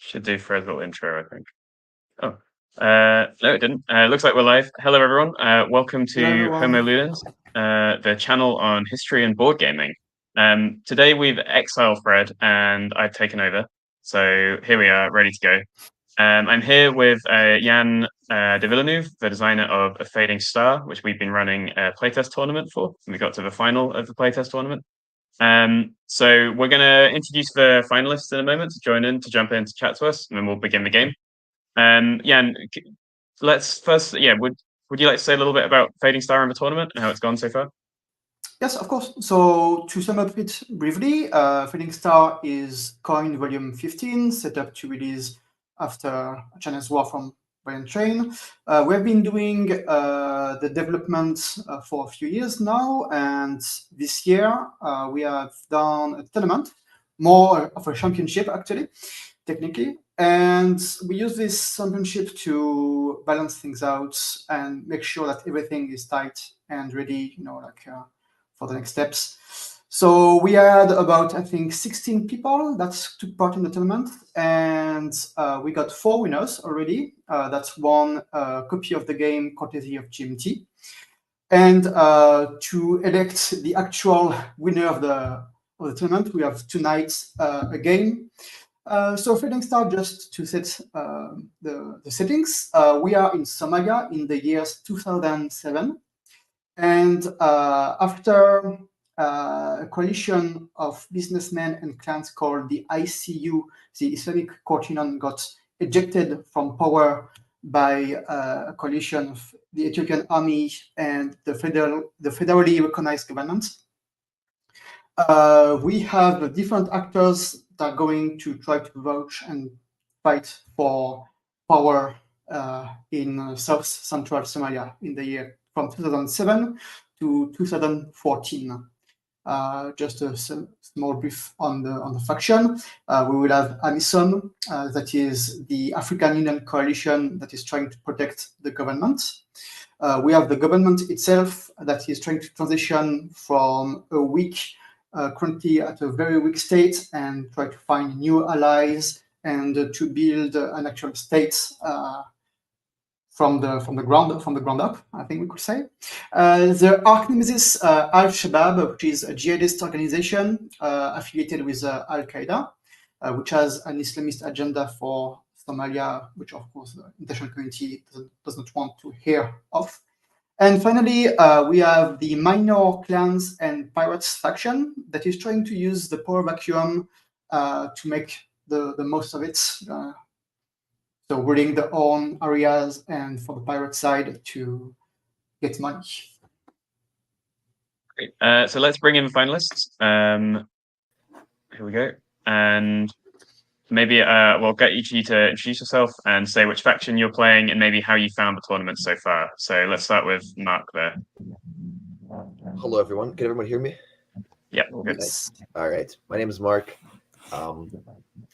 Should do Fred's little intro, I think. Oh, no, it didn't. Looks like we're live. Hello, everyone. Welcome Hello, to everyone. Homo Ludens, the channel on history and board gaming. Today we've exiled Fred, and I've taken over. So here we are, ready to go. I'm here with Yann de Villeneuve, the designer of A Fading Star, which we've been running a playtest tournament for. And we got to the final of the playtest tournament. So we're going to introduce the finalists in a moment to join in, to jump in, to chat to us, and then we'll begin the game. Yann, let's first, would you like to say a little bit about Fading Star and the tournament and how it's gone so far? Yes, of course. So to sum up it briefly, Fading Star is Coin Volume 15, set up to release after China's War from Brian Train. We've been doing the development for a few years now, and this year we have done a tournament, more of a championship actually, technically. And we use this championship to balance things out and make sure that everything is tight and ready, for the next steps. So we had about, I think, 16 people that took part in the tournament, and we got 4 winners already. That's one copy of the game courtesy of GMT. And to elect the actual winner of the tournament, we have tonight a game. So Fading Star, just to set the settings, we are in Somalia in the years 2007. And after a coalition of businessmen and clans called the ICU, the Islamic Court Union, got ejected from power by a coalition of the Ethiopian army and the federally recognized government. We have different actors that are going to try to vouch and fight for power in South Central Somalia in the year from 2007 to 2014. Just a small brief on the faction. We will have AMISOM, that is the African Union coalition that is trying to protect the government. We have the government itself that is trying to transition from a weak, currently at a very weak state, and try to find new allies and to build an actual state from the ground up, I think we could say. The arch nemesis Al-Shabaab, which is a jihadist organization affiliated with Al-Qaeda, which has an Islamist agenda for Somalia, which of course the international community does not want to hear of. And finally, we have the minor clans and pirates faction that is trying to use the power vacuum to make the most of it. So ruling their own areas, and for the pirate side to get money. Great. So let's bring in the finalists. Here we go. And maybe we'll get each of you to introduce yourself and say which faction you're playing and maybe how you found the tournament so far. So let's start with Mark there. Hello, everyone. Can everyone hear me? Yeah, all good. Nice. All right. My name is Mark.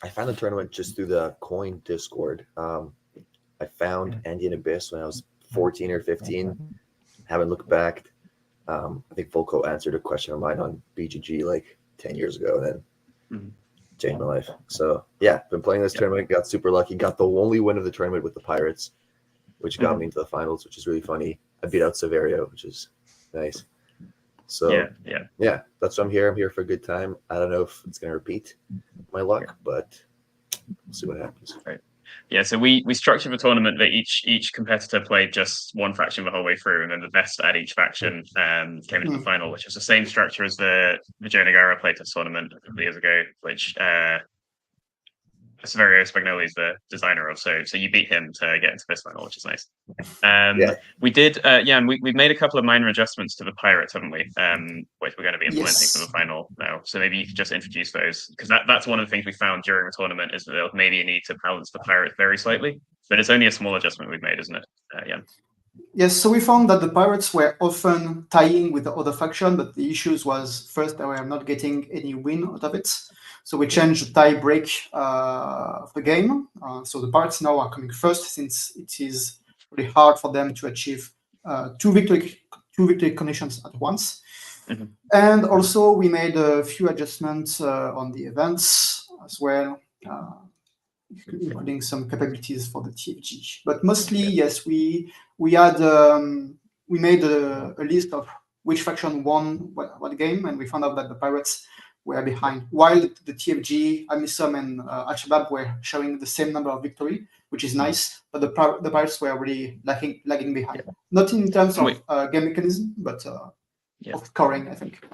I found the tournament just through the Coin Discord. I found Andean Abyss when I was 14 or 15. Haven't looked back. I think Volko answered a question of mine on BGG like 10 years ago, and then changed my life. So yeah, been playing this tournament. Got super lucky. Got the only win of the tournament with the Pirates, which got me into the finals, which is really funny. I beat out Severio, which is nice. So yeah, that's why I'm here. I'm here for a good time. I don't know if it's going to repeat my luck, but we'll see what happens. Right. Yeah, so we structured the tournament that each competitor played just one faction the whole way through, and then the best at each faction came into the final, which is the same structure as the Joe Nagara playtest tournament a couple of years ago, which Severio Spagnoli is the designer of. So you beat him to get into this final, which is nice. We did, and we've made a couple of minor adjustments to the Pirates, haven't we? Which we're going to be implementing for the final now. So maybe you could just introduce those, because that's one of the things we found during the tournament is that there was maybe a need to balance the Pirates very slightly, but it's only a small adjustment we've made, isn't it? Yes, so we found that the Pirates were often tying with the other faction, but the issues was first that we are not getting any win out of it. So we changed the tie break of the game. So the Pirates now are coming first, since it is really hard for them to achieve two victory conditions at once. And also we made a few adjustments on the events as well. including some capabilities for the TFG. But mostly, yes, we had we made a list of which faction won what game, and we found out that the pirates were behind, while the TFG, amidst, and Al-Shabaab were showing the same number of victory, which is nice, but the pirates were really lagging behind. Not in terms of game mechanism, but of scoring, I think.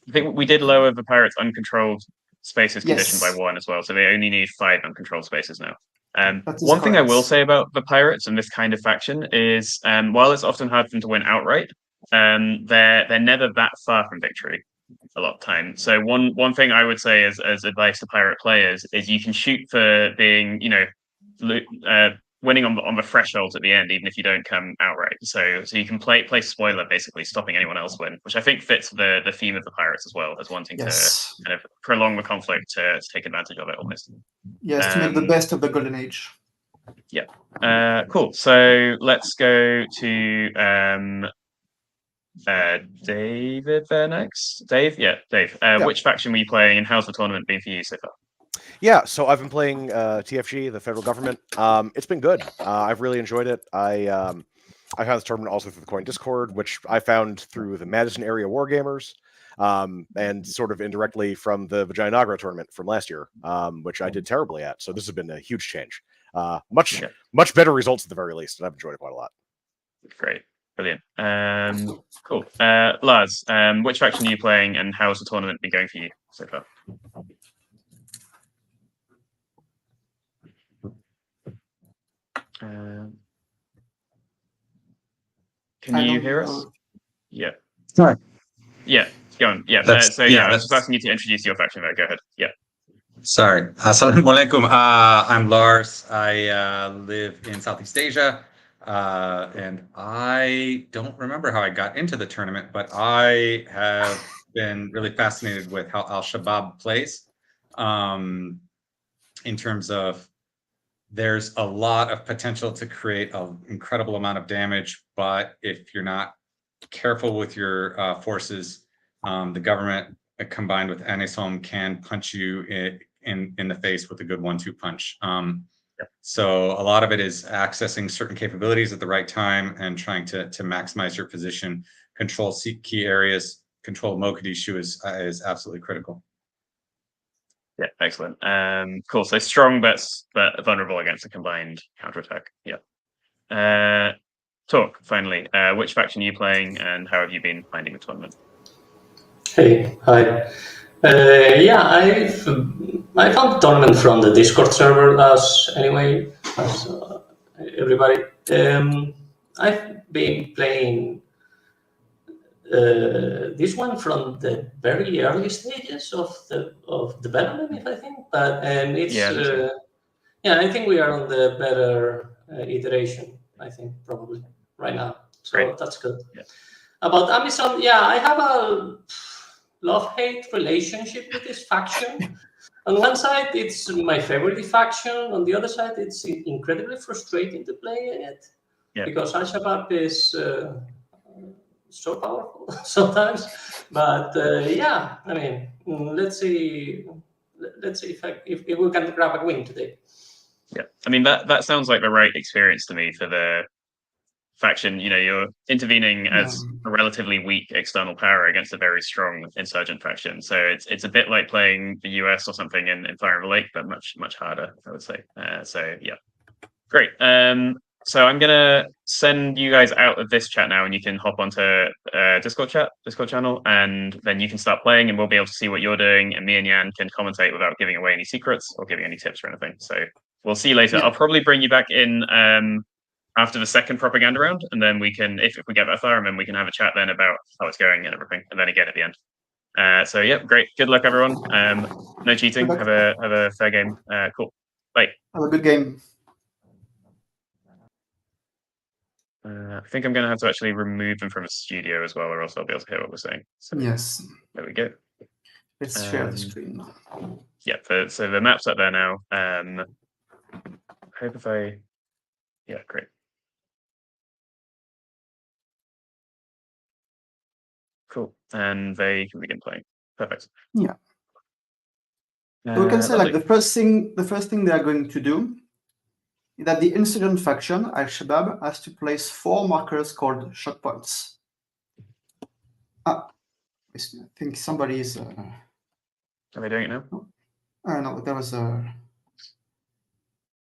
I think we did lower the pirates' uncontrolled spaces condition by 1 as well, so they only need 5 uncontrolled spaces now. One thing I will say about the pirates and this kind of faction is, while it's often hard for them to win outright, they're never that far from victory a lot of time. So one thing I would say as advice to pirate players is you can shoot for being, winning on the thresholds at the end, even if you don't come outright. So you can play spoiler, basically stopping anyone else win, which I think fits the theme of the pirates as well, as wanting to kind of prolong the conflict to take advantage of it almost. Yes, to make the best of the golden age. Yeah. Cool. So let's go to David there next. Dave? Yeah, Dave. Which faction were you playing, and how's the tournament been for you so far? Yeah, so I've been playing TFG, the federal government. It's been good. I've really enjoyed it. I found this tournament also through the Coin Discord, which I found through the Madison area Wargamers, and sort of indirectly from the Vagina Nagra tournament from last year, which I did terribly at. So this has been a huge change. Much better results at the very least, and I've enjoyed it quite a lot. Great. Brilliant. Cool. Lars, which faction are you playing, and how's the tournament been going for you so far? Can you hear us? Yeah. Sorry. Yeah, go on. Yeah. I was just asking you to introduce your faction. Go ahead. Yeah. Sorry. Assalamu alaikum. I'm Lars. I live in Southeast Asia. And I don't remember how I got into the tournament, but I have been really fascinated with how Al-Shabaab plays, in terms of there's a lot of potential to create an incredible amount of damage, but if you're not careful with your forces, the government combined with NSOM can punch you in the face with a good 1-2 punch. So a lot of it is accessing certain capabilities at the right time and trying to maximize your position, control key areas, control Mogadishu is absolutely critical. Yeah, excellent. Cool. So strong but vulnerable against a combined counterattack. Yeah. Talk finally. Which faction are you playing, and how have you been finding the tournament? Hey, hi. I found the tournament from the Discord server as everybody. I've been playing this one from the very early stages of development, if I think, but it's I think we are on the better iteration. I think probably right now, so that's good. Yeah. About Amazon, I have a love-hate relationship with this faction. On one side, it's my favorite faction. On the other side, it's incredibly frustrating to play it because Al-Shabaab is so powerful sometimes. But I mean, let's see if we can grab a win today. Yeah, I mean that sounds like the right experience to me for the faction. You're intervening as a relatively weak external power against a very strong insurgent faction. So it's a bit like playing the US or something in Fire of the Lake, but much harder, I would say. So yeah, great. So I'm gonna send you guys out of this chat now, and you can hop onto Discord channel, and then you can start playing, and we'll be able to see what you're doing, and me and Yann can commentate without giving away any secrets or giving any tips or anything. So we'll see you later. I'll probably bring you back in after the second propaganda round, and then we can, if we get that far, and then we can have a chat then about how it's going and everything, and then again at the end. So yeah, great. Good luck, everyone. No cheating. Have a fair game. Cool. Bye. Have a good game. I think I'm going to have to actually remove them from a studio as well, or else I'll be able to hear what we're saying. So, yes. There we go. Let's share the screen. Yeah, so the map's up there now. I hope if I... Yeah, great. Cool. And they can begin playing. Perfect. Yeah. So we can say like lovely. the first thing they are going to do is that the insurgent faction, Al-Shabaab, has to place 4 markers called shock points. I think somebody is. Are they doing it now? No, there was a.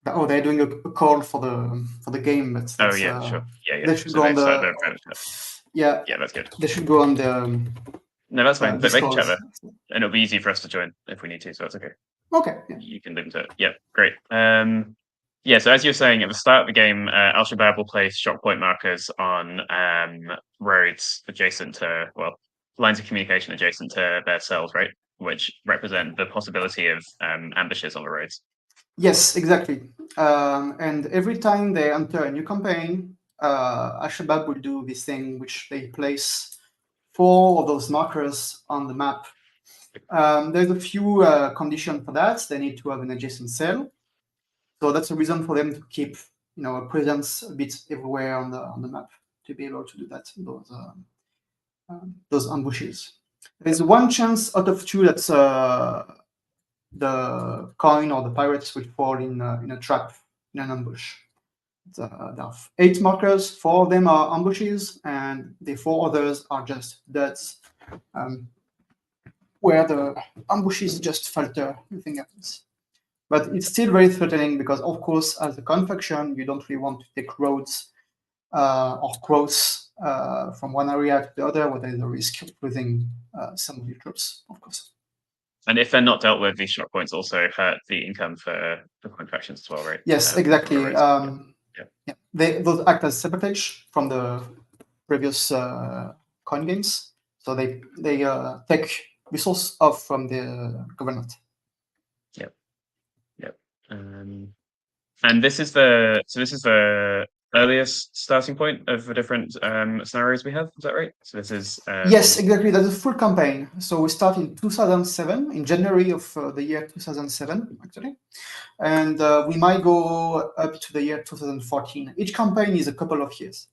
Oh, they're doing a call for the game, but Oh yeah, sure. Yeah. They should So go on they've started the. their private chat. Yeah, Yeah, that's good. they should go on the. No, that's fine. But they can chat Discord. there, and it'll be easy for us to join if we need to. So that's okay. Okay. Yeah. You can listen to it. Yeah, great. Yeah, so as you were saying, at the start of the game, Al-Shabaab will place shock point markers on roads adjacent to, well, lines of communication adjacent to their cells, right? Which represent the possibility of ambushes on the roads. Yes, exactly. And every time they enter a new campaign, Al-Shabaab will do this thing, which they place 4 of those markers on the map. There's a few conditions for that. They need to have an adjacent cell. So that's a reason for them to keep, a presence a bit everywhere on the map to be able to do that. Those ambushes. There's one chance out of 2 that the coin or the pirates will fall in a trap, in an ambush. There are 8 markers. 4 of them are ambushes, and the 4 others are just duds, where the ambushes just falter. Nothing happens. But it's still very threatening because, of course, as a coin faction, you don't really want to take roads or cross from one area to the other, where there's a risk of losing some of your troops, of course. And if they're not dealt with, these shock points also hurt the income for the coin factions as well, right? Yes, exactly. Yeah. Those act as sabotage from the previous coin games, so they take resource off from the government. And this is the earliest starting point of the different scenarios we have. Is that right? So this is yes, exactly. That's a full campaign. So we start in 2007, in January of the year 2007, actually, and we might go up to the year 2014. Each campaign is a couple of years.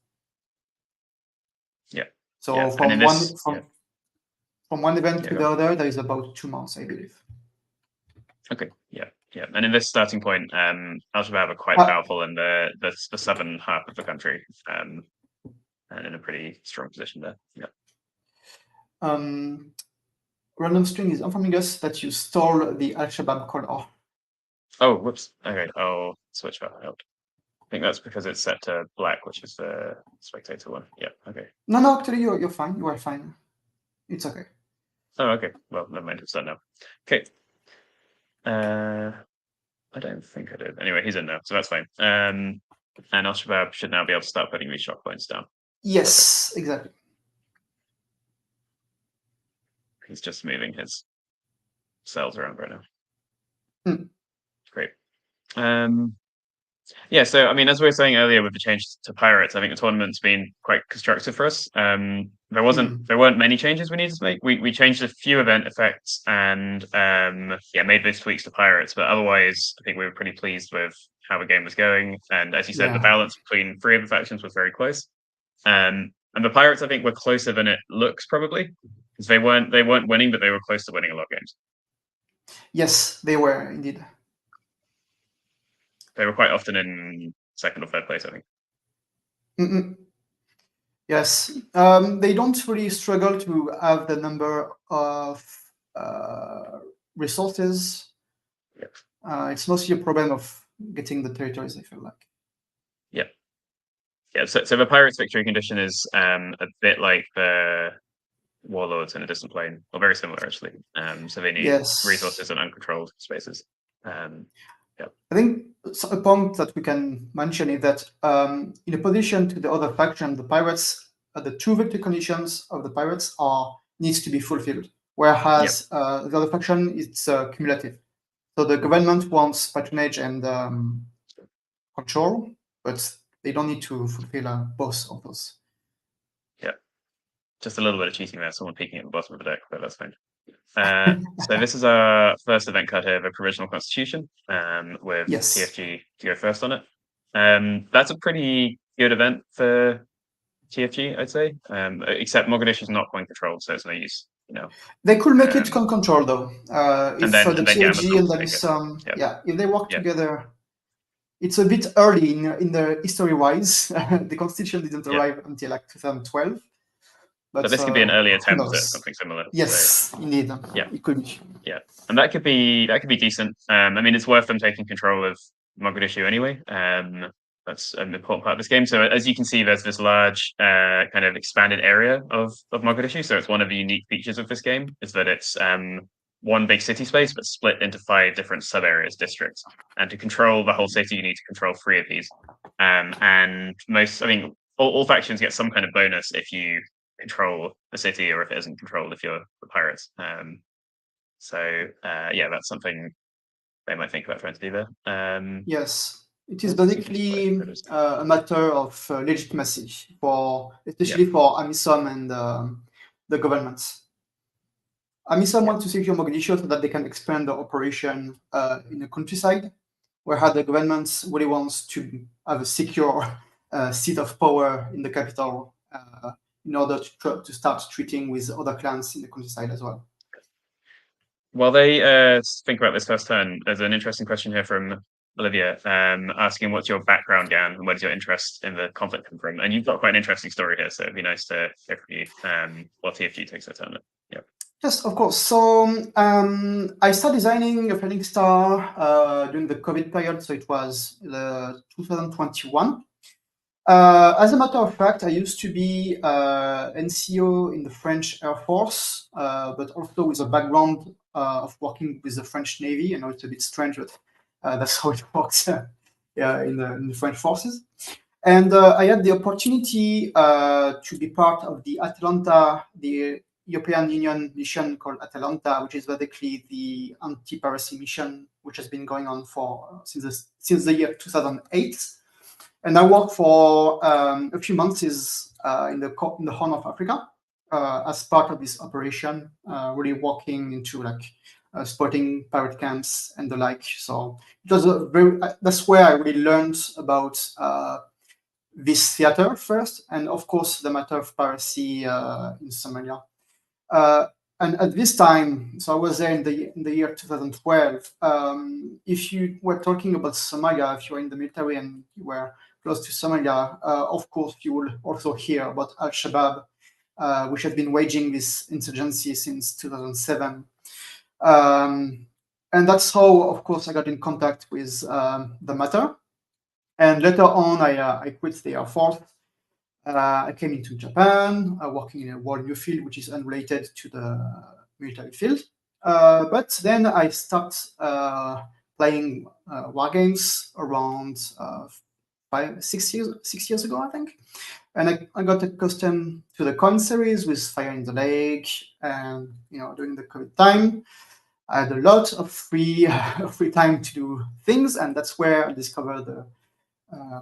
Yeah. So yeah. from one event to the other, there is about 2 months, I believe. Okay. Yeah. And in this starting point, Al-Shabaab are quite powerful in the southern half of the country, and in a pretty strong position there. Yeah. Random string is informing us that you stole the Al-Shabaab color. Oh, whoops. Okay, I'll switch that out. I think that's because it's set to black, which is the spectator one. Yeah. Okay. No, actually, you're fine. You are fine. It's okay. Oh, okay. Well, never mind. It's done now. Okay. I don't think I did. Anyway, he's in now, so that's fine. And Al-Shabaab should now be able to start putting these shock points down. Yes, exactly. He's just moving his cells around right now. Great. Yeah, so I mean, as we were saying earlier with the change to pirates, I think the tournament's been quite constructive for us. There weren't many changes we needed to make. We changed a few event effects and made those tweaks to pirates, but otherwise I think we were pretty pleased with how the game was going. And as you said, the balance between 3 of the factions was very close. And the pirates, I think, were closer than it looks, probably, because they weren't winning, but they were close to winning a lot of games. Yes, they were indeed. They were quite often in 2nd or 3rd place, I think. Yes, they don't really struggle to have the number of resources. Yep. It's mostly a problem of getting the territories, I feel like. Yeah, so the pirates' victory condition is a bit like the warlords in a distant plane, or very similar actually. So they need resources in uncontrolled spaces. I think a point that we can mention is that in opposition to the other faction, the pirates, the 2 victory conditions of the pirates needs to be fulfilled, whereas the other faction, it's cumulative. So the government wants patronage and control, but they don't need to fulfill both of those. Yeah, just a little bit of cheating there. Someone peeking at the bottom of the deck, but that's fine. So this is our first event card here, the Provisional Constitution, with TFG to go first on it. That's a pretty good event for TFG, I'd say, except Mogadishu is not coin controlled, so it's no use. They could make it con control though. If then the get TFG and Amazon to then take it. some, Yeah. if they work Yeah. together, it's a bit early in the history-wise. The Constitution didn't arrive until like 2012. But this could be an early who attempt at knows? something similar. Yes, indeed. Yeah. It could be. Yeah, and that could be decent. I mean, it's worth them taking control of Mogadishu anyway. That's an important part of this game. So as you can see, there's this large kind of expanded area of Mogadishu. So it's one of the unique features of this game is that it's one big city space, but split into 5 different sub areas, districts. And to control the whole city, you need to control 3 of these. And all factions get some kind of bonus if you control the city, or if it isn't controlled if you're the pirates. That's something they might think about trying to do there. Yes, it is basically a matter of legitimacy especially for AMISOM and the governments. AMISOM wants to secure Mogadishu so that they can expand the operation in the countryside, whereas the government really wants to have a secure seat of power in the capital in order to start treating with other clans in the countryside as well. While they think about this first turn, there's an interesting question here from Olivia asking, what's your background, Yann, and where does your interest in the conflict come from? And you've got quite an interesting story here, so it'd be nice to hear from you while TFG takes their turn. Yeah. Yes, of course. So I started designing a Phoenix Star during the COVID period, so it was 2021. As a matter of fact, I used to be NCO in the French Air Force, but also with a background of working with the French Navy. I know it's a bit strange, but that's how it works in the French forces. And I had the opportunity to be part of the European Union mission called Atalanta, which is basically the anti-piracy mission, which has been going on since the year 2008. And I worked for a few months in the Horn of Africa as part of this operation, really walking into spotting pirate camps and the like. So it was that's where I really learned about this theater first, and of course the matter of piracy in Somalia. And at this time, so I was there in the year 2012. If you were talking about Somalia, if you were in the military and you were close to Somalia, of course you will also hear about Al-Shabaab, which has been waging this insurgency since 2007. And that's how, of course, I got in contact with the matter. And later on, I quit the Air Force. I came into Japan, working in a whole new field, which is unrelated to the military field. But then I started playing war games around 6 years ago, I think. And I got accustomed to the coin series with Fire in the Lake, and during the COVID time, I had a lot of free time to do things, and that's where I discovered the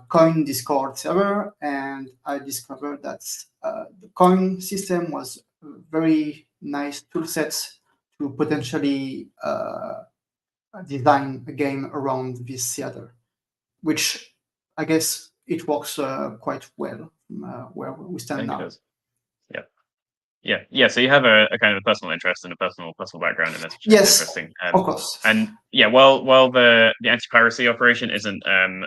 coin Discord server, and I discovered that the coin system was a very nice tool set to potentially design a game around this theater, which I guess it works quite well where we stand now. Yeah. So you have a kind of a personal interest and a personal background in this, which is interesting. Of course. And while the anti-piracy operation isn't a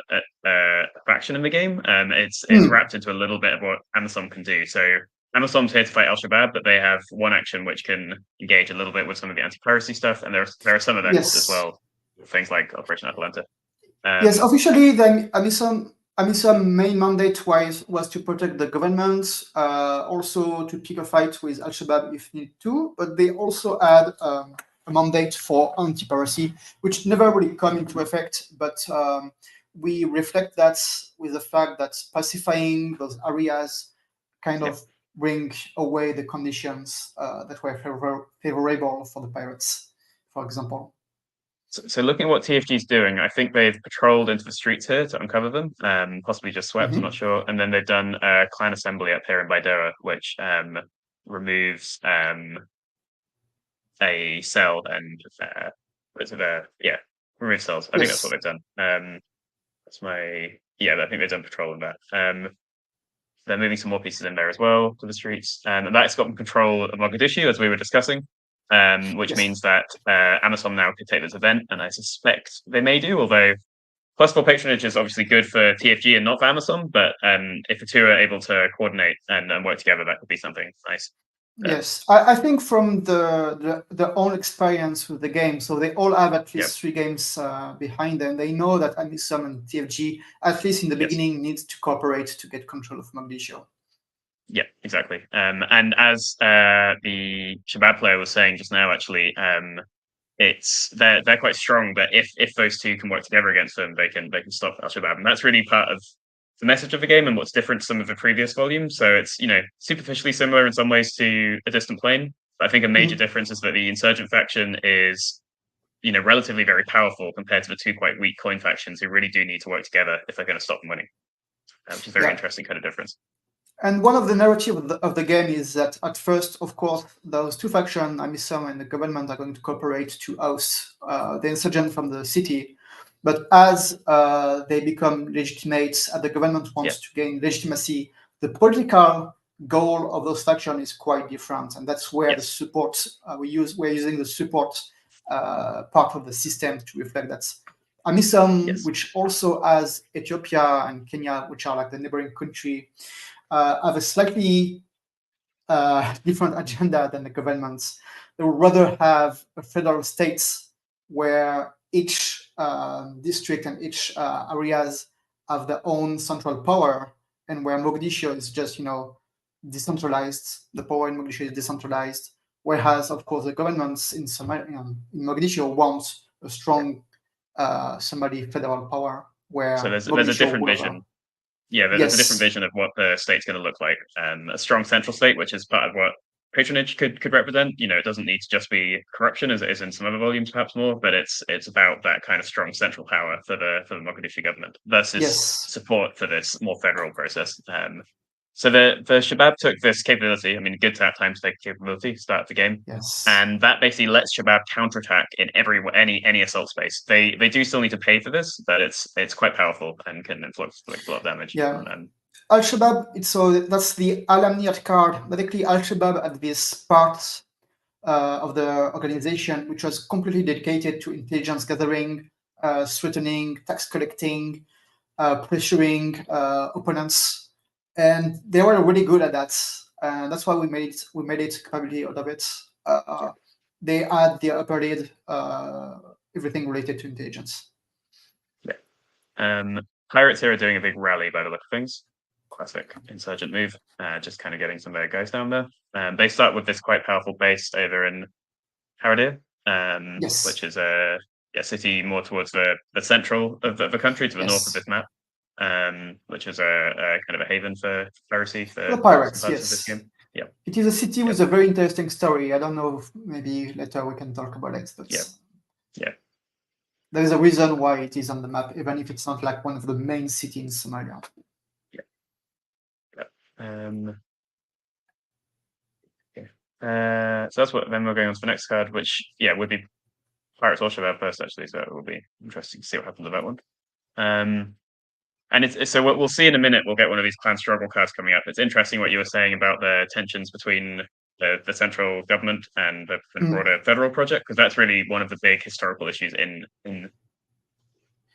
faction in the game, it's wrapped into a little bit of what AMISOM can do. So AMISOM's here to fight Al-Shabaab, but they have one action which can engage a little bit with some of the anti-piracy stuff, and there are some events as well, things like Operation Atalanta. Yes, officially, the AMISOM main mandate was to protect the government, also to pick a fight with Al-Shabaab if need to, but they also had a mandate for anti-piracy, which never really come into effect, but we reflect that with the fact that pacifying those areas kind of bring away the conditions that were favorable for the pirates, for example. So looking at what TFG is doing, I think they've patrolled into the streets here to uncover them, possibly just swept, I'm not sure. And then they've done a clan assembly up here in Baidera, which removes a cell and remove cells. I think that's what they've done. I think they've done patrol of that. they're moving some more pieces in there as well to the streets, and that's got control of Mogadishu, as we were discussing, which means that Amisom now could take this event, and I suspect they may do, although +4 patronage is obviously good for TFG and not for Amisom, but if the two are able to coordinate and work together, that could be something nice. Yes, I think from their own experience with the game, so they all have at least 3 games behind them. They know that Amisom and TFG, at least in the beginning, needs to cooperate to get control of Mogadishu. Yeah, exactly. And as the Shabab player was saying just now, actually, they're quite strong, but if those two can work together against them, they can stop Al-Shabaab, and that's really part of the message of the game and what's different to some of the previous volumes. So it's superficially similar in some ways to A Distant Plain, but I think a major difference is that the Insurgent faction is relatively very powerful compared to the two quite weak coin factions who really do need to work together if they're going to stop them winning, which is a very interesting kind of difference. And one of the narrative of the game is that at first, of course, those two factions, Amisom and the government, are going to cooperate to oust the insurgent from the city. But as they become legitimate, as the government wants to gain legitimacy, the political goal of those factions is quite different, and that's where the support we're using the support part of the system to reflect that. Amisom, which also has Ethiopia and Kenya, which are like the neighboring country, have a slightly different agenda than the governments. They would rather have a federal states where each district and each areas have their own central power, and where Mogadishu is just decentralized. The power in Mogadishu is decentralized, whereas of course the governments in Somalia, in Mogadishu, want a strong Somali federal power. Where so there's a different vision. Yeah, there's a different vision of what the state's going to look like. A strong central state, which is part of what patronage could represent. It doesn't need to just be corruption, as it is in some other volumes, perhaps more, but it's about that kind of strong central power for the Mogadishu government versus support for this more federal process. So the Shabab took this capability. I mean, good to have time to take a capability, start the game, and that basically lets Shabab counterattack in any assault space. They do still need to pay for this, but it's quite powerful and can inflict a lot of damage. Yeah. Al-Shabaab, so that's the Al-Amniyat card. Basically, Al-Shabaab had this part of the organization which was completely dedicated to intelligence gathering, threatening, tax collecting, pressuring opponents. And they were really good at that. That's why we made it capability out of it. They had the upper lead, everything related to intelligence. Yeah. Pirates here are doing a big rally by the look of things. Classic insurgent move. Just kind of getting some of their guys down there. They start with this quite powerful base over in Haradir, which is a city more towards the central of the country, to the north of this map. Which is a kind of a haven for piracy for the pirates. This game. Yeah, it is a city with a very interesting story. I don't know if maybe later we can talk about it. But there is a reason why it is on the map, even if it's not like one of the main cities in Somalia. So that's what. Then we're going on to the next card, which would be Pirates or Shabab first, actually. So it will be interesting to see what happens with that one. And it's so we'll see in a minute. We'll get one of these clan struggle cards coming up. It's interesting what you were saying about the tensions between the central government and the broader federal project, because that's really one of the big historical issues in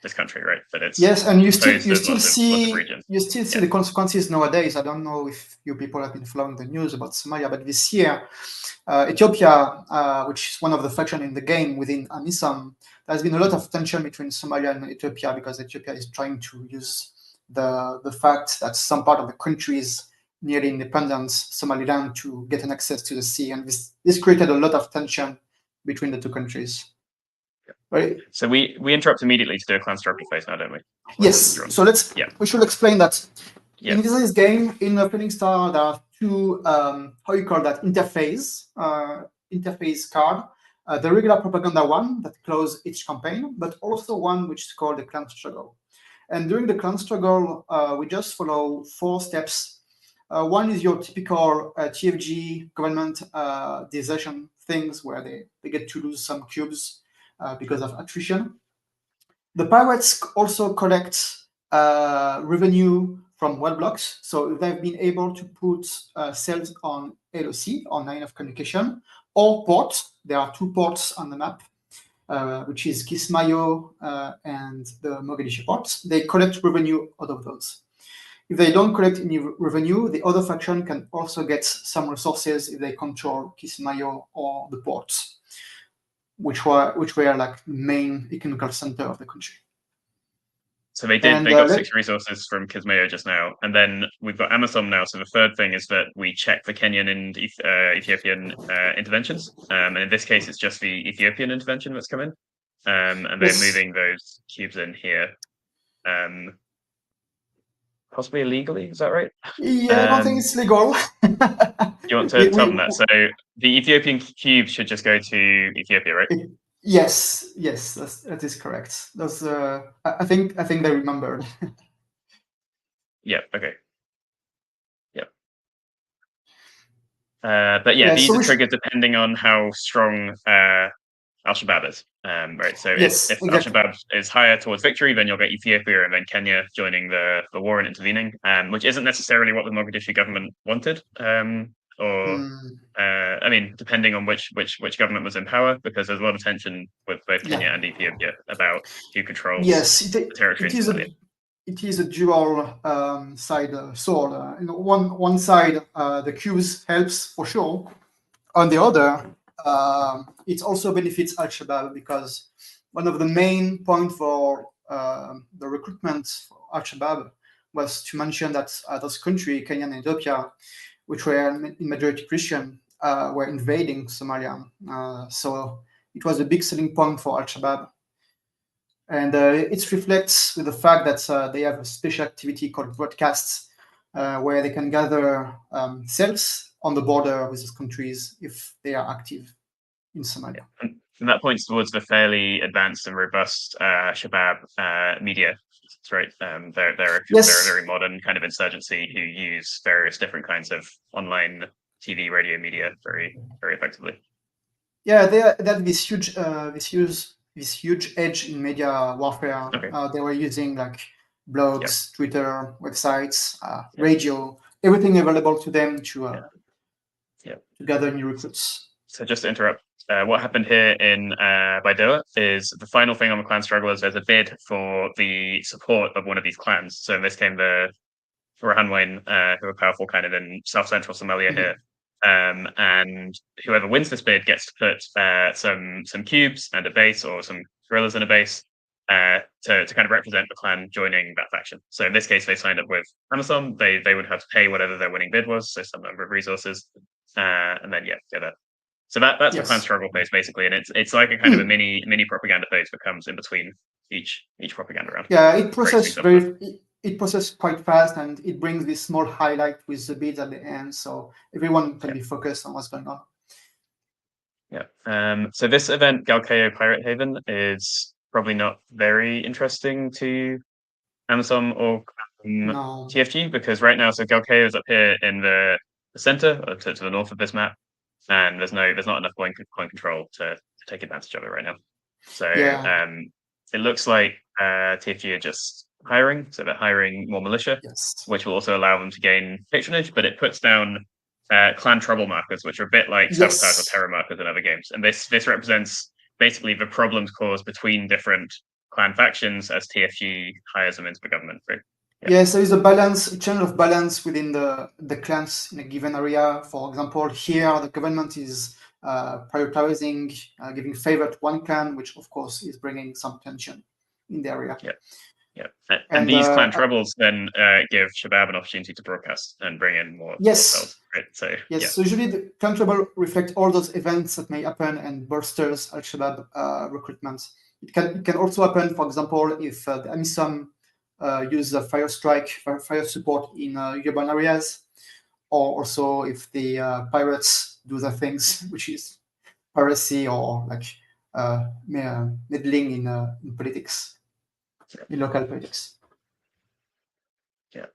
this country, right? That it's and you still see the consequences nowadays. I don't know if you people have been following the news about Somalia, but this year, Ethiopia, which is one of the factions in the game within Amisom, there's been a lot of tension between Somalia and Ethiopia because Ethiopia is trying to use the fact that some part of the country is nearly independent, Somaliland, to get an access to the sea, and this created a lot of tension between the two countries. Right. So we interrupt immediately to do a clan struggle phase now, don't we? Yes. So we should explain that in this game, in Opening Star, there are two how you call that interface card. The regular propaganda one that closes each campaign, but also one which is called the clan struggle. And during the clan struggle, we just follow 4 steps. One is your typical TFG government desertion things where they get to lose some cubes because of attrition. The pirates also collect revenue from web blocks. So they've been able to put cells on LOC, on line of communication, or ports. There are 2 ports on the map, which is Kismayo and the Mogadishu ports. They collect revenue out of those. If they don't collect any revenue, the other faction can also get some resources if they control Kismayo or the ports, which were like main economical center of the country. So they got 6 resources from Kismayo just now, and then we've got Amisom now. So the third thing is that we check the Kenyan and Ethiopian interventions, and in this case, it's just the Ethiopian intervention that's come in, and they're moving those cubes in here. Possibly illegally, is that right? Yeah, I don't think it's legal. You want to tell them that? So the Ethiopian cubes should just go to Ethiopia, right? Yes, that is correct. Those, I think they remembered. Yeah. Okay. Yeah. But yeah, these are triggered depending on how strong Al-Shabaab is, right? So if Al-Shabaab is higher towards victory, then you'll get Ethiopia and then Kenya joining the war and intervening, which isn't necessarily what the Mogadishu government wanted. I mean, depending on which government was in power, because there's a lot of tension with both Kenya and Ethiopia about who controls the territory in Somalia. It is a dual side sword. One side, the cubes helps for sure. On the other, it also benefits Al-Shabaab, because one of the main points for the recruitment for Al-Shabaab was to mention that those countries, Kenya and Ethiopia, which were in majority Christian, were invading Somalia. So it was a big selling point for Al-Shabaab. And it reflects with the fact that they have a special activity called broadcasts, where they can gather cells on the border with those countries if they are active in Somalia. And that points towards the fairly advanced and robust Shabaab media. That's right. They're a very modern kind of insurgency who use various different kinds of online TV, radio media very, very effectively. Yeah, they have this huge edge in media warfare. Okay. They were using like blogs, Twitter, websites, radio, everything available to them to gather new recruits. So just to interrupt, what happened here in Baidoa is the final thing on the clan struggle is there's a bid for the support of one of these clans. So in this came the Rahanwain, who are powerful kind of in south-central Somalia here. And whoever wins this bid gets to put some cubes and a base, or some guerrillas in a base, to kind of represent the clan joining that faction. So in this case, they signed up with Amisom. They would have to pay whatever their winning bid was, so some number of resources, and then get that. So that's the clan struggle phase basically, and it's like a kind of a mini propaganda phase that comes in between each propaganda round. Yeah, it processes quite fast, and it brings this small highlight with the bids at the end, so everyone can be focused on what's going on. Yeah. So this event, Galkayo Pirate Haven, is probably not very interesting to Amisom or TFG, because right now, so Galkayo is up here in the center, to the north of this map, and there's not enough point control to take advantage of it right now. So it looks like TFG are just hiring, so they're hiring more militia, which will also allow them to gain patronage, but it puts down clan trouble markers, which are a bit like sabotage or terror markers in other games. And this represents basically the problems caused between different clan factions as TFG hires them into the government. Right? Yes, there is a channel of balance within the clans in a given area. For example, here the government is prioritizing giving favor to one clan, which of course is bringing some tension in the area. And these clan troubles then give Shabaab an opportunity to broadcast and bring in more cells, right? So usually the clan trouble reflect all those events that may happen and bolsters Al-Shabaab recruitment. It can also happen, for example, if the Amisom use a fire support in urban areas, or also if the pirates do their things, which is piracy or like meddling in politics, in local politics. Yeah.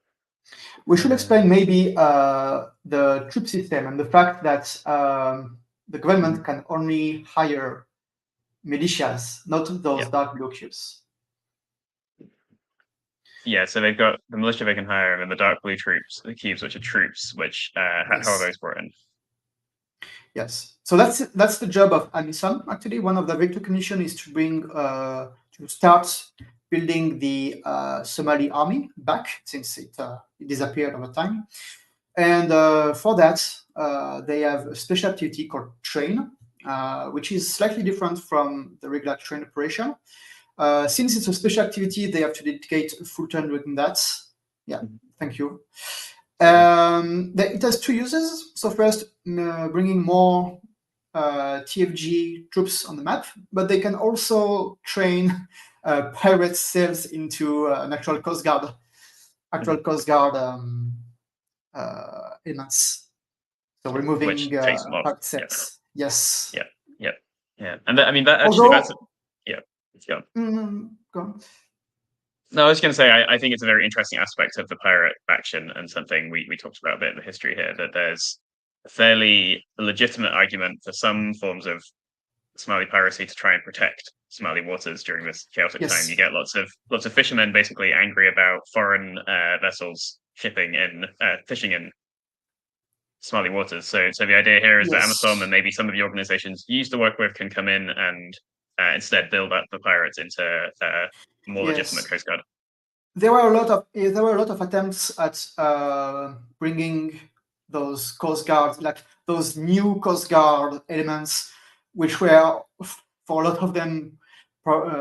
We should explain maybe the troop system and the fact that the government can only hire militias, not those dark blue cubes. Yeah, so they've got the militia they can hire, and then the dark blue troops, the cubes, which are troops. Which how are those brought in? Yes, so that's the job of Amison. Actually, one of the big recognition is to bring to start building the Somali army back, since it disappeared over time. And for that, they have a special activity called Train, which is slightly different from the regular train operation. Since it's a special activity, they have to dedicate a full turn doing that. Yeah, thank you. It has two uses. So first, bringing more TFG troops on the map, but they can also train pirate sails into an actual Coast Guard, elements. So removing pirate sails. Yeah. Yes. Yeah. And I mean that actually Although, that's yeah. Go on. Go on. No, I was going to say, I think it's a very interesting aspect of the pirate faction, and something we talked about a bit in the history here, that there's a fairly legitimate argument for some forms of Somali piracy to try and protect Somali waters during this chaotic time. You get lots of fishermen basically angry about foreign vessels shipping in, fishing in Somali waters. So the idea here is that Amazon and maybe some of the organizations you used to work with can come in and instead build up the pirates into more legitimate Coast Guard. There were a lot of attempts at bringing those Coast Guard, like those new Coast Guard elements, which were for a lot of them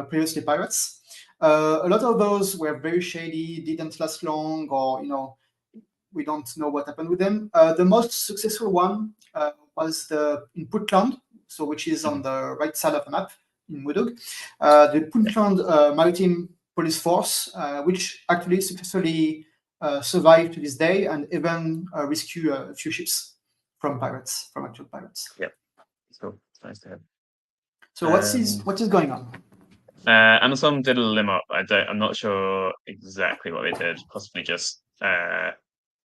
previously pirates. A lot of those were very shady, didn't last long, or we don't know what happened with them. The most successful one was in Puntland, so which is on the right side of the map in Mudug. The Puntland Maritime Police Force, which actually successfully survived to this day and even rescue a few ships from actual pirates. Yep, so it's nice to have. So what is going on? Amazon did a lim up. I'm not sure exactly what they did. Possibly just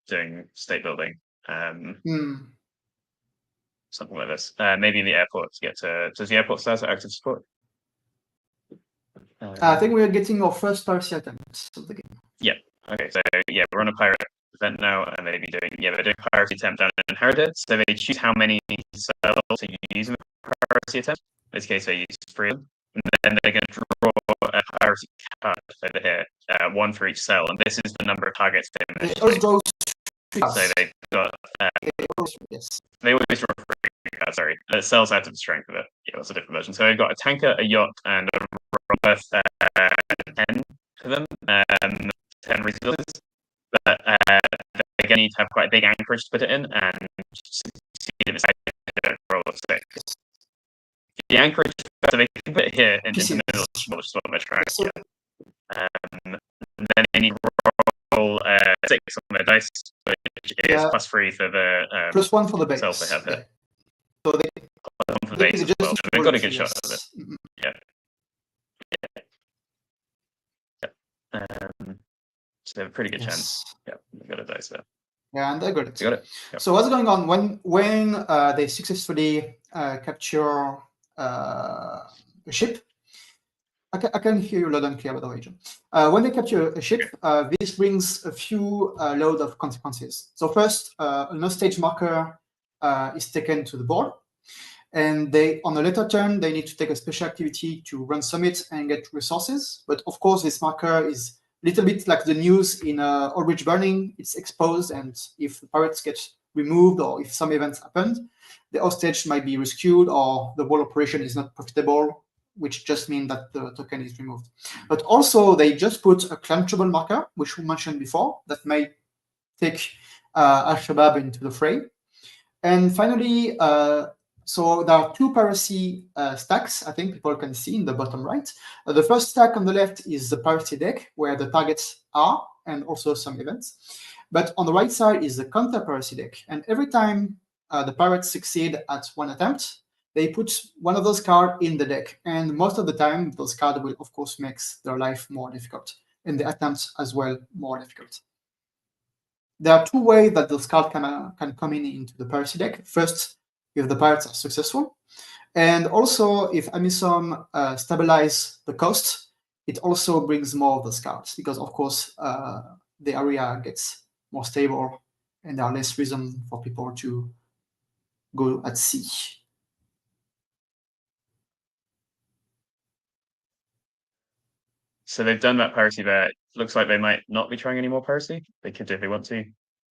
doing state building. Something like this. Maybe in the airport to get to. Does the airport start at active support? I think we are getting our first piracy attempts of the game. Yeah. Okay. So yeah, we're on a pirate event now, and they're doing piracy attempt down in Insurgent. So they choose how many cells to use in the piracy attempt. In this case, they use 3 of them, and then they're going to draw a piracy card over here, 1 for each cell, and this is the number of targets they manage. So they've got. They always draw 3 cards. Sorry, cells out of the strength of it. Yeah, that's a different version. So they've got a tanker, a yacht, and a worth 10 for them, 10 resources. But they're going to need to have quite a big anchorage to put it in, and succeed in this roll of 6. The anchorage, so they can put it here in the middle, which is what they're trying to get. Then they need to roll 6 on their dice, which is +3 for the +1 for the base. Cells they have here. So they +1 for the base as well. So they've got a good shot of it. Yeah. So they have a pretty good chance. Yeah, they've got a dice there. Yeah, and they got it. You got it. Yep. So what's going on when they successfully capture a ship? I can hear you loud and clear, by the way, John. When they capture a ship, this brings a few load of consequences. So first, a no-stage marker is taken to the board, and on a later turn, they need to take a special activity to ransom it and get resources. But of course, this marker is a little bit like the news in Old Bridge Burning. It's exposed, and if the pirates get removed or if some events happen, the hostage might be rescued or the whole operation is not profitable, which just means that the token is removed. But also, they just put a clan trouble marker, which we mentioned before, that may take Al-Shabaab into the fray. And finally, so there are 2 piracy stacks, I think people can see in the bottom right. The first stack on the left is the piracy deck, where the targets are, and also some events. But on the right side is the counter-piracy deck. And every time the pirates succeed at one attempt, they put one of those cards in the deck. And most of the time, those cards will, of course, make their life more difficult, and the attempts as well more difficult. There are 2 ways that those cards can come into the piracy deck. First, if the pirates are successful, and also if Amisom stabilize the cost it also brings more of the scouts because, of course, the area gets more stable and there are less reason for people to go at sea. So they've done that piracy there. It looks like they might not be trying any more piracy. They could if they want to.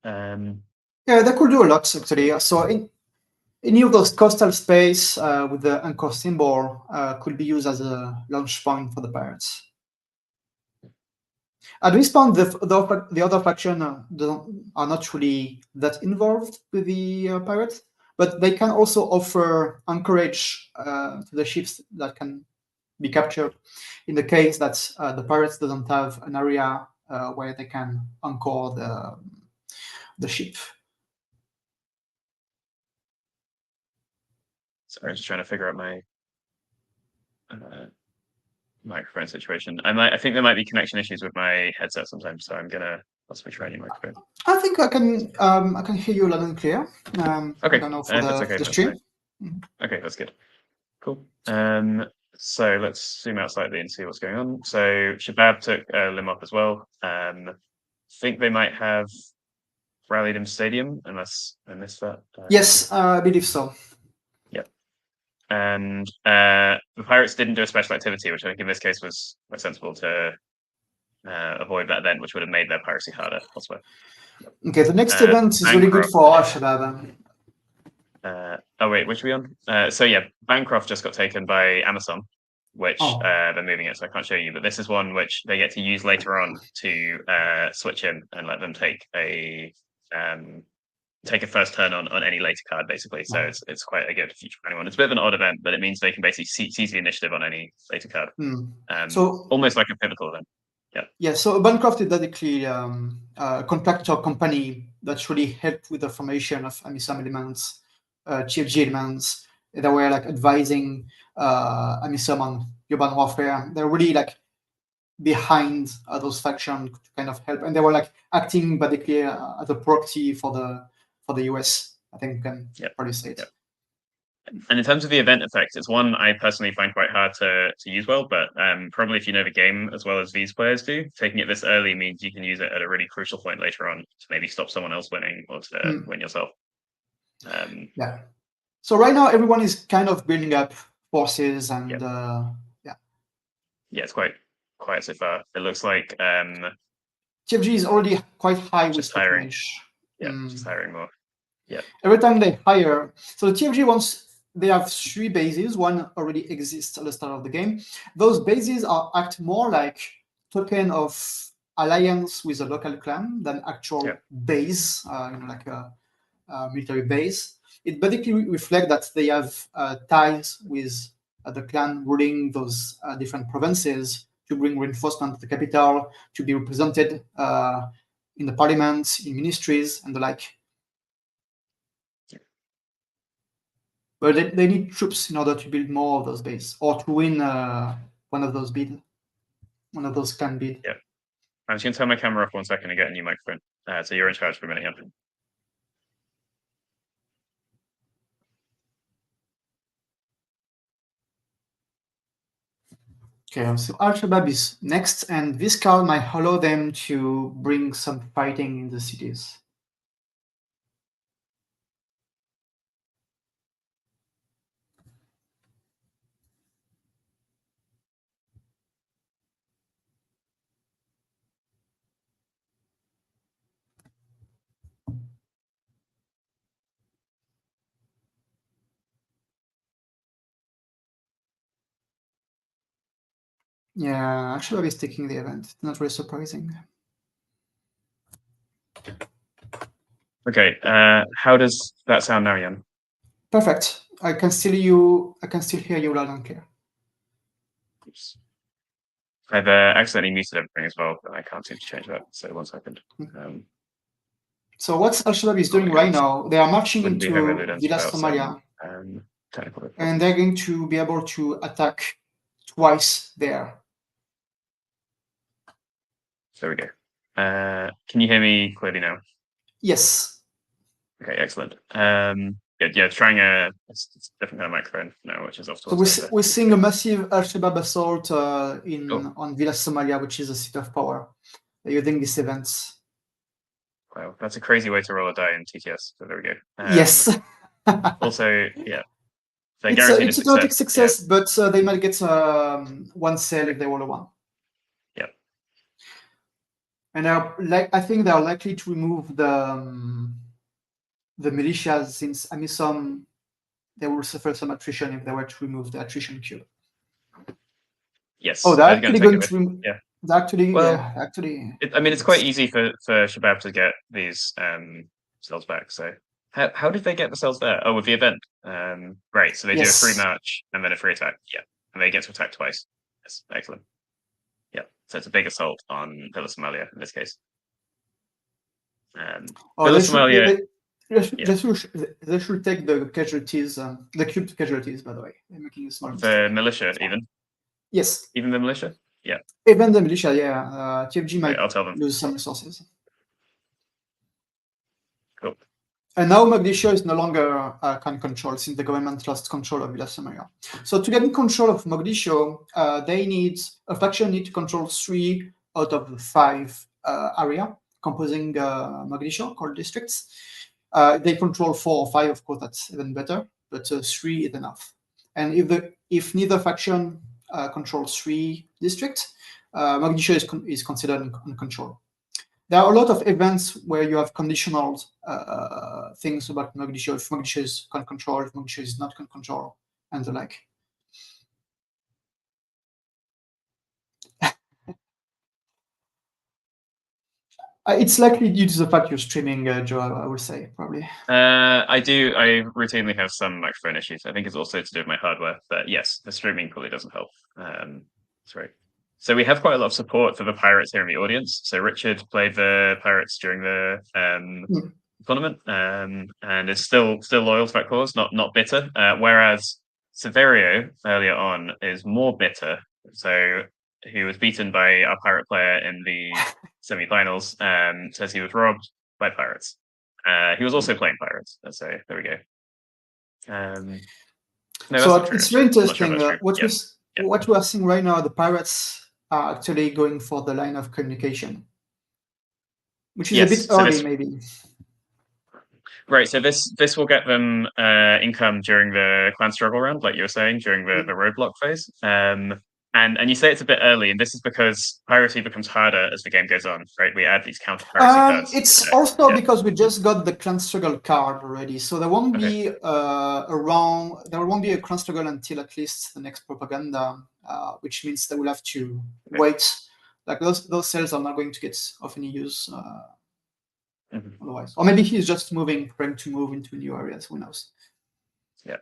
Yeah, they could do a lot actually. So in any of those coastal space with the anchor symbol could be used as a launch point for the pirates. At this point, the other faction are not really that involved with the pirates, but they can also offer anchorage to the ships that can be captured in the case that the pirates doesn't have an area where they can anchor the ship. Sorry, I'm just trying to figure out my microphone situation. I think there might be connection issues with my headset sometimes, so I'm gonna possibly try a new microphone. I think I can hear you loud and clear. Okay, I don't know for the stream. Okay, that's good. Cool. So let's zoom out slightly and see what's going on. So Shabab took Lim up as well. Think they might have rallied him stadium, unless I missed that. Yes, I believe so. Yep. And the pirates didn't do a special activity, which I think in this case was sensible to avoid that event, which would have made their piracy harder elsewhere. Okay, the next event is really good for Al-Shabaab. Oh wait, which are we on? So yeah, Bancroft just got taken by Amazon, which they're moving it, so I can't show you. But this is one which they get to use later on to switch in and let them take a first turn on any later card, basically. So it's quite a good feature for anyone. It's a bit of an odd event, but it means they can basically seize the initiative on any later card. So almost like a pivotal event. Yeah. Yeah. So Bancroft is basically a contractor company that really helped with the formation of AMISOM elements, TFG elements. They were like advising AMISOM on urban warfare. They're really like behind those factions to kind of help, and they were like acting basically as a proxy for the US. I think we can probably say it. Yep. And in terms of the event effect, it's one I personally find quite hard to use well, but probably if you know the game as well as these players do, taking it this early means you can use it at a really crucial point later on to maybe stop someone else winning or to win yourself. Yeah. So right now everyone is kind of building up forces and it's quite quiet so far. It looks like TFG is already quite high with hiring. Just hiring more. Yeah. Every time they hire, so the TFG they have 3 bases. One already exists at the start of the game. Those bases act more like token of alliance with a local clan than actual base, like a military base. It basically reflects that they have ties with the clan ruling those different provinces to bring reinforcement to the capital, to be represented in the parliament, in ministries, and the like. But they need troops in order to build more of those bases or to win one of those clan bids. Yeah. I'm just going to turn my camera off 1 second and get a new microphone. So you're in charge for a minute, yeah. Okay, so Al-Shabaab is next, and this card might allow them to bring some fighting in the cities. Yeah, Al-Shabaab is taking the event. Not very surprising. Okay, how does that sound now, Yann? Perfect. I can still hear you loud and clear. Oops. I've accidentally muted everything as well, but I can't seem to change that. So 1 second. So what Al-Shabaab is doing right now, they are marching into Villa Somalia, and they're going to be able to attack twice there. There we go. Can you hear me clearly now? Yes. Okay, excellent. yeah, trying it's a different kind of microphone now, which is off So towards we're seeing a massive Al-Shabaab assault on Villa Somalia, which is a seat of power. Using these events. Wow, that's a crazy way to roll a die in TTS. So there we go. Yes. Also, yeah, It's a theoretic success, but they might get one sale if they roll a 1. Yeah. And I think they are likely to remove the militias, since Amisom, they will suffer some attrition if they were to remove the attrition cube. Yes. Oh, they're actually going to remove. Yeah. Actually, well, yeah, actually. I mean, it's quite easy for Shabab to get these cells back. So how did they get the cells there? Oh, with the event. Right. So they do a free march and then a free attack. Yeah, and they get to attack twice. Yes, excellent. Yeah. So it's a big assault on Villa Somalia in this case. Villa Somalia. They should take the casualties, the cubed casualties. By the way, they're making a small mistake. The militia, even. Yes. Even the militia. Yeah. Even the militia, yeah. TFG might I'll tell them. lose some resources. Cool. And now Mogadishu is no longer can control, since the government lost control of Villa Somalia. So to get control of Mogadishu, a faction need to control 3 out of the 5 area composing Mogadishu, called districts. They control 4 or 5, of course, that's even better, but 3 is enough. And if neither faction controls 3 districts, Mogadishu is considered in control. There are a lot of events where you have conditional things about Mogadishu. If Mogadishu is can control, if Mogadishu is not can control, and the like. It's likely due to the fact you're streaming, Joe, I would say, probably. I do. I routinely have some microphone issues. I think it's also to do with my hardware. But yes, the streaming probably doesn't help. That's right. So we have quite a lot of support for the pirates here in the audience. So Richard played the pirates during the tournament, and is still loyal to that cause, not bitter. Whereas Severio earlier on is more bitter. So he was beaten by our pirate player in the semi-finals, says he was robbed by pirates. He was also playing pirates. So there we go. No, so it's very interesting. What we are seeing right now, the pirates are actually going for the line of communication, which is a bit early, maybe. Right, so this will get them income during the clan struggle round, like you were saying, during the roadblock phase. And you say it's a bit early, and this is because piracy becomes harder as the game goes on, right? We add these counter piracy cards. It's also because we just got the clan struggle card already, so there won't be there won't be a clan struggle until at least the next propaganda, which means they will have to wait. Like those cells are not going to get of any use otherwise, or maybe he's just trying to move into new areas. Who knows? Yeah.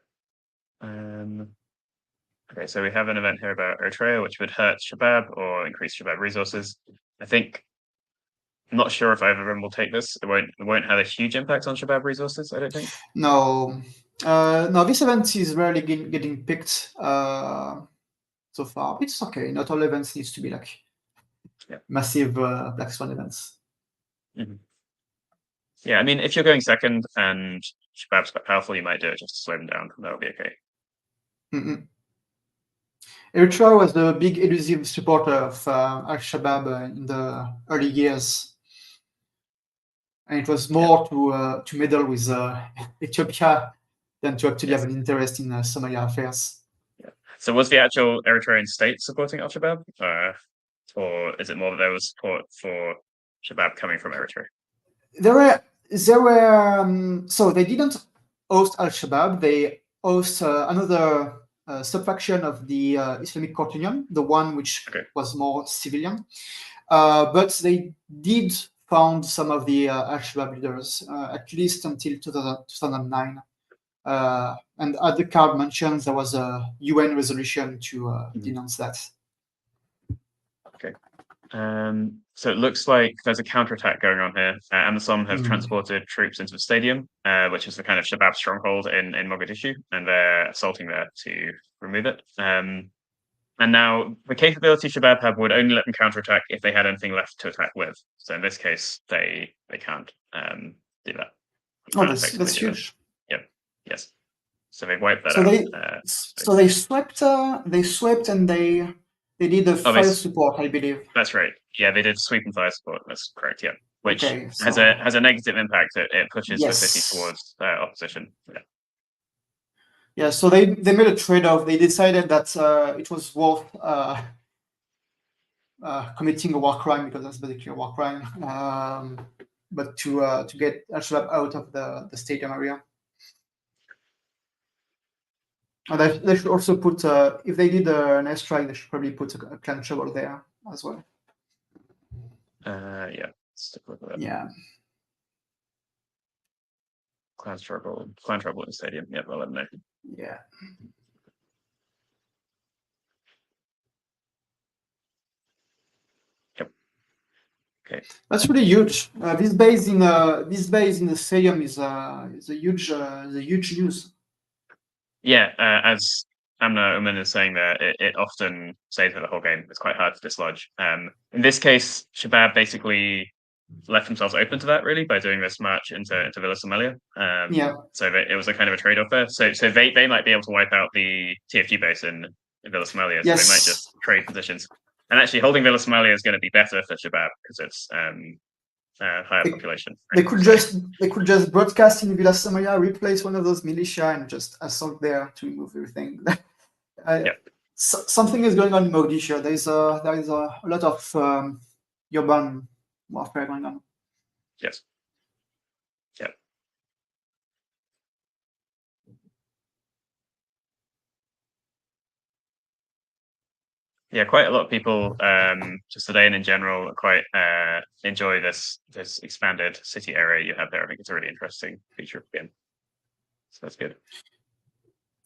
Okay, so we have an event here about Eritrea, which would hurt Shabab or increase Shabab resources. I'm not sure if either of them will take this. It won't have a huge impact on Shabab resources, I don't think. No. No, this event is rarely getting picked so far. It's okay. Not all events needs to be like massive Black Swan events. Yeah, I mean, if you're going second and Shabab's quite powerful, you might do it just to slow them down. That'll be okay. Eritrea was the big elusive supporter of Al-Shabaab in the early years. And it was more to meddle with Ethiopia than to actually have an interest in Somalia affairs. Yeah. So was the actual Eritrean state supporting Al-Shabaab? Or is it more that there was support for Shabaab coming from Eritrea? There were so they didn't host Al-Shabaab. They host another subfaction of the Islamic Court Union, the one which was more civilian. But they did found some of the Al-Shabaab leaders, at least until 2009. And as the card mentions, there was a UN resolution to denounce that. Okay. So it looks like there's a counterattack going on here. Amisom have transported troops into the stadium, which is the kind of Shabab stronghold in Mogadishu, and they're assaulting there to remove it. And now the capability Shabab have would only let them counterattack if they had anything left to attack with. So in this case, they can't do that. Oh, that's huge. Yes. So they wiped that So out. they swept and they did the fire support, I believe. That's right. Yeah, they did sweep and fire support. That's correct. Yeah, which Okay, has a negative impact. It pushes the city Yes. towards opposition. Yeah. Yeah, so they made a trade-off. They decided that it was worth committing a war crime, because that's basically a war crime, but to get Al-Shabaab out of the stadium area. And they should also put, if they did an airstrike, they should probably put a clan trouble there as well. Yeah. Let's take a look at that. Yeah. Clan trouble in the stadium. Yeah, well, let them know. Yeah. Yep. Okay. That's really huge. This base in the stadium is a huge news. Yeah, as Amna Uman is saying there, it often stays for the whole game. It's quite hard to dislodge. In this case, Shabab basically left themselves open to that, really, by doing this march into Villa Somalia. Yeah. So it was a kind of a trade-off there. So they might be able to wipe out the TFG base in Villa Somalia. So Yes. they might just trade positions. And actually, holding Villa Somalia is going to be better for Shabab because it's higher population. They could just broadcast in Villa Somalia, replace one of those militia, and just assault there to remove everything. Something is going on in Mogadishu. There is a lot of urban warfare going on. Yes. Yeah. Yeah, quite a lot of people just today and in general quite enjoy this expanded city area you have there. I think it's a really interesting feature of the game. So that's good.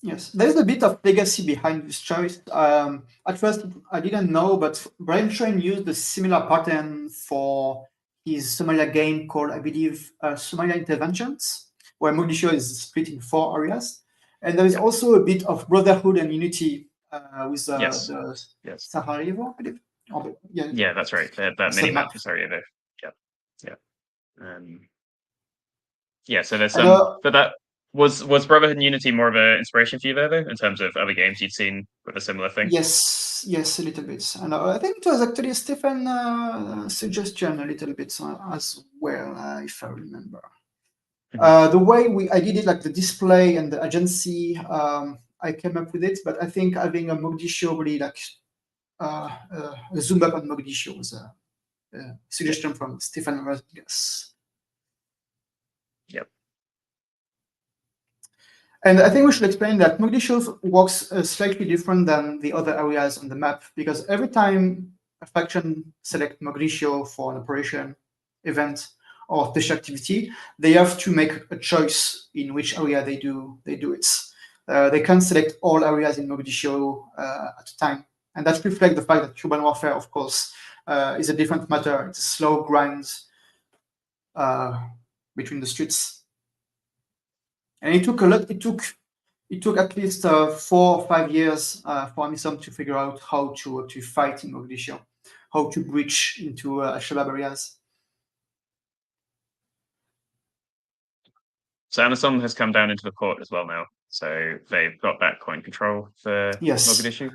Yes, there's a bit of legacy behind this choice. At first, I didn't know, but Brian Train used a similar pattern for his Somalia game called, I believe, Somalia Interventions, where Mogadishu is split in 4 areas. And there is also a bit of brotherhood and unity with the Sarajevo, I believe. Yeah, that's right. That mini map for Sarajevo. Yeah. Yeah, so there's some, but that was Brotherhood and Unity more of an inspiration for you there, though, in terms of other games you'd seen with a similar thing? Yes, a little bit. And I think it was actually a Stefan suggestion a little bit as well, if I remember. The way I did it, like the display and the agency, I came up with it, but I think having a Mogadishu really like a zoom up on Mogadishu was a suggestion from Stefan Rodriguez. Yep. And I think we should explain that Mogadishu works slightly different than the other areas on the map, because every time a faction selects Mogadishu for an operation, event, or special activity, they have to make a choice in which area they do it. They can't select all areas in Mogadishu at a time. And that reflects the fact that urban warfare, of course, is a different matter. It's a slow grind between the streets. And it took a lot. It took at least 4 or 5 years for Amisom to figure out how to fight in Mogadishu, how to breach into Al-Shabaab areas. So Amisom has come down into the port as well now. So they've got that coin control for Mogadishu.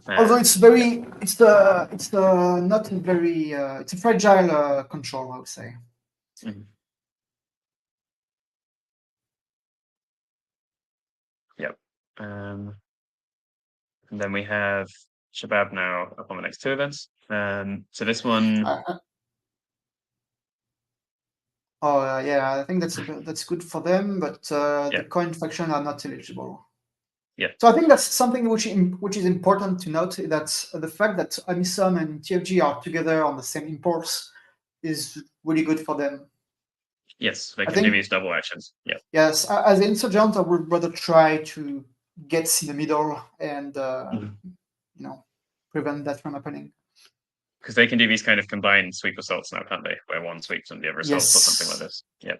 Although it's it's a fragile control, I would say. Mm-hmm. Yep. And then we have Shabab now up on the next 2 events. So this one. I think that's good for them, but the coin faction are not eligible. Yeah. So I think that's something which is important to note, that the fact that Amisom and TFG are together on the same imports is really good for them. Yes, they can do these double actions. Yeah. Yes, as an Insurgent, I would rather try to get in the middle and prevent that from happening. Because they can do these kind of combined sweep assaults now, can't they? Where one sweeps and the other assaults or something like this. Yeah.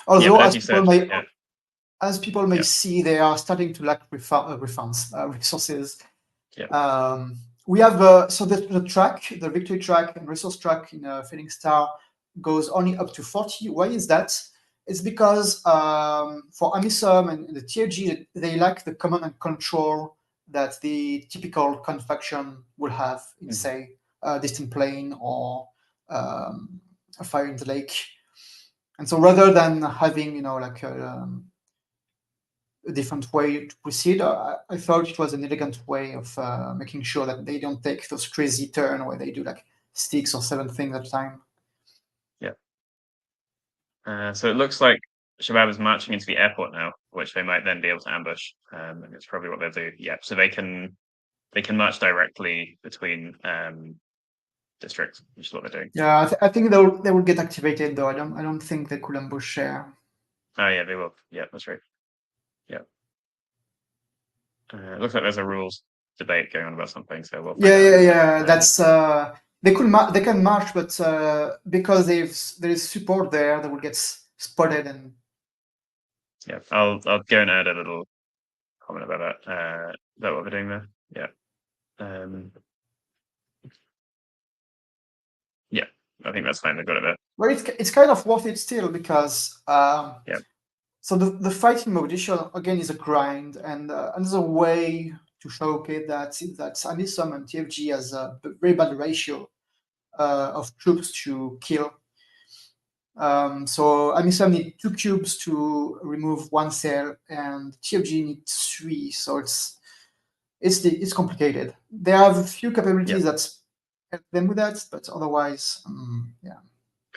Although, as people may see, they are starting to lack resources. Yeah. We have so the track, the victory track and resource track in Phoenix Star goes only up to 40. Why is that? It's because for AMISOM and the TFG, they lack the command and control that the typical con faction will have in, say, Distant Plain or a Fire in the Lake. And so rather than having, like a different way to proceed, I thought it was an elegant way of making sure that they don't take those crazy turns where they do like 6 or 7 things at a time. So it looks like Shabab is marching into the airport now, which they might then be able to ambush. And it's probably what they'll do. Yeah, so they can march directly between districts, which is what they're doing. Yeah, I think they will get activated though. I don't think they could ambush there. Oh yeah, they will. Yeah, that's right. Yeah. It looks like there's a rules debate going on about something. So we'll. Yeah. That's they can march, but because there is support there, they will get spotted and. Yeah, I'll go and add a little comment about that. Is that what we're doing there? Yeah. Yeah, I think that's fine. They've got it there. Well, it's kind of worth it still because so the fight in Mogadishu again is a grind, and another way to showcase that is that AMISOM and TFG has a very bad ratio of troops to kill. So AMISOM need 2 cubes to remove 1 cell, and TFG needs 3. So it's complicated. They have a few capabilities that help them with that, but otherwise,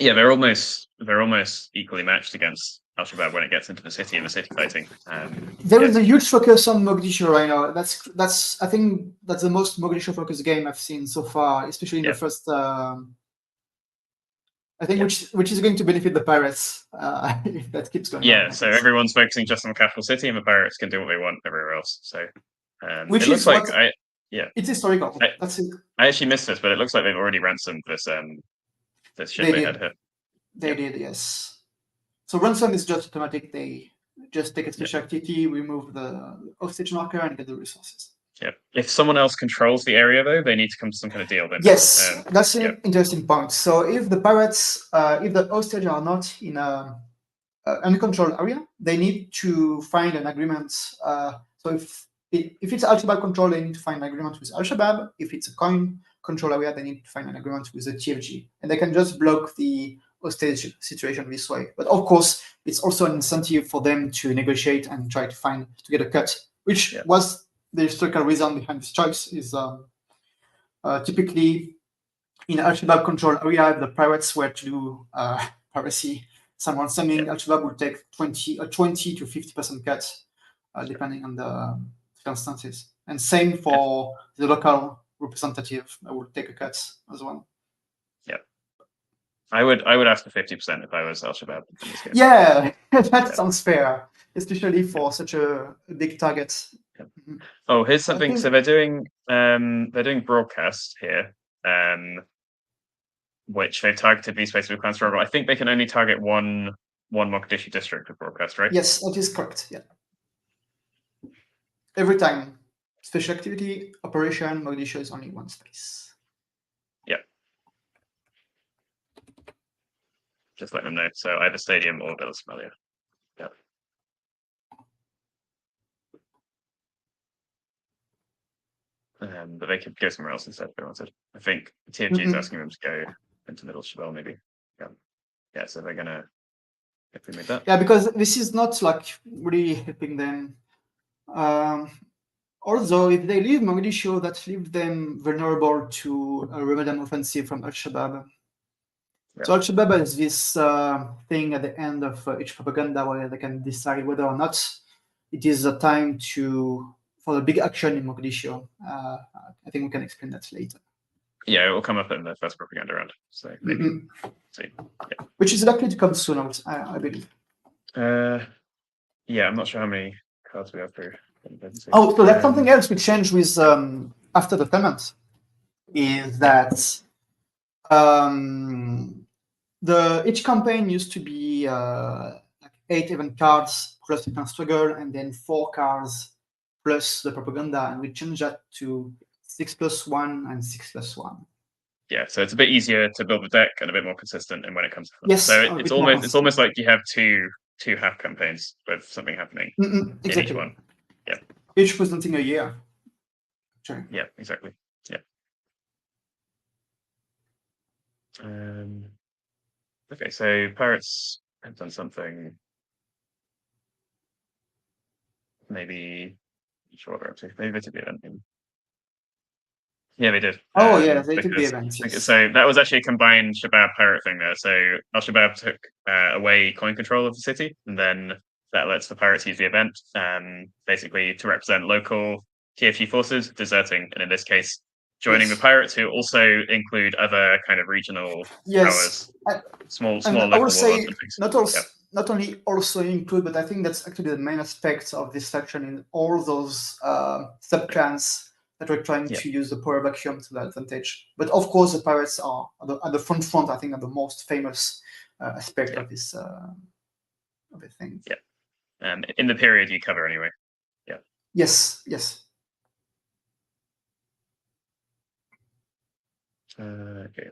Yeah, they're almost equally matched against Al-Shabaab when it gets into the city and the city fighting. There is a huge focus on Mogadishu right now. That's I think that's the most Mogadishu focused game I've seen so far, especially in the first. I think which is going to benefit the pirates if that keeps going. Yeah, so everyone's focusing just on the capital city, and the pirates can do what they want everywhere else. So, which it looks like it's historical. That's it. I actually missed this, but it looks like they've already ransomed this ship they had here. They did, yes. So ransom is just automatic. They just take a special activity, remove the hostage marker, and get the resources. Yeah. If someone else controls the area, though, they need to come to some kind of deal. Then yes, that's an interesting point. So if the pirates, if the hostages are not in a uncontrolled area, they need to find an agreement. So if it's Al-Shabaab control, they need to find an agreement with Al-Shabaab. If it's a coin control area, they need to find an agreement with the TFG, and they can just block the hostage situation this way. But of course, it's also an incentive for them to negotiate and try to get a cut, which was the historical reason behind this choice. Is typically in Al-Shabaab control area, the pirates were to do piracy. Someone sending Al-Shabaab would take 20 to 50% cut, depending on the circumstances. And same for the local representative, that would take a cut as well. Yeah, I would ask for 50% if I was Al-Shabaab. Yeah, that sounds fair, especially for such a big target. Yeah. Oh, here's something. So they're doing broadcast here, which they've targeted these places with clan struggle. I think they can only target one Mogadishu district with broadcast, right? Yes, that is correct. Yeah. Every time. Special activity, operation, Mogadishu is only one space. Yeah. Just let them know. So either stadium or Villa Somalia. Yeah. But they could go somewhere else instead if they wanted. I think TFG is asking them to go into Middle Shabelle, maybe. Yeah, so they're gonna if we made that. Yeah, because this is not like really helping them. Although if they leave Mogadishu, that leaves them vulnerable to a Ramadan offensive from Al-Shabaab. Yeah. So Al-Shabaab has this thing at the end of each propaganda where they can decide whether or not it is a time for the big action in Mogadishu. I think we can explain that later. Yeah, it will come up in the first propaganda round. So maybe. Which is likely to come soon, I believe. Yeah, I'm not sure how many cards we have here. Oh, so that's something else we changed with after the payment is that each campaign used to be like 8 event cards plus the clan struggle, and then 4 cards plus the propaganda, and we changed that to 6+1 and 6+1. Yeah, so it's a bit easier to build the deck and a bit more consistent in when it comes to Yes, So a it's bit more almost like you have two half campaigns with something happening in exactly. each one. Yeah. Each presenting a year. Actually. Yeah, exactly. Yeah. Okay, so pirates have done something maybe shorter up to. Maybe they did the event. Yeah, they did. Oh yeah, they took the because- event. Yes. So that was actually a combined Shabab pirate thing there. So Al-Shabaab took away coin control of the city, and then that lets the pirates use the event, basically to represent local TFG forces deserting, and in this case, joining the pirates, who also include other kind of regional powers, small And local I will say warlords and things. not only also include, but I think that's actually the main aspect of this faction in all those sub-clans that were trying to use the power vacuum to their advantage. But of course, the pirates are at the front. I think are the most famous aspect of this thing. Yeah. In the period you cover anyway. Yeah. Yes. Okay.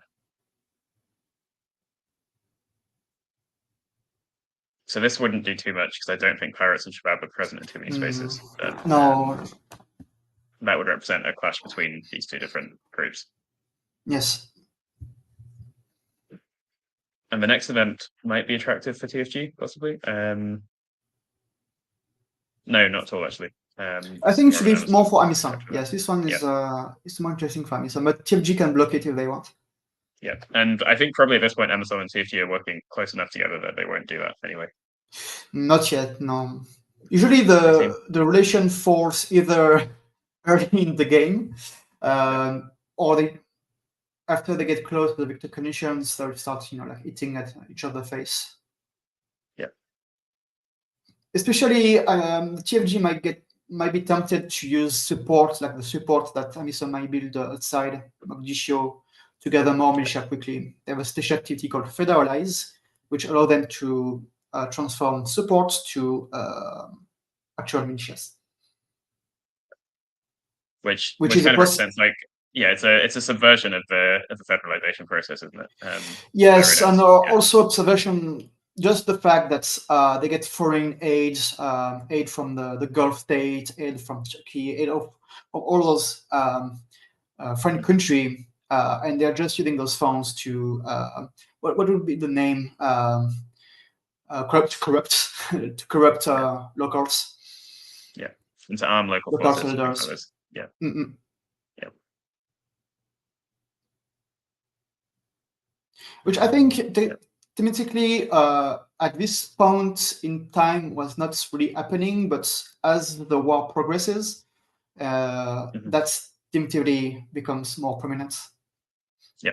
So this wouldn't do too much because I don't think pirates and Shabab are present in too many spaces. But, no. That would represent a clash between these two different groups. Yes. And the next event might be attractive for TFG, possibly. No, not at all, actually. I think it should be more for Amazon. Yes, this one is more interesting for Amazon, but TFG can block it if they want. Yeah, and I think probably at this point, Amazon and TFG are working close enough together that they won't do that anyway. Not yet, no. Usually the relation falls either early in the game, or after they get close to the victor conditions, they'll start, like eating at each other's face. Yeah. Especially TFG might be tempted to use support, like the support that Amazon might build outside Mogadishu to gather more militia quickly. They have a special activity called Federalize, which allow them to transform support to actual militias. Which is kind of represents like it's a subversion of the federalization process, isn't it? Yes, and also observation. Just the fact that they get foreign aid from the Gulf state, aid from Turkey, aid of all those foreign country, and they're just using those funds to what would be the name? corrupt locals. Yeah, and to arm local forces. Yeah. Yeah. Which I think thematically at this point in time was not really happening, but as the war progresses, that thematically becomes more prominent. Yeah.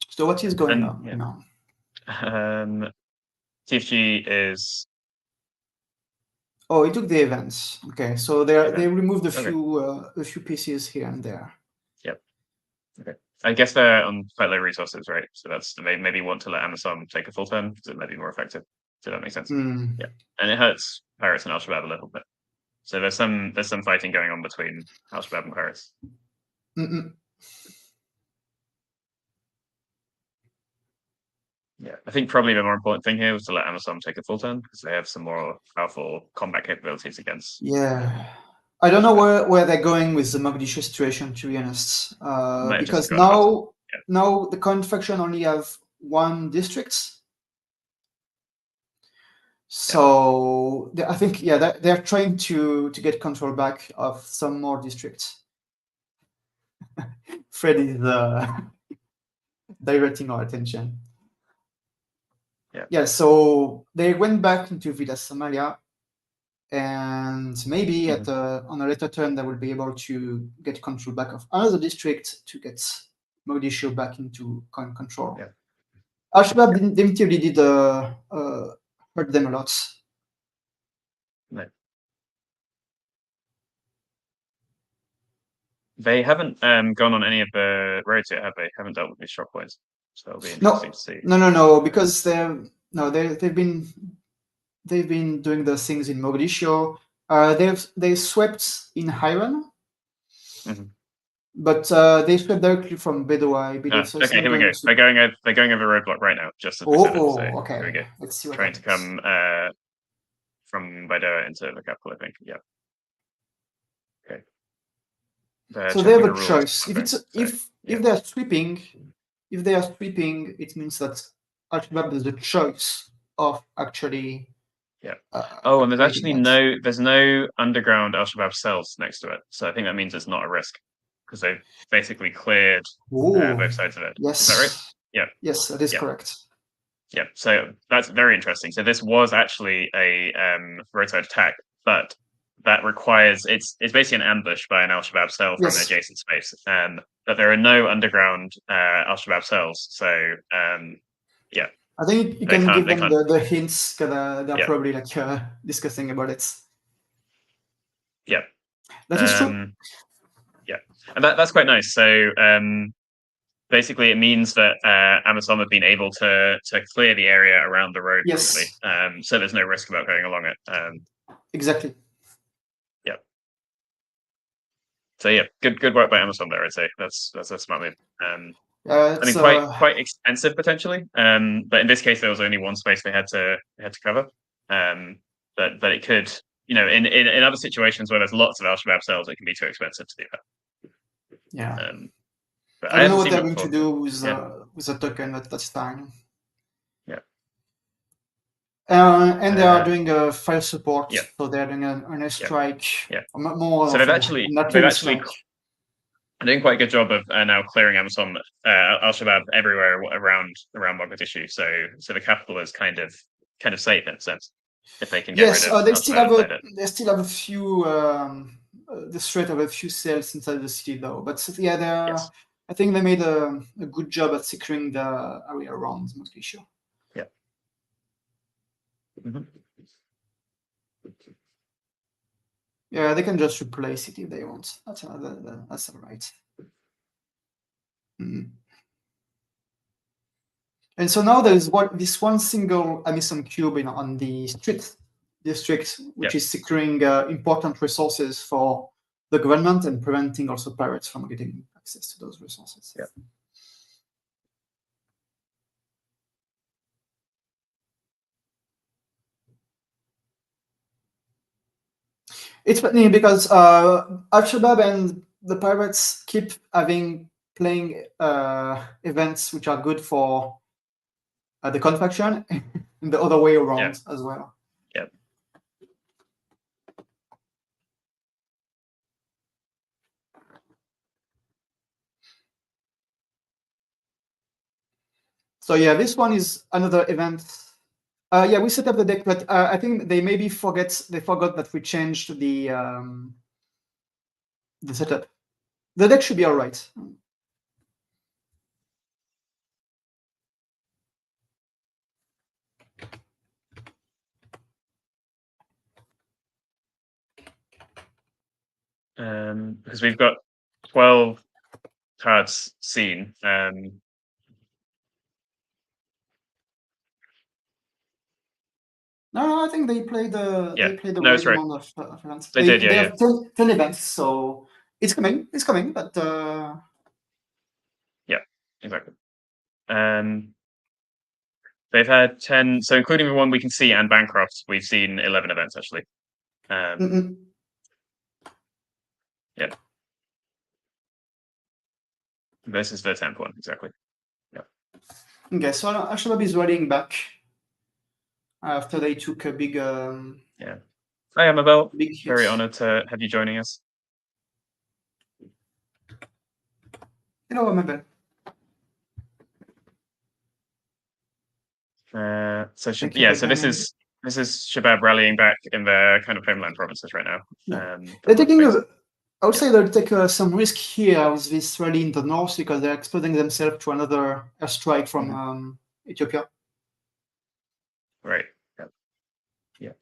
So what is going on now? TFG is. Oh, it took the events. Okay, so they removed a few pieces here and there. Yep. Okay. I guess they're on quite low resources, right? So that's maybe want to let Amazon take a full turn because it might be more effective. Does that make sense? Yeah, and it hurts pirates and Al-Shabaab a little bit. So there's some fighting going on between Al-Shabaab and pirates. Yeah, I think probably the more important thing here was to let Amazon take a full turn because they have some more powerful combat capabilities against. Yeah, I don't know where they're going with the Mogadishu situation, to be honest. Because now the current faction only have one district. So I think they're trying to get control back of some more districts. Fred is directing our attention. Yeah, so they went back into Villa Somalia, and maybe on a later turn they will be able to get control back of another district to get Mogadishu back into control. Yeah. Al-Shabaab definitively did hurt them a lot. No. They haven't gone on any of the roads yet, have they? Haven't dealt with these shock points. So it'll be interesting to see. No, because they've been doing those things in Mogadishu. They swept in Hiran, Mhm. but they swept directly from Bedoa, I believe. So it's Okay, not here we go. to... They're going over roadblock right now, just as we said it. So okay. here we go. Let's see what Trying to happens. come from Bedoa into the capital, I think. Yeah. Okay. So they have checking a the rules. choice. Okay, If they are sweeping, it means that Al-Shabaab has the choice of actually. Yeah. And there's no underground Al-Shabaab cells next to it, so I think that means it's not a risk because they've basically cleared both sides of it. Yes. Is that right? Yeah. Yes, that is correct. Yeah. So that's very interesting. So this was actually a roadside attack, but that requires it's basically an ambush by an Al-Shabaab cell from an adjacent space, but there are no underground Al-Shabaab cells. So yeah. I think you can give them the hints because they're probably like discussing about it. Yeah. That is true. Yeah, and that's quite nice. So basically, it means that Amazon have been able to clear the area around the road, probably. So there's no risk about going along it. Exactly. Yeah. So yeah, good work by Amazon there. I'd say that's a smart move. I mean, quite expensive potentially. But in this case, there was only one space they had to cover. But it could, in other situations where there's lots of Al-Shabaab cells, it can be too expensive to do that. Yeah. But I don't know what they're going to do with the token at that time. Yeah. And they are doing a fire support, so they're doing an airstrike. Yeah. More. So they've actually doing quite a good job of now clearing Amazon Al-Shabaab everywhere around Mogadishu. So the capital is kind of safe in a sense if they can get rid of. They still have a few. The threat of a few cells inside the city, though. But I think they made a good job at securing the area around Mogadishu. Yeah. Mm-hmm. Yeah, they can just replace it if they want. That's all right. Mm. And so now there is this one single Amazon cube on the district, which is securing important resources for the government and preventing also pirates from getting access to those resources. Yeah. It's funny because Al-Shabaab and the pirates keep playing events which are good for the confection and the other way around as well. Yeah. So yeah, this one is another event. We set up the deck, but I think they maybe forgot that we changed the setup. The deck should be all right. Because we've got 12 cards seen. No, I think they played the right amount of events. They did, They have 10 events, so it's coming, but yeah, exactly. They've had 10, so including the one we can see and Bancroft, we've seen 11 events actually. Yeah. This is the 10th one, exactly. Yeah. Okay, so Al-Shabaab is rallying back after they took a big. Yeah. Hi, Amabel. Very honored to have you joining us. Hello, Amabel. So this is Shabaab rallying back in the kind of homeland provinces right now. They're taking I would say they'll take some risk here with this rally in the north because they're exposing themselves to another airstrike from Ethiopia. Right. Yeah.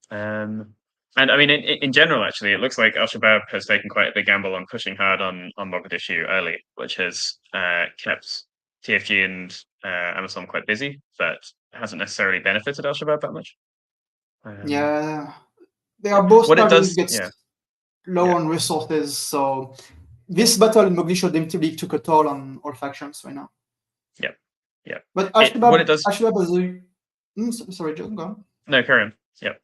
And I mean, in general, actually, it looks like Al-Shabaab has taken quite a big gamble on pushing hard on Mogadishu early, which has kept TFG and Amazon quite busy, but hasn't necessarily benefited Al-Shabaab that much. they are both What it starting does, to get yeah. low Yeah. on resources. So this battle in Mogadishu definitely took a toll on all factions right now. Yeah. But what it does. Al-Shabaab has sorry, John, go on. No, carry on. Yeah.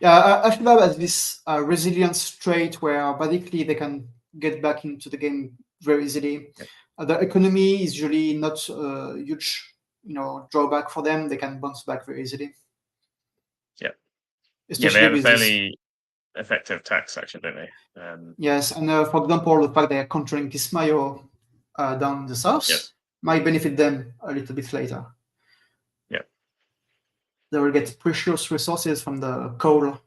Yeah, Al-Shabaab has this resilience trait where basically they can get back into the game very easily. The economy is usually not a huge, drawback for them. They can bounce back very easily. Yeah. Especially They have a with this. fairly effective tax section, don't they? Yes, and for example, the fact they are controlling Kismayo down in the south might benefit them a little bit later. Yeah. They will get precious resources from the coal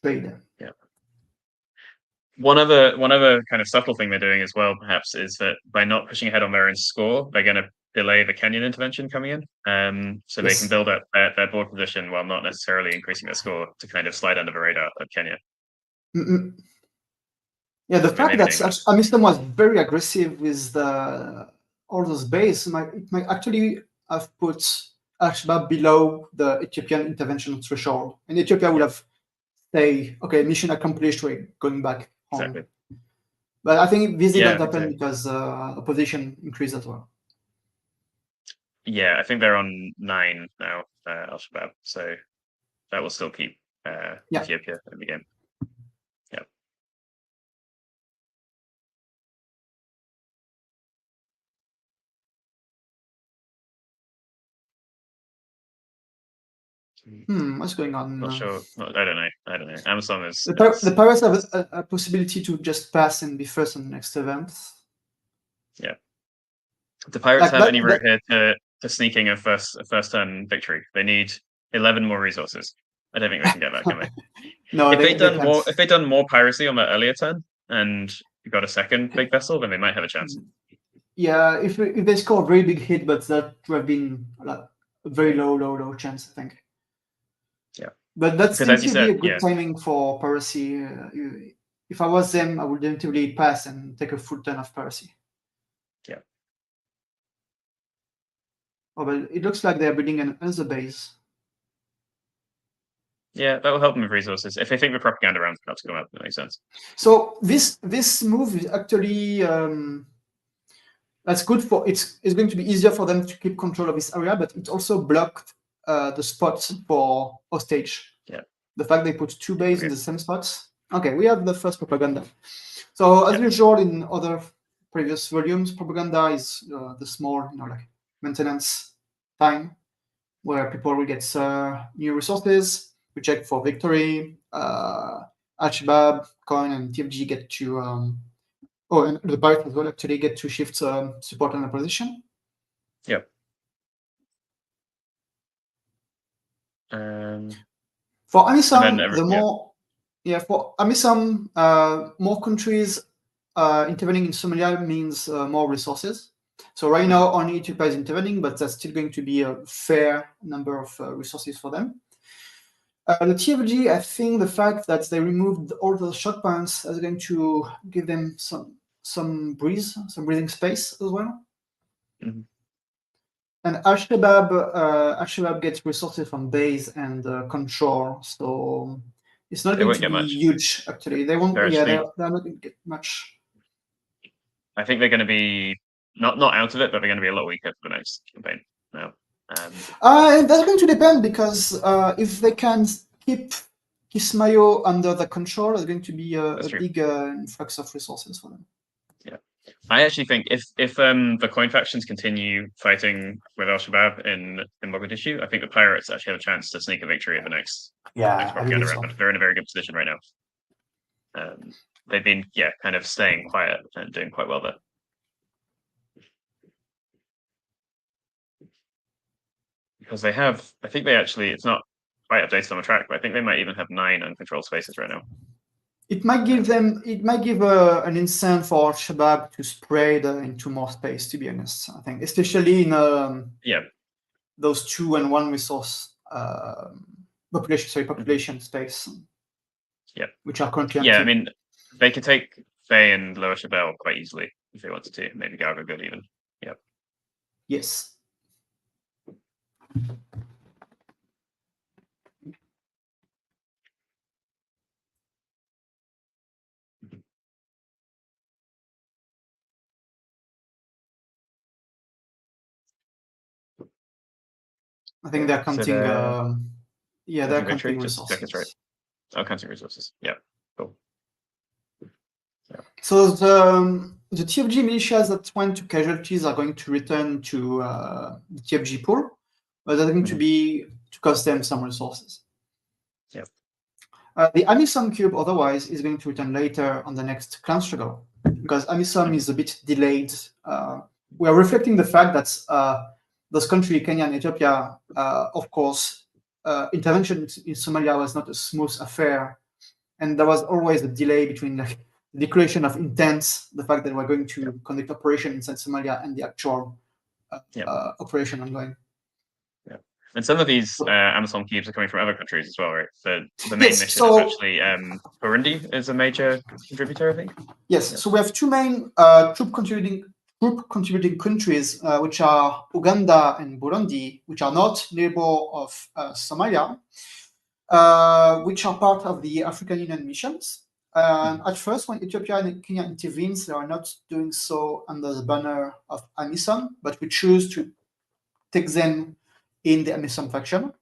trade. Yeah. One other kind of subtle thing they're doing as well, perhaps, is that by not pushing ahead on their own score, they're going to delay the Kenyan intervention coming in, so they can build up their board position while not necessarily increasing their score to kind of slide under the radar of Kenya. Mm-mm. Yeah, the fact that amidst was very aggressive with all those bases, it might actually have put Al-Shabaab below the Ethiopian intervention threshold, and Ethiopia would have say, okay, mission accomplished, we're going back home. Exactly. But I think this didn't happen because opposition increased as well. Yeah, I think they're on 9 now, Al-Shabaab, so that will still keep Ethiopia in the game. Yeah. What's going on? Not sure. I don't know. Amazon is... The pirates have a possibility to just pass and be first on the next event. Yeah. The pirates have any route here to sneaking a first turn victory? They need 11 more resources. I don't think they can get that, can they? No, if they'd done more piracy on that earlier turn and you got a second big vessel, then they might have a chance. Yeah, if they score a very big hit, but that would have been like a very low chance, I think. Yeah. But that seems to be a good timing for piracy. If I was them, I would definitely pass and take a full turn of piracy. Yeah. Oh, but it looks like they're building another base. Yeah, that will help them with resources. If they think the propaganda round's about to come up, that makes sense. So this move is actually that's good for it's going to be easier for them to keep control of this area, but it also blocked the spots for hostage. Yeah. The fact they put 2 bases in the same spots. Okay, we have the first propaganda. So as usual in other previous volumes, propaganda is the small, like maintenance time where people will get new resources. We check for victory. Al-Shabaab, Coin, and TFG get to and the pirates as well actually get to shift support and opposition. Yep. For Amisom, for Amisom, more countries intervening in Somalia means more resources. So right now, only Ethiopia is intervening, but that's still going to be a fair number of resources for them. The TFG, I think the fact that they removed all the shot points is going to give them some breathing space as well. Mm-hmm. And Al-Shabaab gets resources from base and control, so it's not going to be huge. Actually, they won't. They're not going to get much. I think they're going to be not out of it, but they're going to be a lot weaker for the next campaign now. That's going to depend because if they can keep Kismayo under the control, it's going to be a big influx of resources for them. Yeah, I actually think if the coin factions continue fighting with Al-Shabaab in Mogadishu, I think the pirates actually have a chance to sneak a victory at the next propaganda round. They're in a very good position right now. They've been kind of staying quiet and doing quite well there. Because they have, I think they actually, it's not quite updated on the track, but I think they might even have 9 uncontrolled spaces right now. It might give them, an incentive for Al-Shabaab to spread into more space, to be honest. I think, especially in those 2 and 1 resource population space. Yeah. Which are currently empty. I mean, they could take Faye and Lower Shabelle quite easily if they wanted to. Maybe Galgo good even. Yeah. Yes. I think they're counting. Yeah, they're victory, counting just check resources. it's right. Oh, counting resources. Yeah, cool. So the TFG militias that went to casualties are going to return to the TFG pool, but they're going to cost them some resources. Yep. The Amisom cube, otherwise, is going to return later on the next clan struggle, because Amisom is a bit delayed. We are reflecting the fact that those countries, Kenya and Ethiopia, of course, intervention in Somalia was not a smooth affair, and there was always a delay between the declaration of intent, the fact that we're going to conduct operation inside Somalia, and the actual operation ongoing. Yeah, and some of these Amazon cubes are coming from other countries as well, right? The main mission is actually Burundi is a major contributor, I think. Yes, so we have two main troop contributing countries, which are Uganda and Burundi, which are not neighbor of Somalia, which are part of the African Union missions. At first, when Ethiopia and Kenya intervenes, they are not doing so under the banner of AMISOM, but we choose to take them in the AMISOM faction.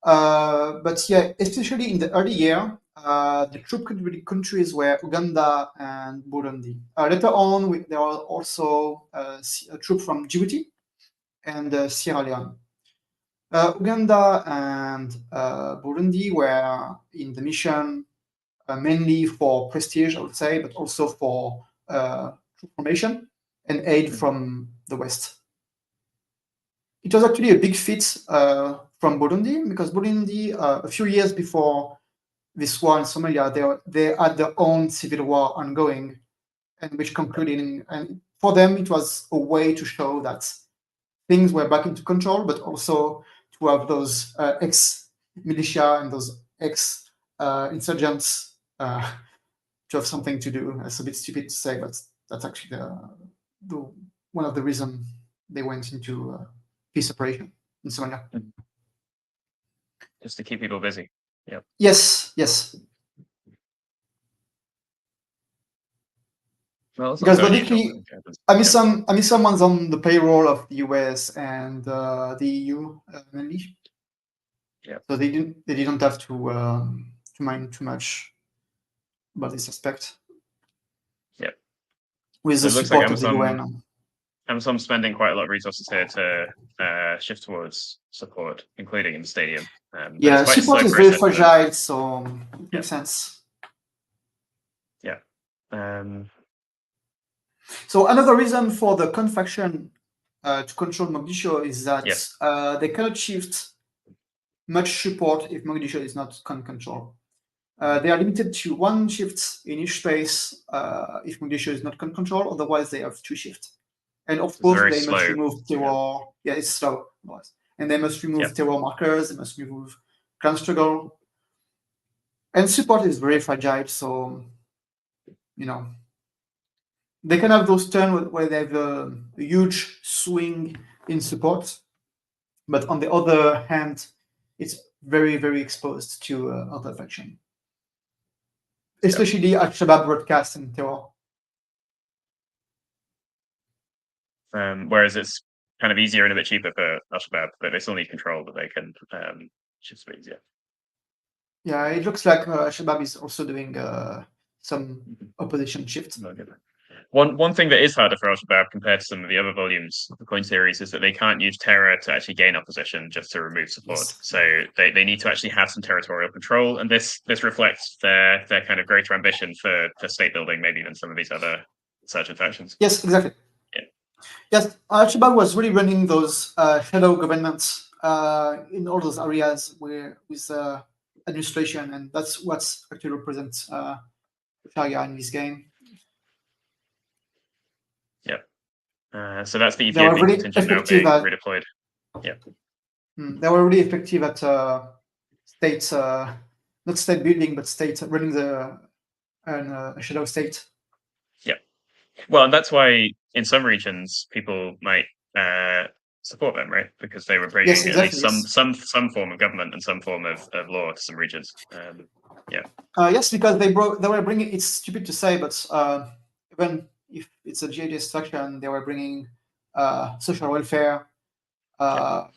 But yeah, especially in the early year, the troop contributing countries were Uganda and Burundi. Later on, there are also a troop from Djibouti and Sierra Leone. Uganda and Burundi were in the mission mainly for prestige, I would say, but also for troop formation and aid from the West. It was actually a big feat from Burundi, because Burundi, a few years before this war in Somalia, they had their own civil war ongoing, and which concluded and for them it was a way to show that things were back into control, but also to have those ex-militia and those ex-insurgents to have something to do. It's a bit stupid to say, but that's actually one of the reasons they went into peace operation in Somalia. Just to keep people busy. Yep. Yes. Well, because basically, AMISOM one's on the payroll of the US and the EU mainly. Yeah. So they didn't have to mind too much about this aspect. Yeah. With the support of the UN. Amazon's spending quite a lot of resources here to shift towards support, including in the stadium. Yeah, support is very fragile, so it makes sense. Yeah. So another reason for the Con faction to control Mogadishu is that they cannot shift much support if Mogadishu is not Con control. They are limited to one shift in each space if Mogadishu is not Con control, otherwise they have two shifts. And of course, they must remove terror. Yeah, it's slow. And they must remove terror markers. They must remove clan struggle. And support is very fragile. So, they can have those turns where they have a huge swing in support. But on the other hand, it's very, very exposed to other faction. Especially Al-Shabaab broadcast and terror. Whereas it's kind of easier and a bit cheaper for Al-Shabaab, but they still need control, but they can shift speeds, Yeah, it looks like Al-Shabaab is also doing some opposition shifts. One thing that is harder for Al-Shabaab compared to some of the other volumes of the coin series is that they can't use terror to actually gain opposition, just to remove support. Yes. So they need to actually have some territorial control, and this reflects their kind of greater ambition for state building, maybe than some of these other insurgent factions. Yes, exactly. Yes, Al-Shabaab was really running those shadow governments in all those areas with administration, and that's what's actually represents Sharia in this game. Yeah. So that's the Ethiopian contingent now being redeployed. Yeah. They were really effective at state, not state building, but state running a shadow state. Yeah. Well, and that's why in some regions people might support them, right? Because they were bringing at least some form of government and some form of law to some regions. Yes, because they were bringing. It's stupid to say, but even if it's a jihadist faction, they were bringing social welfare,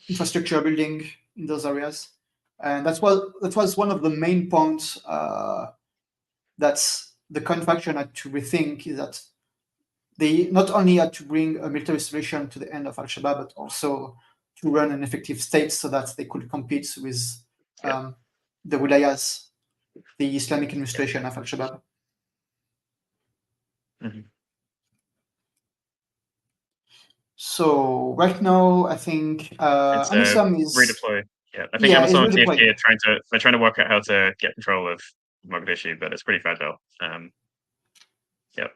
infrastructure building in those areas. And that was one of the main points that the Coin faction had to rethink, is that they not only had to bring a military solution to the end of Al-Shabaab, but also to run an effective state so that they could compete with the wilayas, the Islamic administration of Al-Shabaab. Mm-hmm. So right now, I think Amisom is redeploy. Yeah, I think Amazon and TFG are trying to work out how to get control of Mogadishu, but it's pretty fragile. Yep.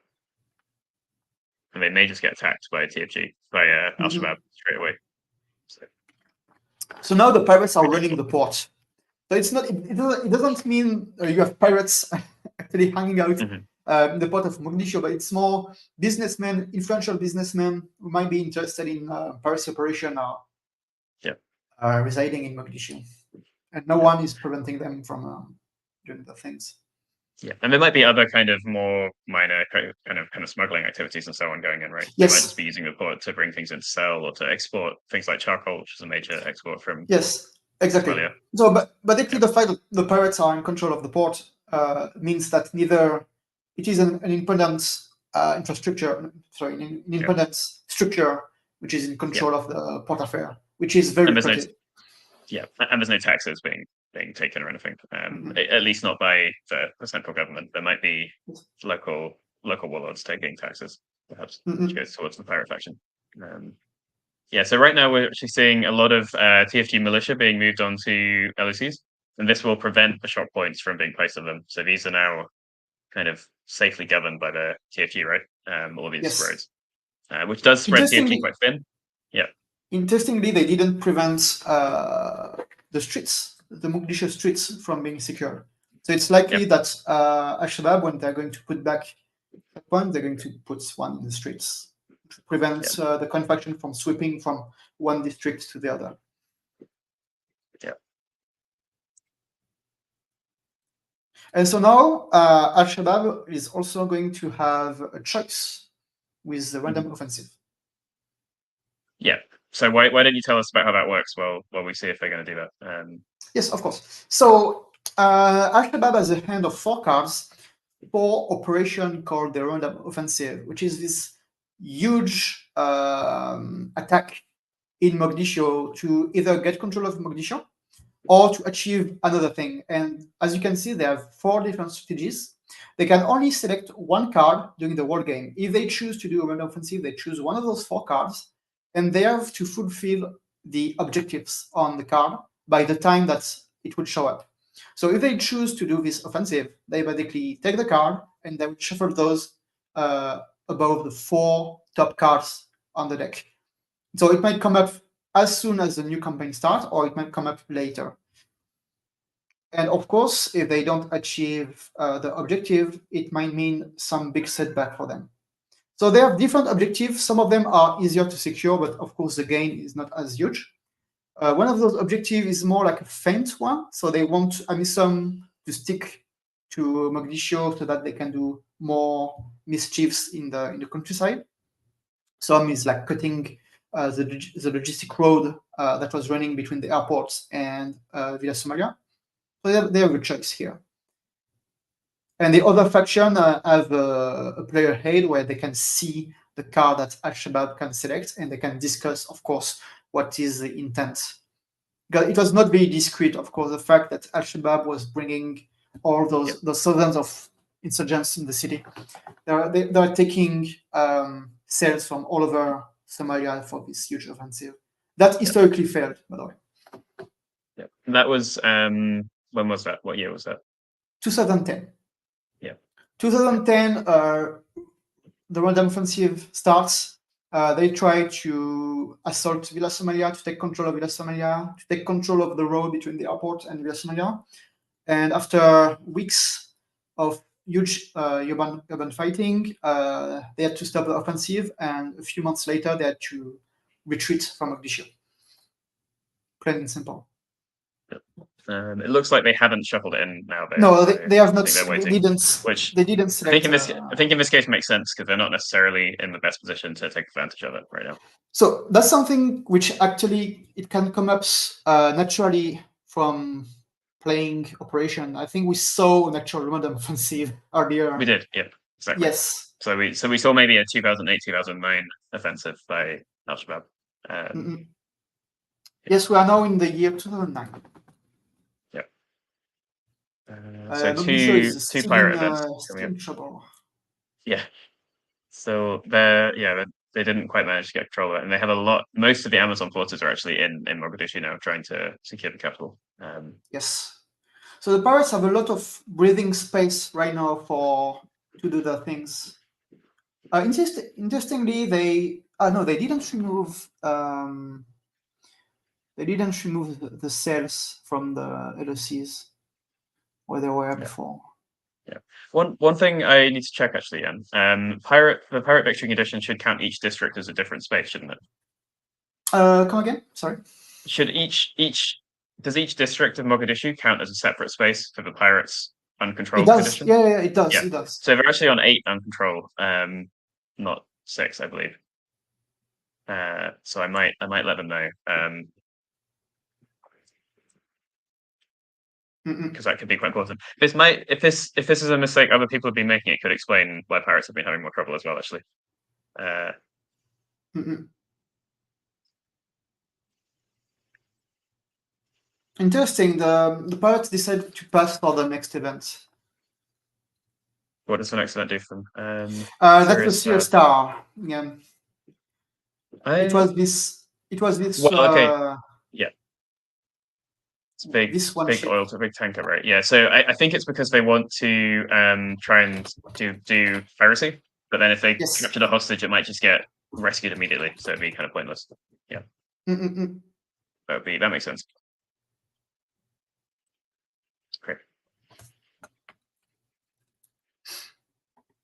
And they may just get attacked by TFG, by Al-Shabaab straight away. So now the pirates are running the port. So it's not. It doesn't mean you have pirates actually hanging out in the port of Mogadishu, but it's more businessmen, influential businessmen who might be interested in piracy operation are residing in Mogadishu, and no one is preventing them from doing the things. Yeah, and there might be other kind of more minor kind of smuggling activities and so on going in, right? Yes. They might just be using the port to bring things in to sell or to export things like charcoal, which is a major export from exactly. Somalia. So, but actually, the fact that the pirates are in control of the port means that neither it is an independent infrastructure, an independent structure which is in control of the port affair, which is very lucrative. And there's no taxes being taken or anything, at least not by the central government. There might be local warlords taking taxes, perhaps, which goes towards the pirate faction. So right now we're actually seeing a lot of TFG militia being moved on to LOCs, and this will prevent the shock points from being placed on them. So these are now kind of safely governed by the TFG, right? All these roads, which does spread TFG quite thin. Yeah. Interestingly, they didn't prevent the streets, the Mogadishu streets, from being secured. So it's likely that Al-Shabaab, when they're going to put back one, they're going to put one in the streets to prevent the Coin faction from sweeping from one district to the other. Yeah. And so now Al-Shabaab is also going to have a choice with the random offensive. Yeah. So why don't you tell us about how that works while we see if they're going to do that? Yes, of course. So Al-Shabaab has a hand of 4 cards for operation called the random offensive, which is this huge attack in Mogadishu to either get control of Mogadishu or to achieve another thing. And as you can see, they have 4 different strategies. They can only select one card during the war game. If they choose to do a random offensive, they choose one of those 4 cards, and they have to fulfill the objectives on the card by the time that it will show up. So if they choose to do this offensive, they basically take the card and they will shuffle those above the 4 top cards on the deck. So it might come up as soon as the new campaign starts, or it might come up later. And of course, if they don't achieve the objective, it might mean some big setback for them. So they have different objectives. Some of them are easier to secure, but of course the gain is not as huge. One of those objectives is more like a feint one. So they want Amisom to stick to Mogadishu so that they can do more mischiefs in the countryside. Some is like cutting the logistic road that was running between the airports and Villa Somalia. So they have a choice here. And the other faction have a player head where they can see the card that Al-Shabaab can select, and they can discuss, of course, what is the intent. It was not very discreet, of course, the fact that Al-Shabaab was bringing all those thousands of insurgents in the city. They are taking sales from all over Somalia for this huge offensive. That historically failed, by the way. Yeah, and that was when was that? What year was that? 2010. Yeah. 2010, the random offensive starts. They try to assault Villa Somalia, to take control of Villa Somalia, to take control of the road between the airport and Villa Somalia. And after weeks of huge urban fighting, they had to stop the offensive, and a few months later, they had to retreat from Mogadishu. Plain and simple. It looks like they haven't shuffled it in now. Though, No, so they have I not. think they're They waiting. didn't. Which They didn't I think select. I think in this case makes sense because they're not necessarily in the best position to take advantage of it right now. So that's something which actually it can come up naturally from playing Operation. I think we saw an actual random offensive earlier. We did, yeah, exactly. Yes. So we saw maybe a 2008-2009 offensive by Al-Shabaab. Yes, we are now in the year 2009. Yeah. So two pirate events coming up. in trouble. Yeah. So they didn't quite manage to get control of it, and they have a lot. Most of the Amazon forces are actually in Mogadishu now, trying to secure the capital. Yes. So the pirates have a lot of breathing space right now to do their things. Interestingly, they didn't remove the cells from the LOCs where they were before. Yeah. One thing I need to check actually, Yann. The pirate victory condition should count each district as a different space, shouldn't it? Come again? Sorry. Should does each district of Mogadishu count as a separate space for the pirates' uncontrolled condition? Yeah, it does. It does. So they're actually on 8 uncontrolled, not 6, I believe. So I might let them know. Because that could be quite important. If this is a mistake other people have been making, it could explain why pirates have been having more trouble as well, actually. Interesting. The pirates decided to pass for the next event. What does the next event do for them? That's the Seer Star. Yeah. It was this. Well, okay. Yeah. It's big oil to big tanker, right? Yeah. So I think it's because they want to try and do piracy, but then if they capture the hostage, it might just get rescued immediately. So it'd be kind of pointless. Yeah. That makes sense. Great.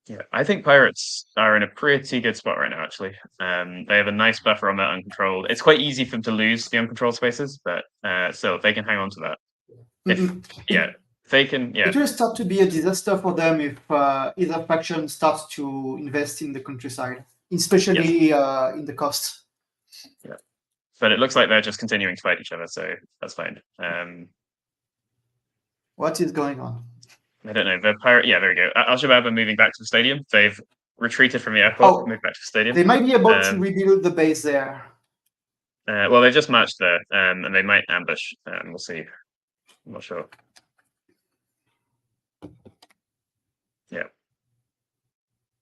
Yeah, I think pirates are in a pretty good spot right now, actually. They have a nice buffer on that uncontrolled. It's quite easy for them to lose the uncontrolled spaces, but still, they can hang on to that. They can. Yeah, it will start to be a disaster for them if either faction starts to invest in the countryside, especially in the coast. Yeah, but it looks like they're just continuing to fight each other, so that's fine. What is going on? I don't know. The pirate. Yeah, there we go. Al-Shabaab are moving back to the stadium. They've retreated from the airport, moved back to the stadium. They might be able to rebuild the base there. Well, they've just marched there, and they might ambush. We'll see. I'm not sure. Yeah,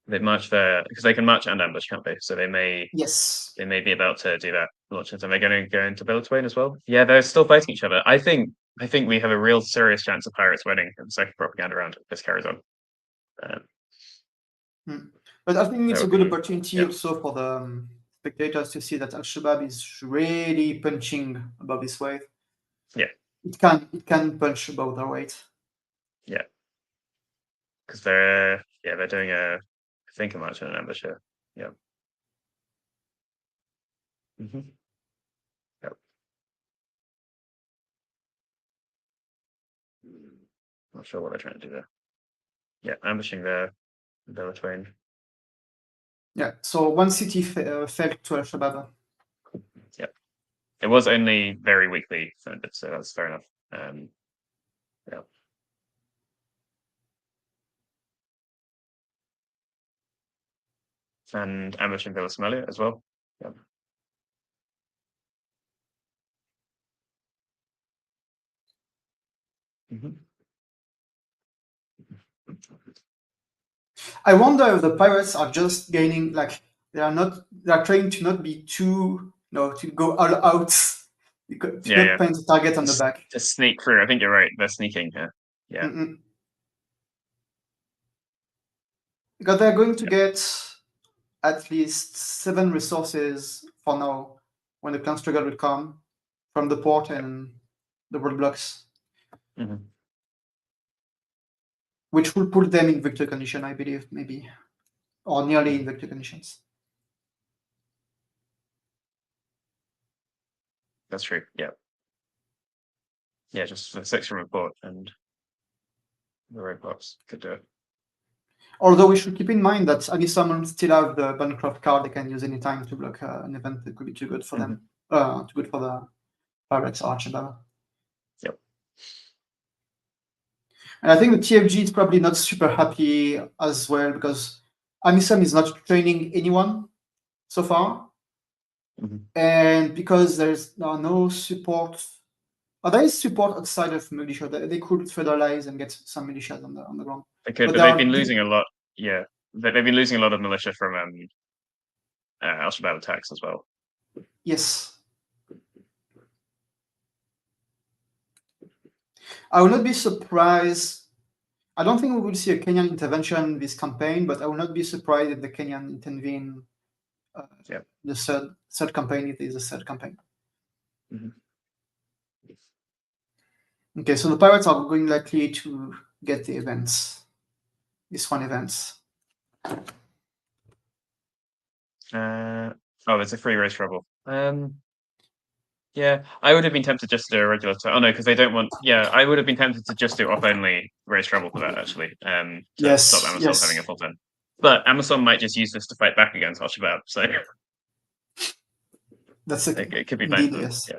they march there because they can march and ambush, can't they? So they may. Yes. They may be about to do that. And they're going to go into Beltwain as well. Yeah, they're still fighting each other. I think we have a real serious chance of pirates winning in the second propaganda round if this carries on. But I think it's a good opportunity also for the spectators to see that Al-Shabaab is really punching above his weight. Yeah. It can punch above their weight. Yeah. Because they're doing a march and an ambush here. Yeah. Yep. Not sure what they're trying to do there. Yeah, ambushing there, Beltwain. Yeah, so one city fell to Al-Shabaab. Yep. It was only very weakly defended, so that's fair enough. Yeah. And ambushing Somalia as well. Yeah. I wonder if the pirates are just gaining, like they are trying to not be too, to go all out, to not paint the target on the back. To sneak through. I think you're right. They're sneaking here. Yeah. Because they're going to get at least 7 resources for now when the clan struggle will come from the port and the roadblocks. Which will put them in victory condition, I believe, maybe. Or nearly in victory conditions. That's true, yeah. yeah, just the 6 from a port and the roadblocks could do it. Although we should keep in mind that someone still have the Bancroft card they can use anytime to block an event that could be too good for them. Too good for the Pirates or Al-Shabaab. Yep. And I think the TFG is probably not super happy as well because Amisam is not training anyone so far. And because there's no support, there is support outside of militia. They could federalize and get some militias on the ground. They could, but they've been losing a lot. Yeah, they've been losing a lot of militia from Al-Shabaab attacks as well. Yes. I will not be surprised. I don't think we will see a Kenyan intervention this campaign, but I will not be surprised if the Kenyan intervene the third campaign, if it is a third campaign. Okay, so the Pirates are going likely to get the events. This one events. Oh, there's a free race trouble. Yeah, I would have been tempted just to do a regular. Oh no, because they don't want. Yeah, I would have been tempted to just do off only race trouble for that actually. To stop Amazon having a full turn. But Amazon might just use this to fight back against Al-Shabaab. So that's it could be indeed, yes. Yeah.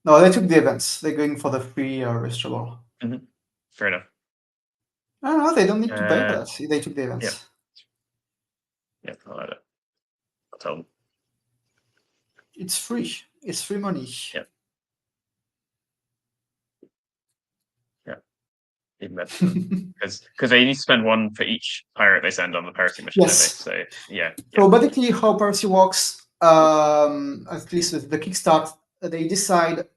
No, they took the events. They're going for the free race trouble. Fair enough. No, they don't need to pay for that. They took the events. Yeah, I'll add it. I'll tell them. It's free. It's free money. Yeah. Even better. Because they need to spend 1 for each pirate they send on the piracy mission. Yes. So yeah. So basically, how piracy works, at least with the Kickstart, they decide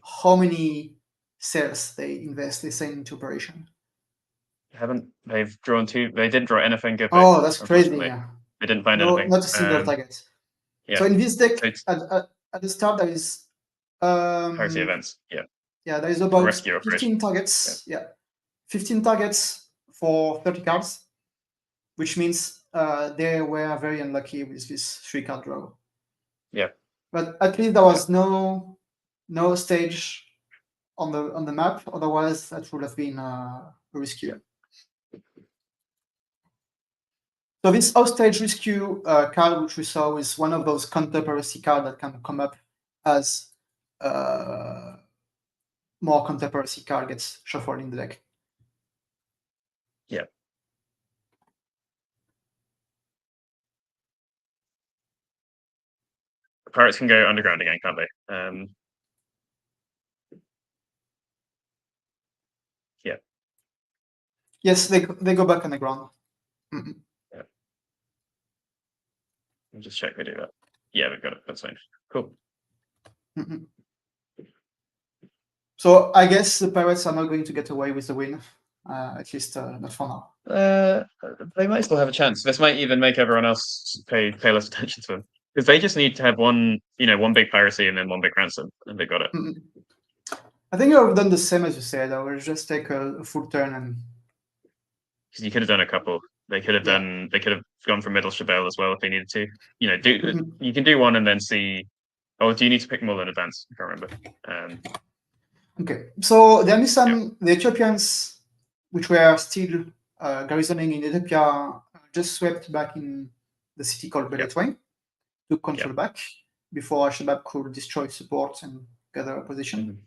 how many sales they invest, they send into operation. They've drawn 2. They didn't draw anything good. Oh, that's crazy. Yeah. They didn't find anything. Not a single target. Yeah. So in this deck, at the start, there is piracy events. Yeah, there is about 15 targets. Yeah. 15 targets for 30 cards, which means they were very unlucky with this 3-card draw. Yeah. But at least there was no stage on the map. Otherwise, that would have been riskier. So this hostage rescue card, which we saw, is one of those counter piracy cards that can come up as more counter piracy card gets shuffled in the deck. Yeah. Pirates can go underground again, can't they? Yeah. Yes, they go back on the ground. Yeah. I'll just check they do that. Yeah, they've got it. That's fine. Cool. So I guess the Pirates are not going to get away with the win, at least not for now. They might still have a chance. This might even make everyone else pay less attention to them. Because they just need to have one big piracy and then 1 big ransom, and they got it. I think I've done the same as you said. I will just take a full turn and. Because you could have done a couple. They could have done. They could have gone for middle Shabelle as well if they needed to. You can do one and then see. Oh, do you need to pick more in advance? I can't remember. Okay, so there are some the Ethiopians, which were still garrisoning in Ethiopia, just swept back in the city called Beletwang. To control back before Al-Shabaab could destroy support and gather opposition.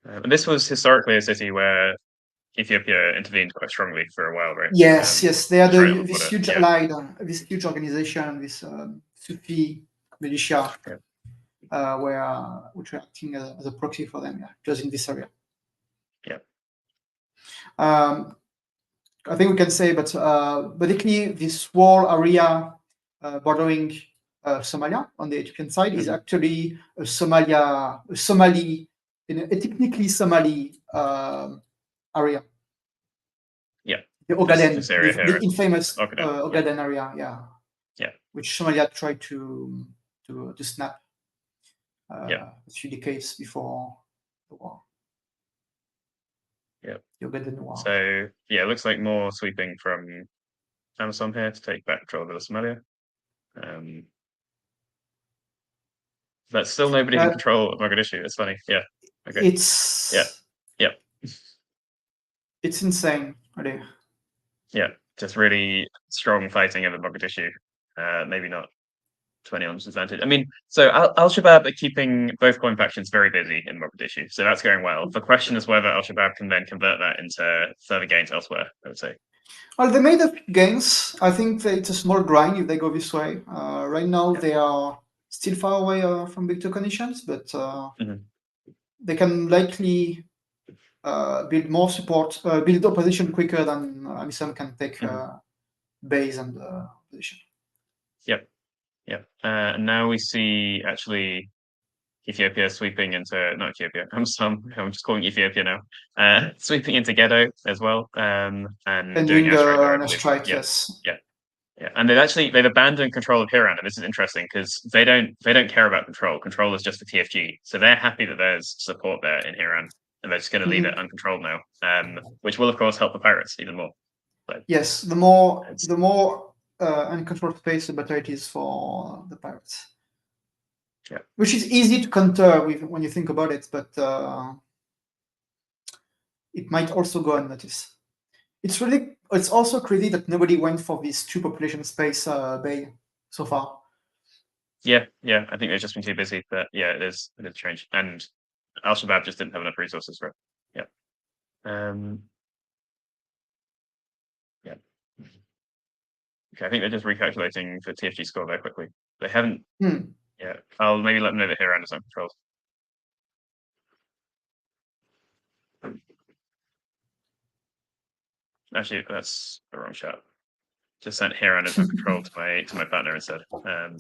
And this was historically a city where Ethiopia intervened quite strongly for a while, right? Yes, they had this huge allied, this huge organization, this Sufi militia, which were acting as a proxy for them, just in this area. Yeah. I think we can say, but basically this whole area bordering Somalia on the Ethiopian side is actually a technically Somali area. Yeah. The Ogaden, the infamous Ogaden area, yeah. Which Somalia tried to snap a few decades before the war. Yeah. The Ogaden war. So yeah, it looks like more sweeping from Amazon here to take back control of Somalia. but still nobody in control of Mogadishu. It's funny. Yeah. Okay. It's it's insane, really. Yeah, just really strong fighting over Mogadishu. Maybe not to anyone's advantage. I mean, so Al-Shabaab are keeping both coin factions very busy in Mogadishu, so that's going well. The question is whether Al-Shabaab can then convert that into further gains elsewhere, I would say. Well, they made a few gains. I think that it's a small grind if they go this way. Right now, they are still far away from victor conditions, but they can likely build more support, build opposition quicker than Amisam can take base and position. Yep. And now we see actually Ethiopia sweeping into not Ethiopia. I'm just calling Ethiopia now. Sweeping into Ghetto as well, and doing a strike. Yes. Yeah, and they've abandoned control of Hiran, and this is interesting because they don't care about control. Control is just for TFG, so they're happy that there's support there in Hiran, and they're just going to leave it uncontrolled now, which will of course help the pirates even more. But yes, the more uncontrolled space, the better it is for the pirates. Yeah, which is easy to counter when you think about it, but it might also go unnoticed. It's also crazy that nobody went for this 2 population space bay so far. Yeah, I think they've just been too busy, but yeah, it is strange. And Al-Shabaab just didn't have enough resources for it. Yeah. Okay, I think they're just recalculating the TFG score very quickly. They haven't. Yeah, I'll maybe let them know that Hiran is uncontrolled. Actually, that's the wrong chat. Just sent Hiran as uncontrolled to my partner instead. I'm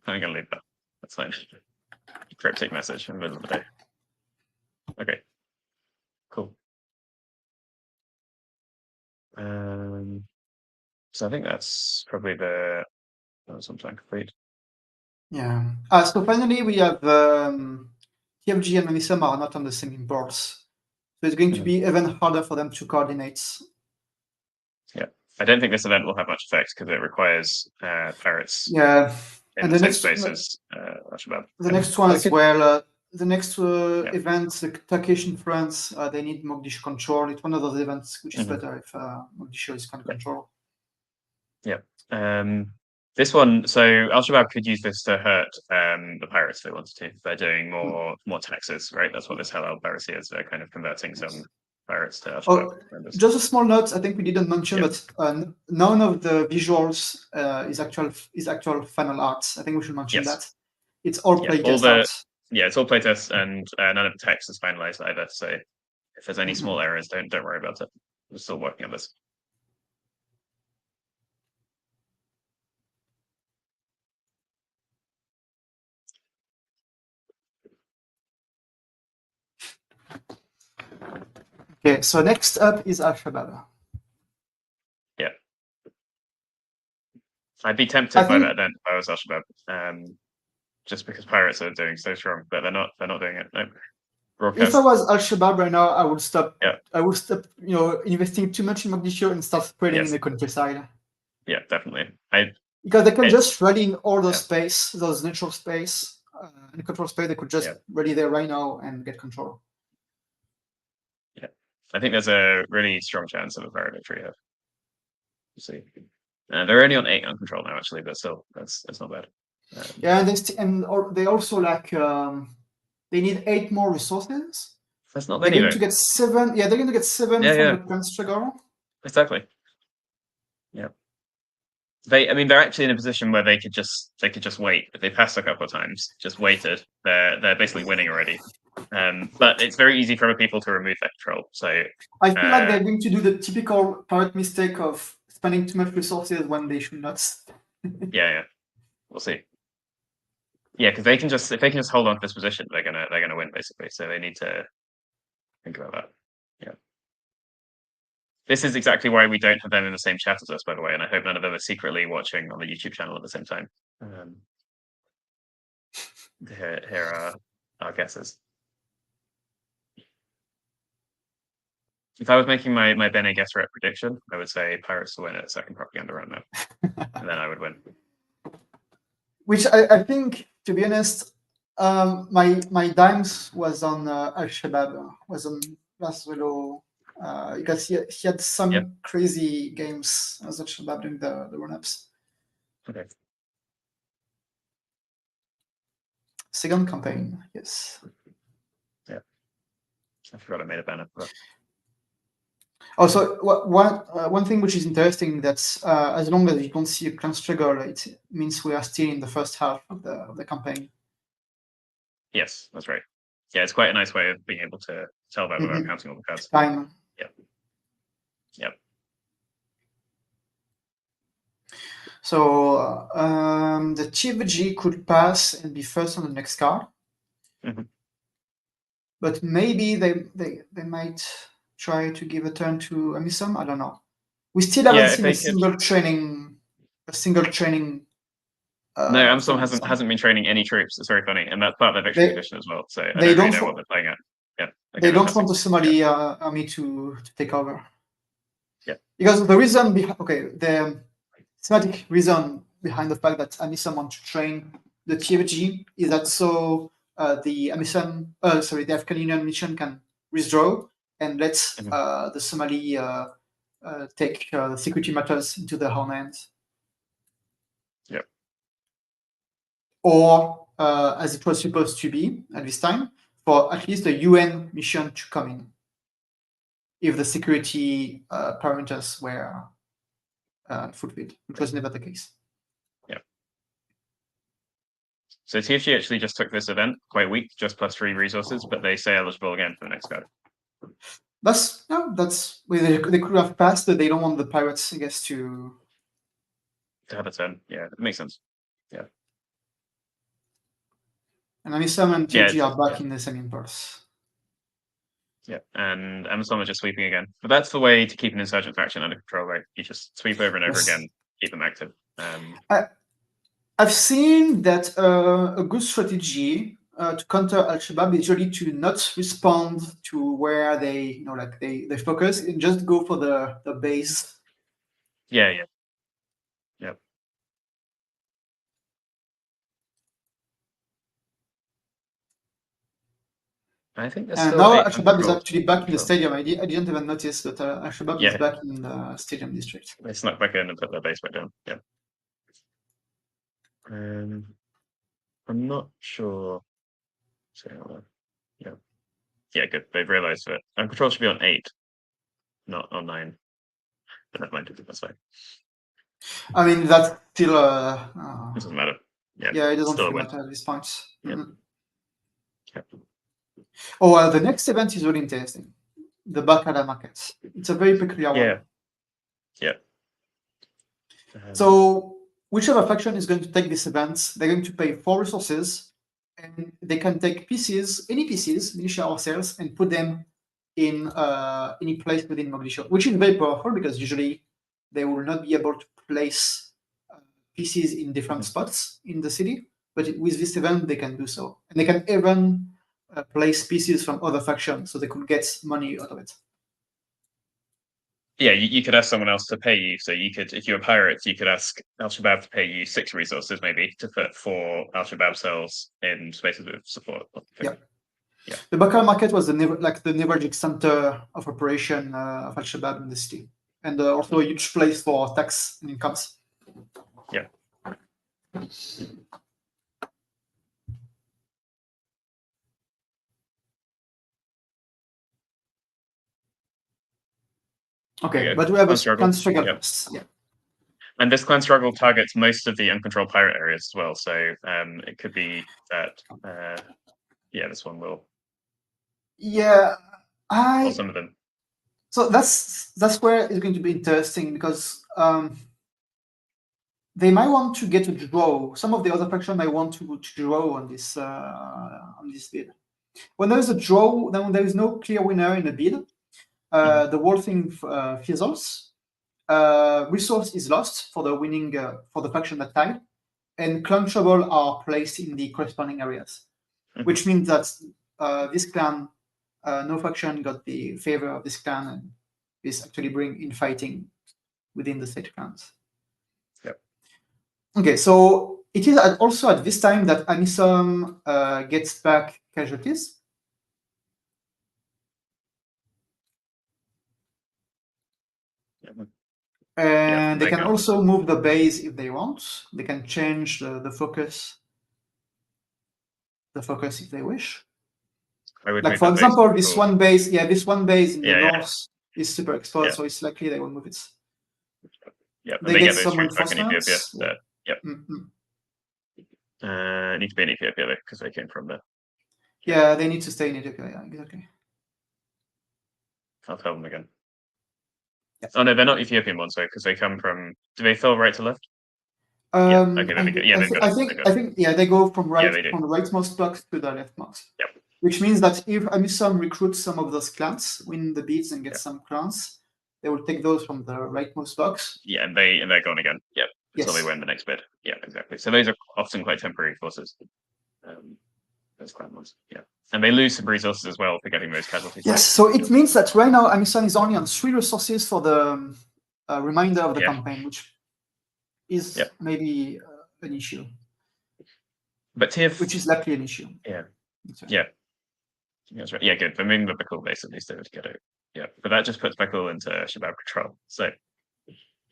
gonna leave that. That's fine. Cryptic message in the middle of the day. Okay. Cool. So I think that's probably the sometime complete. Yeah. So finally, we have TFG and Amisam are not on the same imports, so it's going to be even harder for them to coordinate. Yeah, I don't think this event will have much effect because it requires pirates. Yeah, and the next spaces. The next one as well. The next event, the Turkish in France, they need Mogadishu control. It's one of those events which is better if Mogadishu is kind of control. Yeah. This one, so Al-Shabaab could use this to hurt the pirates if they wanted to. They're doing more taxes, right? That's what this halal piracy is. They're kind of converting some pirates to Al-Shabaab members. Just a small note, I think we didn't mention, but none of the visuals is actual final art. I think we should mention that. It's all playtest art. Yeah, it's all playtest, and none of the text is finalized either. So if there's any small errors, don't worry about it. We're still working on this. Okay, so next up is Al-Shabaab. Yeah. I'd be tempted by that event if I was Al-Shabaab, just because pirates are doing so strong, but they're not doing it. No. If I was Al-Shabaab right now, I would stop. Yeah. I would stop, investing too much in Mogadishu and start spreading in the countryside. Yeah, definitely. Because they can just rally in all those space, those natural space, and control space. They could just rally there right now and get control. Yeah, I think there's a really strong chance of a pirate victory here. We'll see. They're only on 8 on control now, actually, but still, that's not bad. They also lack. They need 8 more resources. That's not many. They're going to get 7. Yeah, they're going to get 7 from the Prince Trigger. Exactly. Yeah. They're actually in a position where they could just wait. If they passed a couple of times, just waited, they're basically winning already. But it's very easy for other people to remove that control. So I feel like they're going to do the typical pirate mistake of spending too much resources when they should not. Yeah. We'll see. Yeah, because if they can just hold on to this position, they're gonna win basically. So they need to think about that. Yeah. This is exactly why we don't have them in the same chat as us, by the way, and I hope none of them are secretly watching on the YouTube channel at the same time. Here are our guesses. If I was making my Bene Gesserit prediction, I would say Pirates to win at second propaganda round now, and then I would win. which I think, to be honest, my dimes was on Al-Shabaab, was on Laszlo, because he had some crazy games as Al-Shabaab during the run-ups. Okay. Second campaign, yes. Yeah. I forgot I made a banner for that. Also, one thing which is interesting, that's as long as you don't see a clan struggle, it means we are still in the first half of the campaign. Yes, that's right. Yeah, it's quite a nice way of being able to tell that without Mhm. counting all the cards. Time. Yep. So the TFG could pass and be first on the next card. Mhm. But maybe they might try to give a turn to Amisom. I don't know. We still haven't seen a single training. No, Amazon hasn't been training any troops. It's very funny, and that's part of their victory condition as well. So I don't really know what they're playing at. Yeah, they don't want the Somali army to take over. Yeah, because the reason the thematic reason behind the fact that Amisom want to train the TFG is that so the African Union mission can withdraw and let the Somali take security matters into their own hands. Yep. Or as it was supposed to be at this time, for at least a UN mission to come in, if the security parameters were fulfilled, which was never the case. Yeah. So TFG actually just took this event quite weak, just +3 resources, but they say eligible again for the next card. That's where they could have passed. They don't want the pirates, I guess, to have a turn. Yeah, it makes sense. Yeah. And Amisom and TFG are back in the same impulse. Yeah, and Amazon are just sweeping again. But that's the way to keep an insurgent faction under control, right? You just sweep over and over again, keep them active. I've seen that a good strategy to counter Al-Shabaab is really to not respond to where they focus and just go for the base. Yeah. I think there's still now Al-Shabaab is actually back in the stadium. I didn't even notice that Al-Shabaab is back in the stadium district. They snuck back in and put their base back down. Yeah. I'm not sure. So, yeah, good. They've realized that control should be on 8, not on 9. But never mind. That's fine. I mean, that's still it doesn't matter. Yeah, it doesn't really matter at this point. Yeah. The next event is really interesting. The Bacala markets. It's a very peculiar one. Yeah. So whichever faction is going to take this event, they're going to pay 4 resources, and they can take PCs, any PCs, militia or cells, and put them in any place within Mogadishu, which is very powerful because usually they will not be able to place PCs in different spots in the city. But with this event, they can do so. And they can even place PCs from other factions, so they could get money out of it. Yeah, you could ask someone else to pay you. So you could, if you're pirates, you could ask Al-Shabaab to pay you 6 resources, maybe, to put 4 Al-Shabaab cells in spaces of support. Yeah. The Bakar market was the nevralgic center of operation of Al-Shabaab in the city, and also a huge place for tax and incomes. Yeah. Okay, but we have a clan struggle. Yeah. And this clan struggle targets most of the uncontrolled pirate areas as well. So it could be that, this one will. Yeah, or some of them. So that's where it's going to be interesting because they might want to get a draw. Some of the other factions might want to draw on this bid. When there is a draw, then when there is no clear winner in the bid, the whole thing fizzles. Resource is lost for the winning for the faction that tied, and clan trouble are placed in the corresponding areas, which means that this clan, no faction got the favor of this clan, and this actually bring infighting within the state clans. Yep. Okay, so It is also at this time that Amisom gets back casualties. And they can also move the base if they want. They can change the focus. The focus if they wish. Like for example, this one base, this one base in the north is super exposed, so it's likely they will move it. Yeah, they get some reinforcements. Yep. Need to be in Ethiopia though, because they came from there. Yeah, they need to stay in Ethiopia. Yeah, exactly. I'll tell them again. Oh no, they're not Ethiopian ones though, because they come from. Do they fill right to left? Okay, there we go. I think they go from from the rightmost blocks to the leftmost. Yep. Which means that if Amisom recruits some of those clans, win the beats and get some clans, they will take those from the rightmost blocks. Yeah, and they're gone again. Yep. Until they win the next bid. Yeah, exactly. So those are often quite temporary forces. Those clan ones. Yeah. And they lose some resources as well for getting those casualties. Yes, so it means that right now Amisom is only on 3 resources for the remainder of the campaign, which is maybe an issue. But which is likely an issue. Yeah. Yeah. That's right. Yeah, good. For moving the Bekul base at least they would get out. Yeah. But that just puts Bekul into Shabaab control. So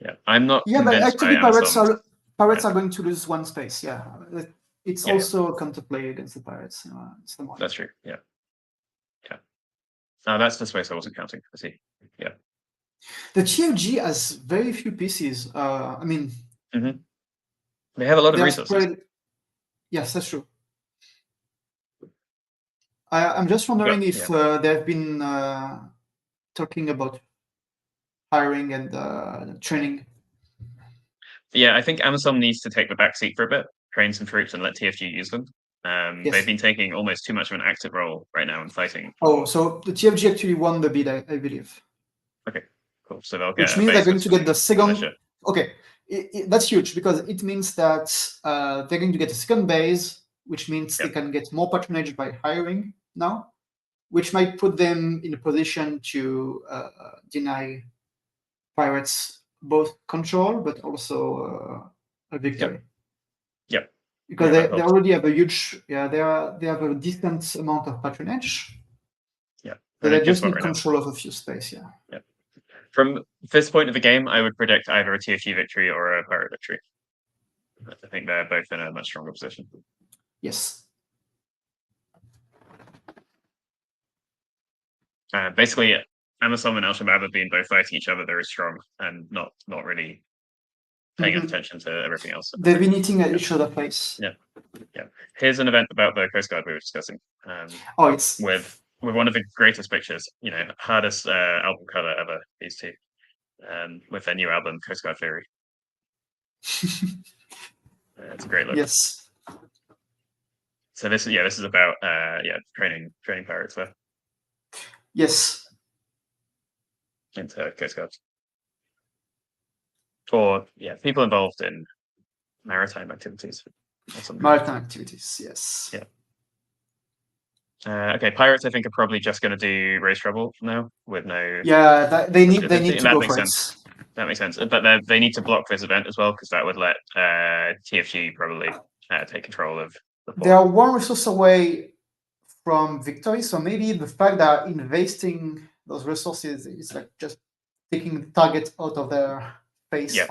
yeah. I'm not but actually pirates are going to lose 1 space, It's also counterplay against the pirates. It's the That's true. Yeah. Yeah. Oh, that's the space I wasn't counting. I see. Yeah. The TFG has very few pieces. I mean, they have a lot of resources. Yes, that's true. I'm just wondering if they've been talking about hiring and training. Yeah, I think Amisom needs to take the back seat for a bit, train some troops, and let TFG use them. They've been taking almost too much of an active role right now in fighting. Oh, so the TFG actually won the bid, I believe. Okay, cool. So they'll get. Which means they're going to get the second. Okay, that's huge because it means that they're going to get a second base, which means they can get more patronage by hiring now, which might put them in a position to deny pirates both control but also a victory. Yep. Because they already have a huge, they have a decent amount of patronage. Yeah. They just need control of a few space. Yeah. From this point of the game, I would predict either a TFG victory or a pirate victory. I think they're both in a much stronger position. Yes. Basically, Amisom and Al-Shabaab have been both fighting each other very strong and not really paying attention to everything else. They've been eating at each other's face. Yeah. Here's an event about the Coast Guard we were discussing. It's with one of the greatest pictures, hardest album cover ever. These two, with their new album Coast Guard Theory. It's a great look. Yes. So this is about training pirates there. Yes. Into Coast Guard. Or people involved in maritime activities. Maritime activities, yes. Yeah. Okay, pirates I think are probably just going to do raise trouble now with no. Yeah, they need to go for it. That makes sense. But they need to block this event as well because that would let TFG probably take control of the port. They are 1 resource away from victory, so maybe the fact that investing those resources is like just taking the target out of their face. Yeah,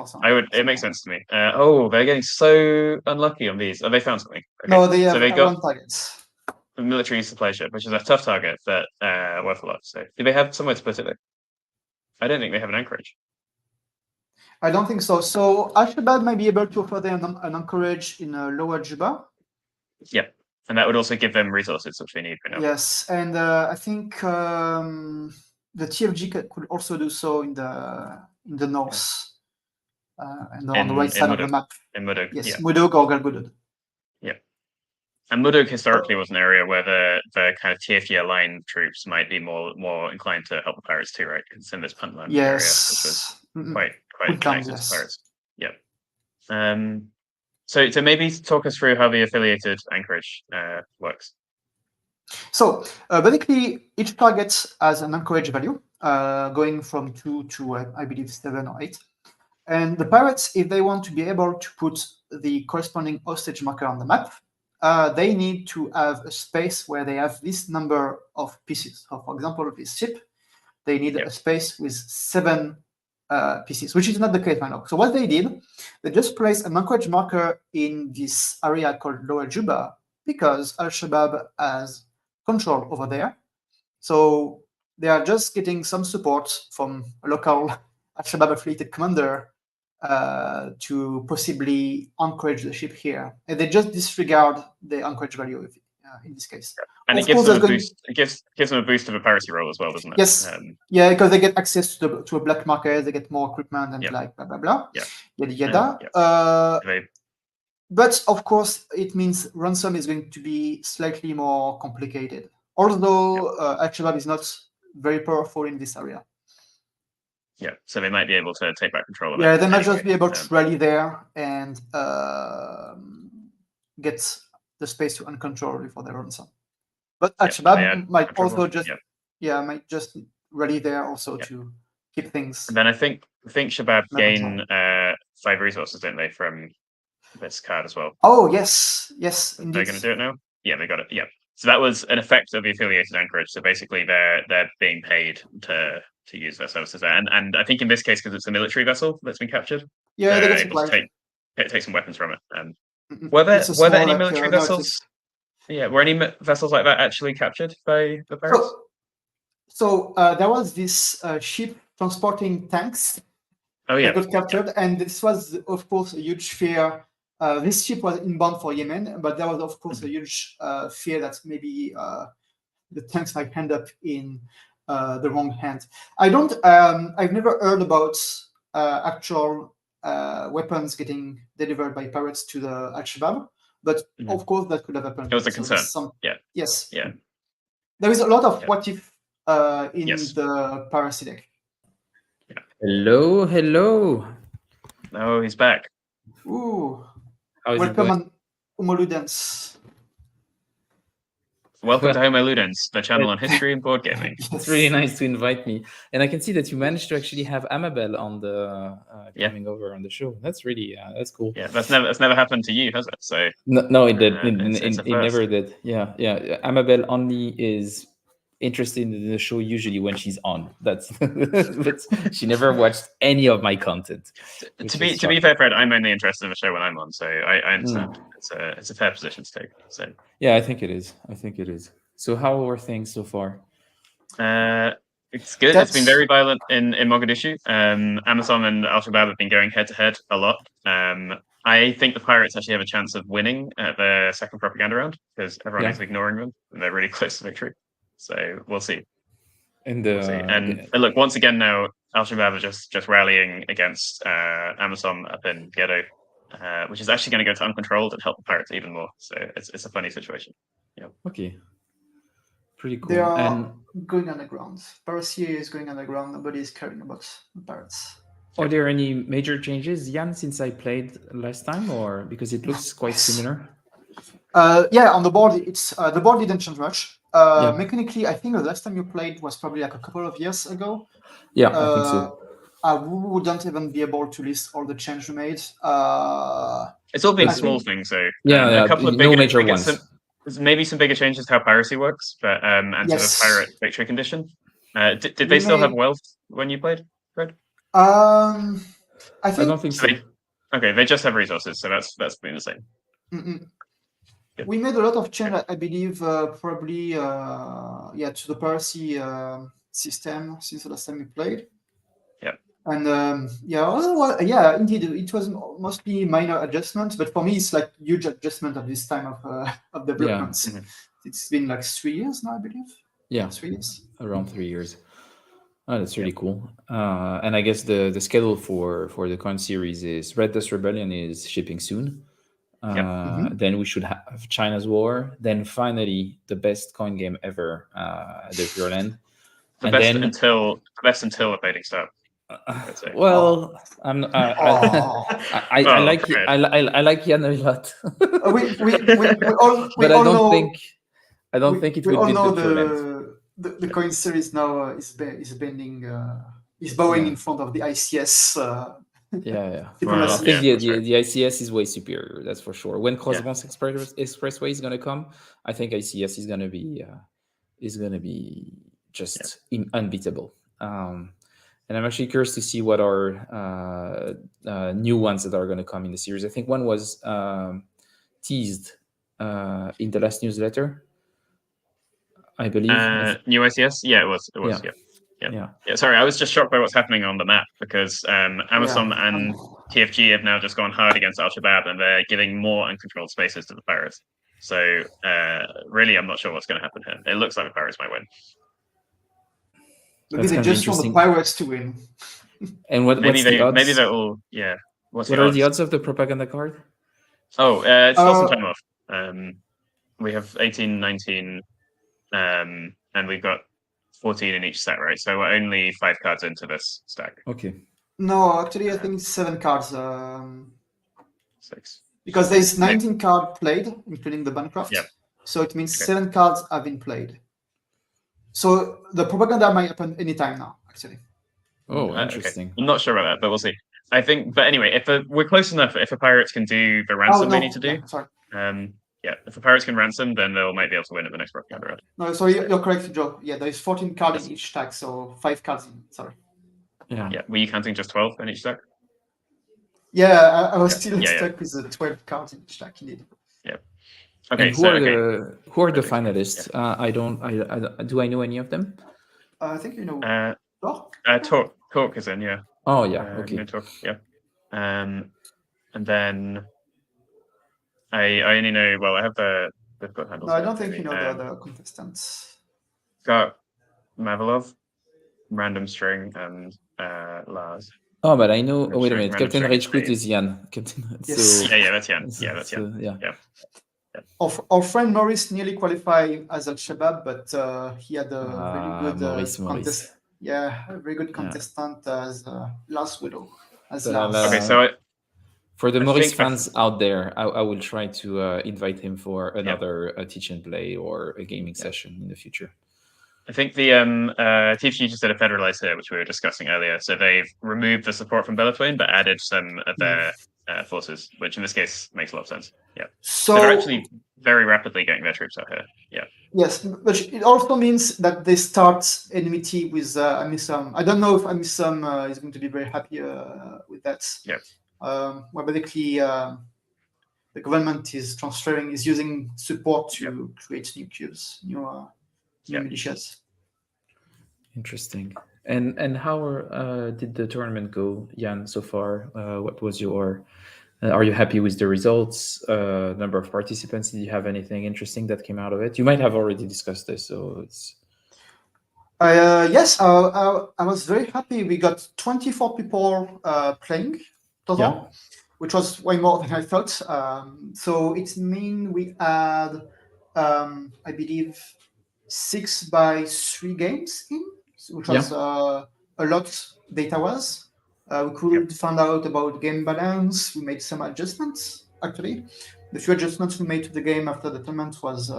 it makes sense to me. They're getting so unlucky on these. Oh, they found something. Okay. No, they have 1 target. A military supply ship, which is a tough target, but worth a lot. So, do they have somewhere to put it though? I don't think they have an anchorage. I don't think so. So Al-Shabaab might be able to offer them an anchorage in Lower Juba. Yeah, and that would also give them resources which they need right now. Yes, and I think the TFG could also do so in the north and on the right side of the map. In Mudug. Yes, Mudug or Galgudud. Yeah. And Mudug historically was an area where the kind of TFG aligned troops might be more inclined to help the pirates too, right? It's in this Puntland area, which was quite connected to pirates. Yeah. So maybe talk us through how the affiliated anchorage works. So basically, each target has an anchorage value going from 2 to I believe 7 or 8, And the pirates, if they want to be able to put the corresponding hostage marker on the map, they need to have a space where they have this number of pieces. So, for example, this ship, they need a space with 7 pieces, which is not the case right now. So what they did, they just placed an anchorage marker in this area called Lower Juba because Al-Shabaab has control over there. So they are just getting some support from a local Al-Shabaab affiliated commander to possibly anchorage the ship here. And they just disregard the anchorage value in this case. And it gives them a boost. It gives them a boost of a piracy roll as well, doesn't it? Yes. Yeah, because they get access to a black market, they get more equipment and like blah blah blah. Yada yada. But of course, it means ransom is going to be slightly more complicated. Although Al-Shabaab is not very powerful in this area. Yeah, so they might be able to take back control of it. Yeah, they might just be able to rally there and get the space to uncontrolled before they ransom. But Al-Shabaab might also just might just rally there also to keep things. And then I think Shabaab gain 5 resources, didn't they, from this card as well? Oh yes, indeed. They're going to do it now. Yeah, they got it. Yeah. So that was an effect of the affiliated anchorage. So basically, they're being paid to use their services there. And I think in this case, because it's a military vessel that's been captured, they get able to take some weapons from it. Were there any military vessels? Yeah, were any vessels like that actually captured by the pirates? So there was this ship transporting tanks. Oh yeah, that got captured, and this was of course a huge fear. This ship was inbound for Yemen, but there was of course a huge fear that maybe the tanks might end up in the wrong hand. I've never heard about actual weapons getting delivered by pirates to the Al-Shabaab. But of course, that could have happened. It was a concern. Yes. Yeah. There is a lot of what if in the piracy deck. Yeah. Hello. Oh, he's back. Ooh. Welcome on Homoludens. Welcome to Homo Ludens, the channel on history and board gaming. It's really nice to invite me. And I can see that you managed to actually have Amabel on the coming over on the show. That's really that's cool. Yeah, that's never happened to you, has it? So no, it did. It never did. Yeah. Amabel only is interested in the show usually when she's on. That's but she never watched any of my content. To be fair, Fred, I'm only interested in the show when I'm on, so I understand. It's a fair position to take. So yeah, I think it is. So how are things so far? It's good. It's been very violent in Mogadishu. Amazon and Al-Shabaab have been going head to head a lot. I think the pirates actually have a chance of winning at the second propaganda round because everyone is ignoring them and they're really close to victory. So we'll see. And look, once again now, Al-Shabaab are just rallying against Amazon up in Ghetto, which is actually going to go to uncontrolled and help the pirates even more. So it's a funny situation. Yeah. Okay. Pretty cool. They are going underground. Piracy is going underground. Nobody is caring about the pirates. Are there any major changes, Yann, since I played last time, or because it looks quite similar? On the board, it's the board didn't change much. Mechanically, I think the last time you played was probably like a couple of years ago. Yeah, I think so. I wouldn't even be able to list all the changes we made. It's all been small things, though. A couple of no major ones. Maybe some bigger changes to how piracy works, but and to the pirate victory condition. Did they still have wealth when you played, Fred? I don't think so. Okay, they just have resources, so that's been the same. We made a lot of change, I believe, probably to the piracy system since the last time we played. Yeah. And indeed, it was mostly minor adjustments, but for me, it's like huge adjustment at this time of development. Yeah. It's been like 3 years now, I believe. Yeah, 3 years. Around 3 years. Oh, that's really cool. And I guess the schedule for the coin series is Red Dust Rebellion is shipping soon. Then we should have China's War. Then finally, the best coin game ever, the Pure Land. The best until the baiting start. Well, I'm. I like Yann a lot. But I don't think it would be the Pure Land. The coin series now is bending, is bowing in front of the ICS Yeah. I Diplomacy. think that's right. the ICS is way superior. That's for sure. When Yeah. Cross-Border Expressway is gonna come, I think ICS is gonna be just unbeatable. And I'm actually curious to see what are new ones that are going to come in the series. I think one was teased in the last newsletter, I believe. New ICS? Yeah, it was. Yeah. Sorry, I was just shocked by what's happening on the map because Amazon and TFG have now just gone hard against Al-Shabaab, and they're giving more uncontrolled spaces to the pirates. So really, I'm not sure what's going to happen here. It looks like the pirates might win. Maybe they just want the pirates to win. And what's the odds? Maybe they're all What are the odds of the propaganda card? Oh, it's still some time off. We have 18, 19, and we've got 14 in each set, right? So we're only 5 cards into this stack. Okay. No, actually, I think it's 7 cards. 6. Because there's 19 cards played, including the Bancroft. Yeah. So it means 7 cards have been played. So the propaganda might happen anytime now, actually. Oh, interesting. Okay. I'm not sure about that, but we'll see. I think, but anyway, we're close enough. If the pirates can do the ransom they need to do, if the pirates can ransom, then they might be able to win at the next propaganda round. No, so you're correct, Joe. Yeah, there's 14 cards in each stack, so 5 cards in. Sorry. Yeah. Were you counting just 12 in each stack? Yeah, I was still stuck with the 12 cards in each stack, indeed. Yeah. Okay. And who are the finalists? Do I know any of them? I think you know. Talk is in, yeah. Oh yeah, okay. Talk, yeah. And then I only know. Well, I have they've got handles. No, I don't think you know the other contestants. Got Mavalov, Random String, and Lars. Oh, but I know. Wait a minute. Captain Rage Quit is Yann. Yes. Yeah, that's Yann. Yeah, that's Yann. Yeah. Our friend Maurice nearly qualified as Al-Shabaab, but he had a very good contest. Yeah, a very good contestant as Last Widow. Okay, so for the Maurice fans out there, I will try to invite him for another teach and play or a gaming session in the future. I think the TFG just did a federalize here, which we were discussing earlier. So they've removed the support from Bellatwin, but added some of their forces, which in this case makes a lot of sense. Yeah. So they're actually very rapidly getting their troops out here. Yeah. Yes, but it also means that they start enmity with Amisom. I don't know if Amisom is going to be very happy with that. Yeah. Where basically the government is using support to create new queues, new militias. Interesting. And how did the tournament go, Yann, so far? What was your? Are you happy with the results? Number of participants? Did you have anything interesting that came out of it? You might have already discussed this, so it's. Yes, I was very happy. We got 24 people playing total, which was way more than I thought. So it means we had, I believe, 6x3 games in, which was a lot data-wise. We could find out about game balance. We made some adjustments, actually. The few adjustments we made to the game after the tournament was,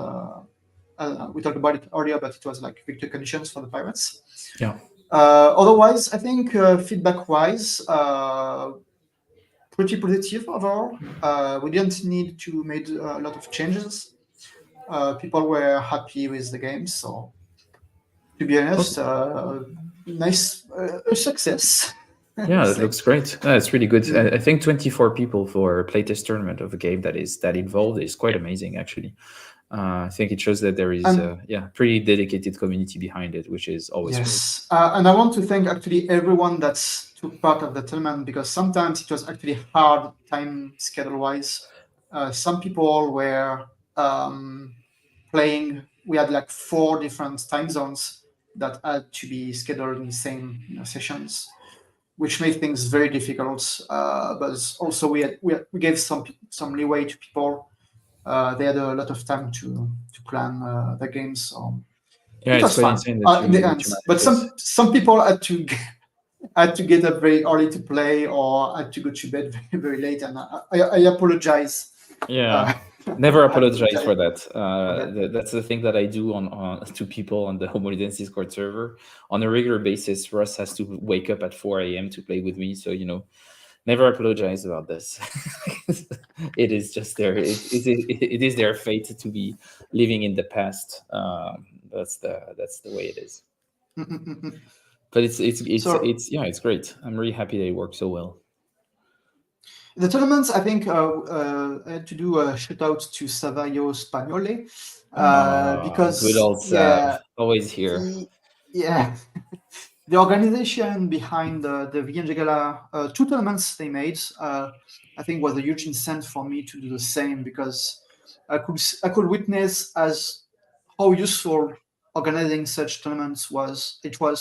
we talked about it earlier, but it was like victory conditions for the pirates. Yeah. Otherwise, I think feedback-wise, pretty positive overall. We didn't need to make a lot of changes. People were happy with the game, so to be honest, nice success. Yeah, that looks great. It's really good. I think 24 people for a playtest tournament of a game that is that involved is quite amazing, actually. I think it shows that there is pretty dedicated community behind it, which is always great. And I want to thank actually everyone that took part of the tournament, because sometimes it was actually hard time schedule-wise. Some people were playing. We had like 4 different time zones that had to be scheduled in the same sessions, which made things very difficult. But also we gave some leeway to people. They had a lot of time to plan the games. So it was fun in the end. But some people had to get up very early to play, or had to go to bed very, very late, and I apologize. Yeah. Never apologize for that. That's the thing that I do on to people on the Homoidence Discord server on a regular basis. Russ has to wake up at 4 a.m. to play with me, so never apologize about this. It is just it is their fate to be living in the past. That's the way it is. But it's great. I'm really happy they work so well. The tournaments, I think, I had to do a shout out to Savaio Spagnole because good old Sav, always here. The organization behind the VNG Gala 2 tournaments they made, I think, was a huge incentive for me to do the same, because I could witness as how useful organizing such tournaments was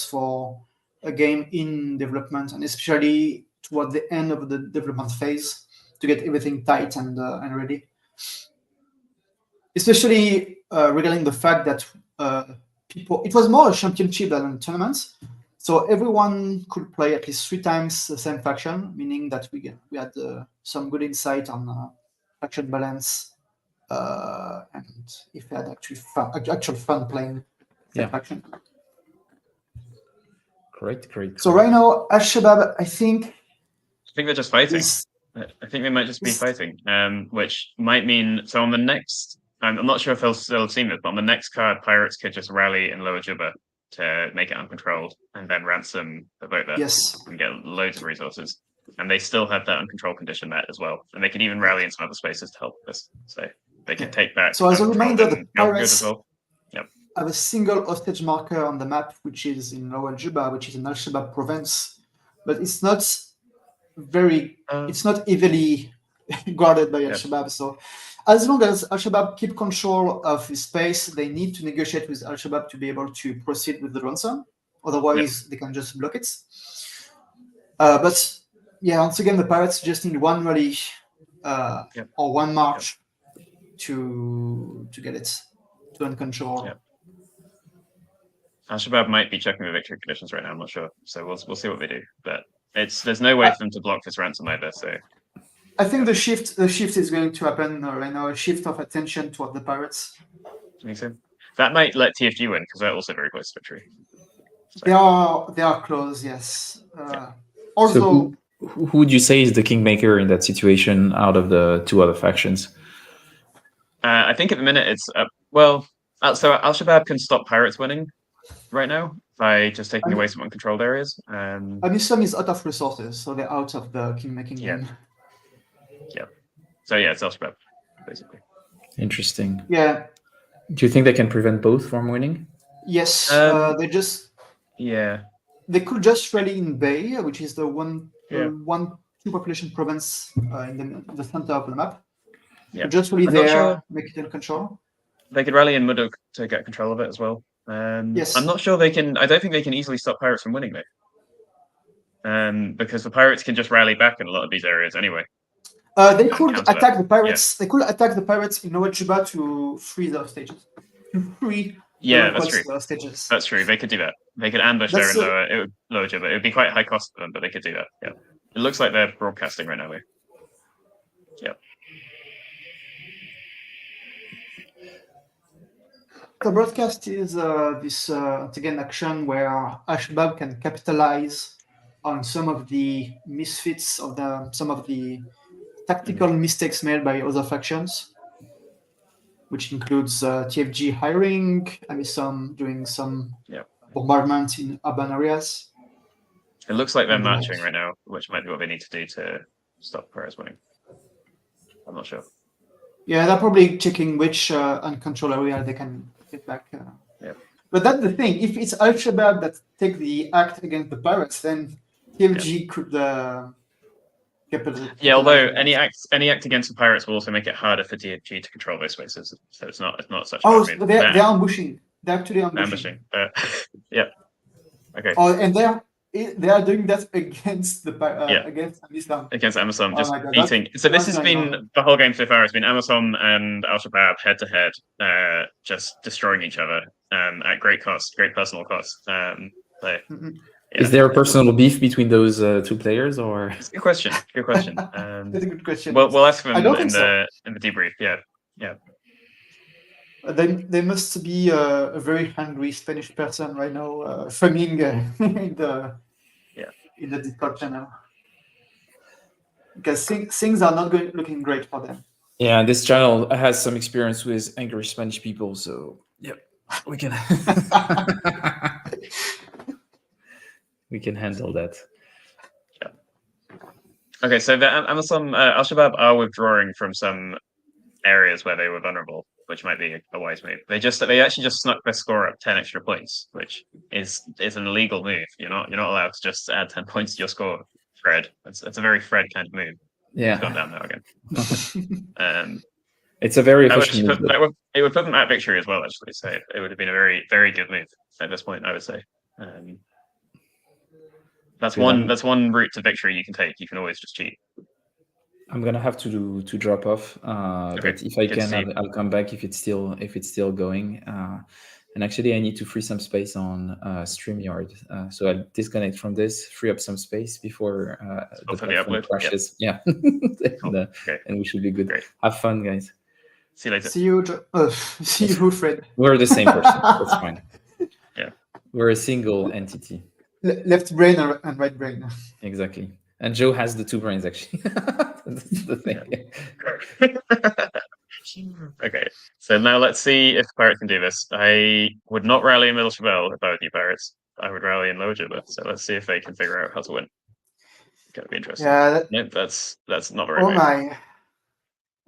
for a game in development, and especially toward the end of the development phase, to get everything tight and ready. Especially regarding the fact that it was more a championship than a tournament, so everyone could play at least 3 times the same faction, meaning that we had some good insight on faction balance, and if we had actual fun playing that faction. Great. So right now, Al-Shabaab, I think they're just fighting. I think they might just be fighting, which might mean, so on the next, I'm not sure if they'll have seen this, but on the next card, pirates could just rally in Lower Juba to make it uncontrolled and then ransom the vote there. Yes. And get loads of resources. And they still have that uncontrolled condition met as well. And they can even rally in some other spaces to help this. So they can take back. So as a reminder, the pirates well. have a single hostage marker on the map, which is in Lower Juba, which is an Al-Shabaab province, but it's not it's not evilly guarded by Al-Shabaab. So as long as Al-Shabaab keep control of the space, they need to negotiate with Al-Shabaab to be able to proceed with the ransom. Otherwise, they can just block it. But yeah, once again, the pirates just need one rally or one march to get it to uncontrol. Al-Shabaab might be checking the victory conditions right now. I'm not sure, so we'll see what they do. But there's no way for them to block this ransom either. So I think the shift is going to happen right now. A shift of attention toward the pirates. You think so? That might let TFG win, because they're also very close to victory. So. They are close. Yes. Also, so who would you say is the kingmaker in that situation out of the 2 other factions? I think at the minute it's so Al-Shabaab can stop pirates winning right now by just taking away some uncontrolled areas. Amisom is out of resources, so they're out of the king-making game. Yeah. So it's Al-Shabaab, basically. Interesting. Yeah. Do you think they can prevent both from winning? Yes. They just. Yeah. They could just rally in Bay, which is the one 2 population province in the center of the map. Yeah. Just really there, make it in control. They could rally in Muduk to get control of it as well. Yes. I'm not sure they can. I don't think they can easily stop pirates from winning though. Because the pirates can just rally back in a lot of these areas anyway. They could attack the pirates. They could attack the pirates in Lower Juba to free the stages. That's true. Stages. That's true. They could do that. They could ambush there in Lower Juba. It would be quite high cost for them, but they could do that. Yeah. It looks like they're broadcasting right now. Yeah. The broadcast is this again action where Al-Shabaab can capitalize on some of the misfits of some of the tactical mistakes made by other factions, which includes TFG hiring, Amisom doing some bombardment in urban areas. It looks like they're marching right now, which might be what they need to do to stop pirates winning. I'm not sure. Yeah, they're probably checking which uncontrolled area they can get back. But that's the thing. If it's Al-Shabaab that take the act against the pirates, then TFG could although any act against the pirates will also make it harder for TFG to control those spaces. So it's not such. They're ambushing. They're actually ambushing. Okay. Oh, and they are doing that against the against Amisom. Against Amisom, just beating. So this has been the whole game so far. It's been Amisom and Al-Shabaab head to head, just destroying each other at great cost, great personal cost. Is there a personal beef between those 2 players, or? It's a good question. That's a good question. We'll ask them in the debrief. Yeah. They must be a very hungry Spanish person right now, filming in the Discord channel. because things are not looking great for them. Yeah, this channel has some experience with angry Spanish people, so yeah, we can we can handle that. Okay, so the Amazon Al-Shabaab are withdrawing from some areas where they were vulnerable, which might be a wise move. They actually just snuck their score up 10 extra points, which is an illegal move. You're not allowed to just add 10 points to your score, Fred. That's a very Fred kind of move. Yeah, It's gone down now again. It's a very it efficient move. would put them at victory as well, actually. So it would have been a very, very good move at this point, I would say. That's one route to victory you can take. You can always just cheat. I'm gonna have to drop off, but if I can, I'll come back if it's still going. And actually, I need to free some space on StreamYard, so I'll disconnect from this, free up some space before the platform crashes. Yep. Yeah, and we should be good. Great. Have fun, guys. See you later. See you, Fred. We're the same person. That's fine. Yeah, we're a single entity. Left brain and right brain. Exactly. And Joe has the two brains, actually. That's the thing. Okay, so now let's see if Pirates can do this. I would not rally in Middle Shabelle if I were you, Pirates. I would rally in Lower Jibba. So let's see if they can figure out how to win. It's going to be interesting. Yeah. Nope, that's not very. Oh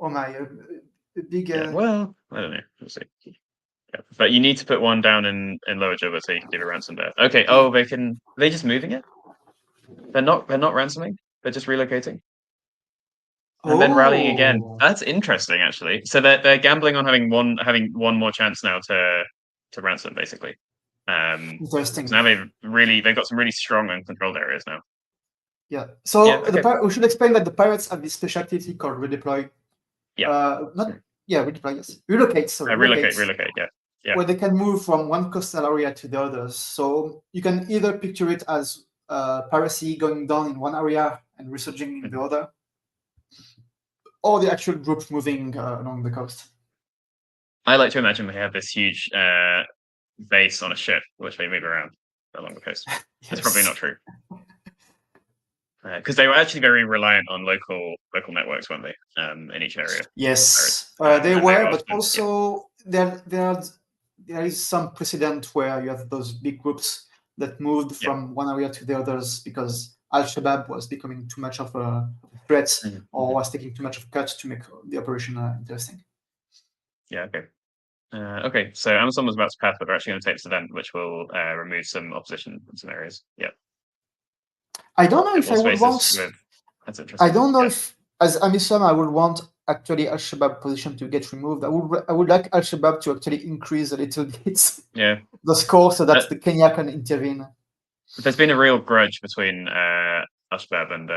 my! Big. Well, I don't know. We'll see. Yeah. But you need to put one down in Lower Jibba so you can do a ransom there. Okay. Oh, they just moving it? They're not ransoming. They're just relocating. And then rallying again. That's interesting, actually. So they're gambling on having one more chance now to ransom, basically. Interesting. So now they've got some really strong and controlled areas now. Yeah. So we should explain that the pirates have this special activity called redeploy. Yeah. Redeploy. Yes. Relocate. Sorry. Relocate. Yeah. Where they can move from one coastal area to the others. So you can either picture it as piracy going down in one area and resurging in the other, or the actual group moving along the coast. I like to imagine they have this huge base on a ship which they move around along the coast. Yes. That's probably not true. Because they were actually very reliant on local networks, weren't they? In each area. Yes, they were, but also there is some precedent where you have those big groups that moved from one area to the others because Al-Shabaab was becoming too much of a threat or was taking too much of a cut to make the operation interesting. Yeah, okay. Okay, so Amazon was about to pass, but they're actually going to take this event, which will remove some opposition in some areas. Yeah. I don't know if I would want. That's interesting. I don't know if, as Amazon, I would want actually Al-Shabaab position to get removed. I would like Al-Shabaab to actually increase a little bit. Yeah. The score so that the Kenya can intervene. There's been a real grudge between Al-Shabaab and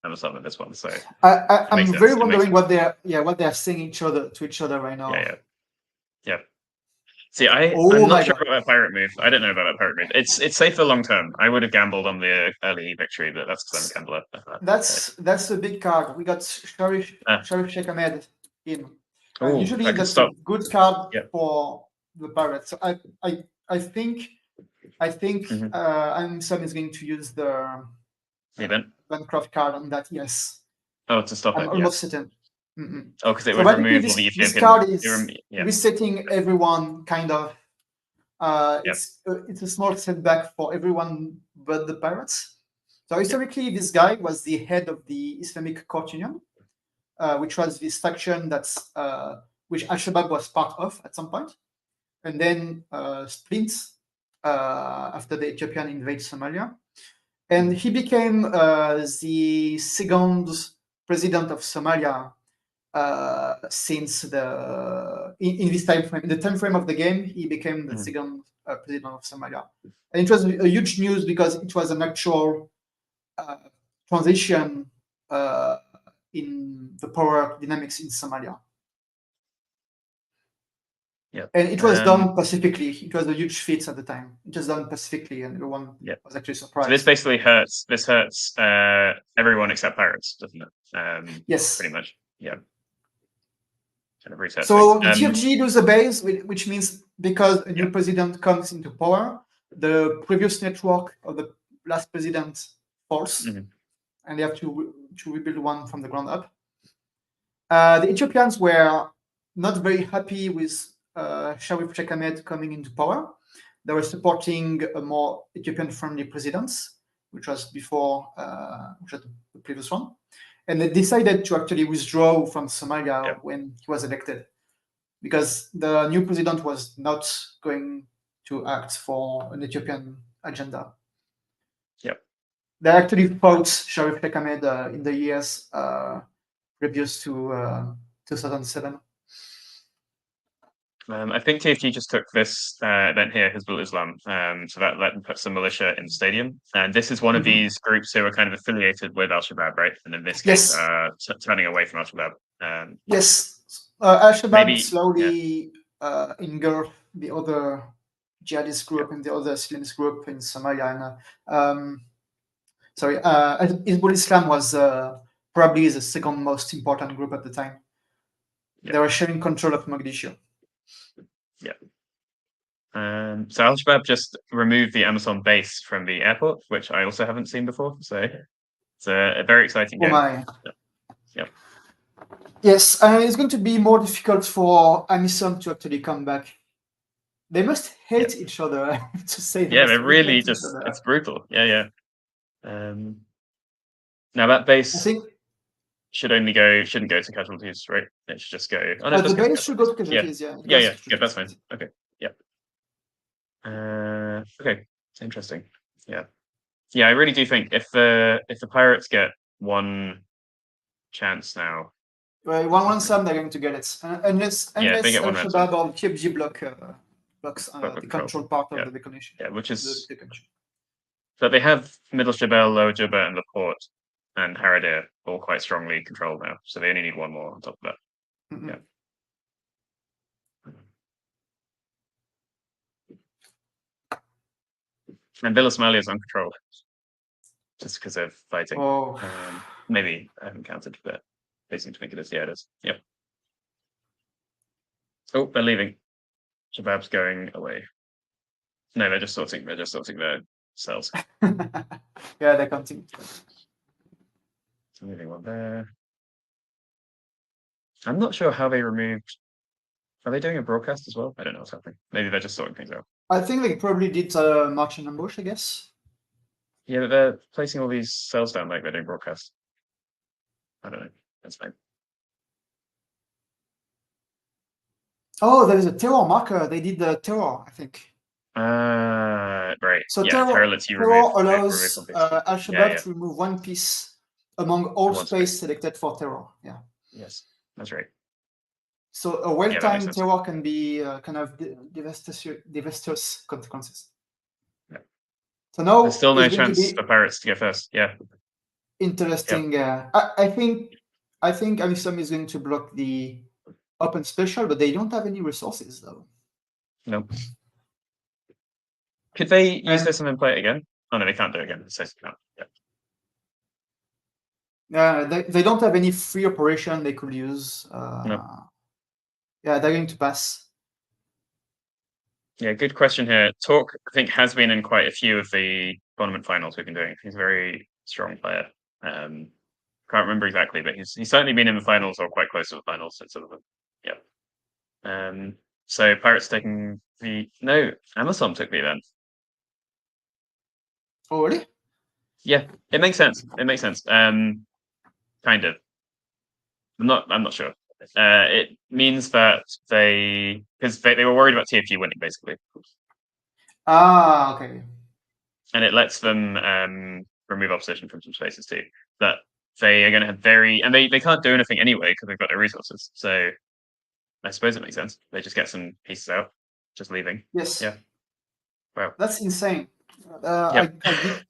Amazon in this one, so I'm very wondering what they're saying to each other right now. Yeah. See, I'm not sure about that pirate move. I don't know about that pirate move. It's safe for long term. I would have gambled on the early victory, but that's because I'm a gambler. That's a big card. We got Sharif Sheikh Ahmed in. Usually that's a good card for the pirates. So I think Amazon is going to use the Bancroft card on that. Yes. Oh, to stop it. I'm almost certain. Oh, because it would remove all the Ethiopian. This card is resetting everyone, kind of. It's a small setback for everyone but the pirates. So historically, this guy was the head of the Islamic Court Union, which was this faction which Al-Shabaab was part of at some point, and then split after the Ethiopian invaded Somalia, and he became the second president of Somalia. Since in this time frame, in the time frame of the game, he became the second president of Somalia, and it was a huge news because it was an actual transition in the power dynamics in Somalia. Yeah, and it was done pacifically. It was a huge feat at the time. It was done pacifically, and everyone was actually surprised. So this basically hurts. This hurts everyone except pirates, doesn't it? Yes, pretty much. Yeah. So the TFG lose a base, which means because a new president comes into power, the previous network of the last president falls, and they have to rebuild one from the ground up. The Ethiopians were not very happy with Sharif Sheikh Ahmed coming into power. They were supporting a more Ethiopian-friendly president, which was before the previous one. And they decided to actually withdraw from Somalia when he was elected, because the new president was not going to act for an Ethiopian agenda. Yep. They actually fought Sharif Sheikh Ahmed in the years previous to 2007. I think TFG just took this event here, Hizbul Islam, so that let them put some militia in the stadium. And this is one of these groups who are kind of affiliated with Al-Shabaab, right? And in this case, turning away from Al-Shabaab. Yes. Al-Shabaab slowly engulfed the other jihadist group and the other Islamist group in Somalia. And, Hizbul Islam was probably the second most important group at the time. They were sharing control of Mogadishu. Yeah. So Al-Shabaab just removed the Amazon base from the airport, which I also haven't seen before. So it's a very exciting game. Yeah. Yes, it's going to be more difficult for Amazon to actually come back. They must hate each other, to say. They're really just, it's brutal. Yeah. Now that base shouldn't go to casualties, right? It should just go. Oh, no, the base should go to casualties, Yeah, that's fine. Okay, okay, it's interesting. Yeah, I really do think if the pirates get one chance now, one sum, they're going to get it, unless Al-Shabaab or TFG blocks the control part of the recognition. Yeah, which is. But they have Middle Jebel, Lower Juba, and the port, and Haradir all quite strongly controlled now, so they only need one more on top of that. And Villa Somalia is uncontrolled, just because of fighting. Maybe I haven't counted, but they seem to think it is. Yeah, it is. Yep. Oh, they're leaving. Shabab's going away. No, they're just sorting their cells. They continue. So moving on there. I'm not sure how they removed. Are they doing a broadcast as well? I don't know what's happening. Maybe they're just sorting things out. I think they probably did march and ambush, I guess. Yeah, they're placing all these cells down like they're doing broadcast. I don't know. That's fine. Oh, there is a terror marker. They did the terror, I think. Right. So terror lets you allows Al-Shabaab to remove one piece among all space selected for terror. Yeah. Yes, that's right. So a well-timed terror can be kind of devastating consequences. Yeah. So now there's still no chance for pirates to get first. Yeah. Interesting. I think Amisom is going to block the open special, but they don't have any resources though. Nope. Could they use this and then play it again? Oh no, they can't do it again. It says they can't. They don't have any free operation they could use. Nope. Yeah, they're going to pass. Yeah, good question here. Talk, I think, has been in quite a few of the tournament finals we've been doing. He's a very strong player. Can't remember exactly, but he's certainly been in the finals or quite close to the finals since some of them. Yeah. So Pirates taking no, Amazon took the event. Oh, really? Yeah, it makes sense. Kind of. I'm not sure. It means that because they were worried about TFG winning, basically. Okay. And it lets them remove opposition from some spaces too. That they are going to have and they can't do anything anyway because they've got their resources. So I suppose it makes sense. They just get some pieces out, just leaving. Yes. Yeah. Wow. That's insane. I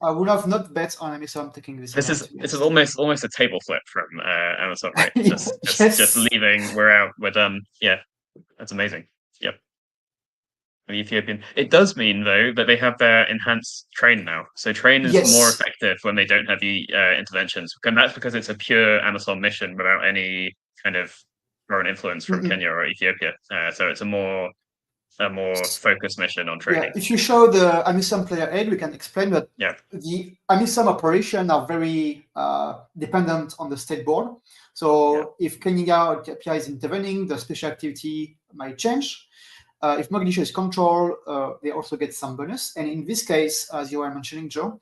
would have not bet on Amazon taking this. This is almost a table flip from Amazon, right? Just leaving. We're out. We're done. Yeah, that's amazing. Yep. The Ethiopian. It does mean though that they have their enhanced train now. So train is more effective when they don't have the interventions, and that's because it's a pure Amazon mission without any kind of foreign influence from Kenya or Ethiopia. So it's a more a more focused mission on training. Yeah, if you show the AMISOM player aid, we can explain that the AMISOM operation are very dependent on the state board. So if Kenya or Ethiopia is intervening, the special activity might change. If Mogadishu is controlled, they also get some bonus. And in this case, as you were mentioning, Joe,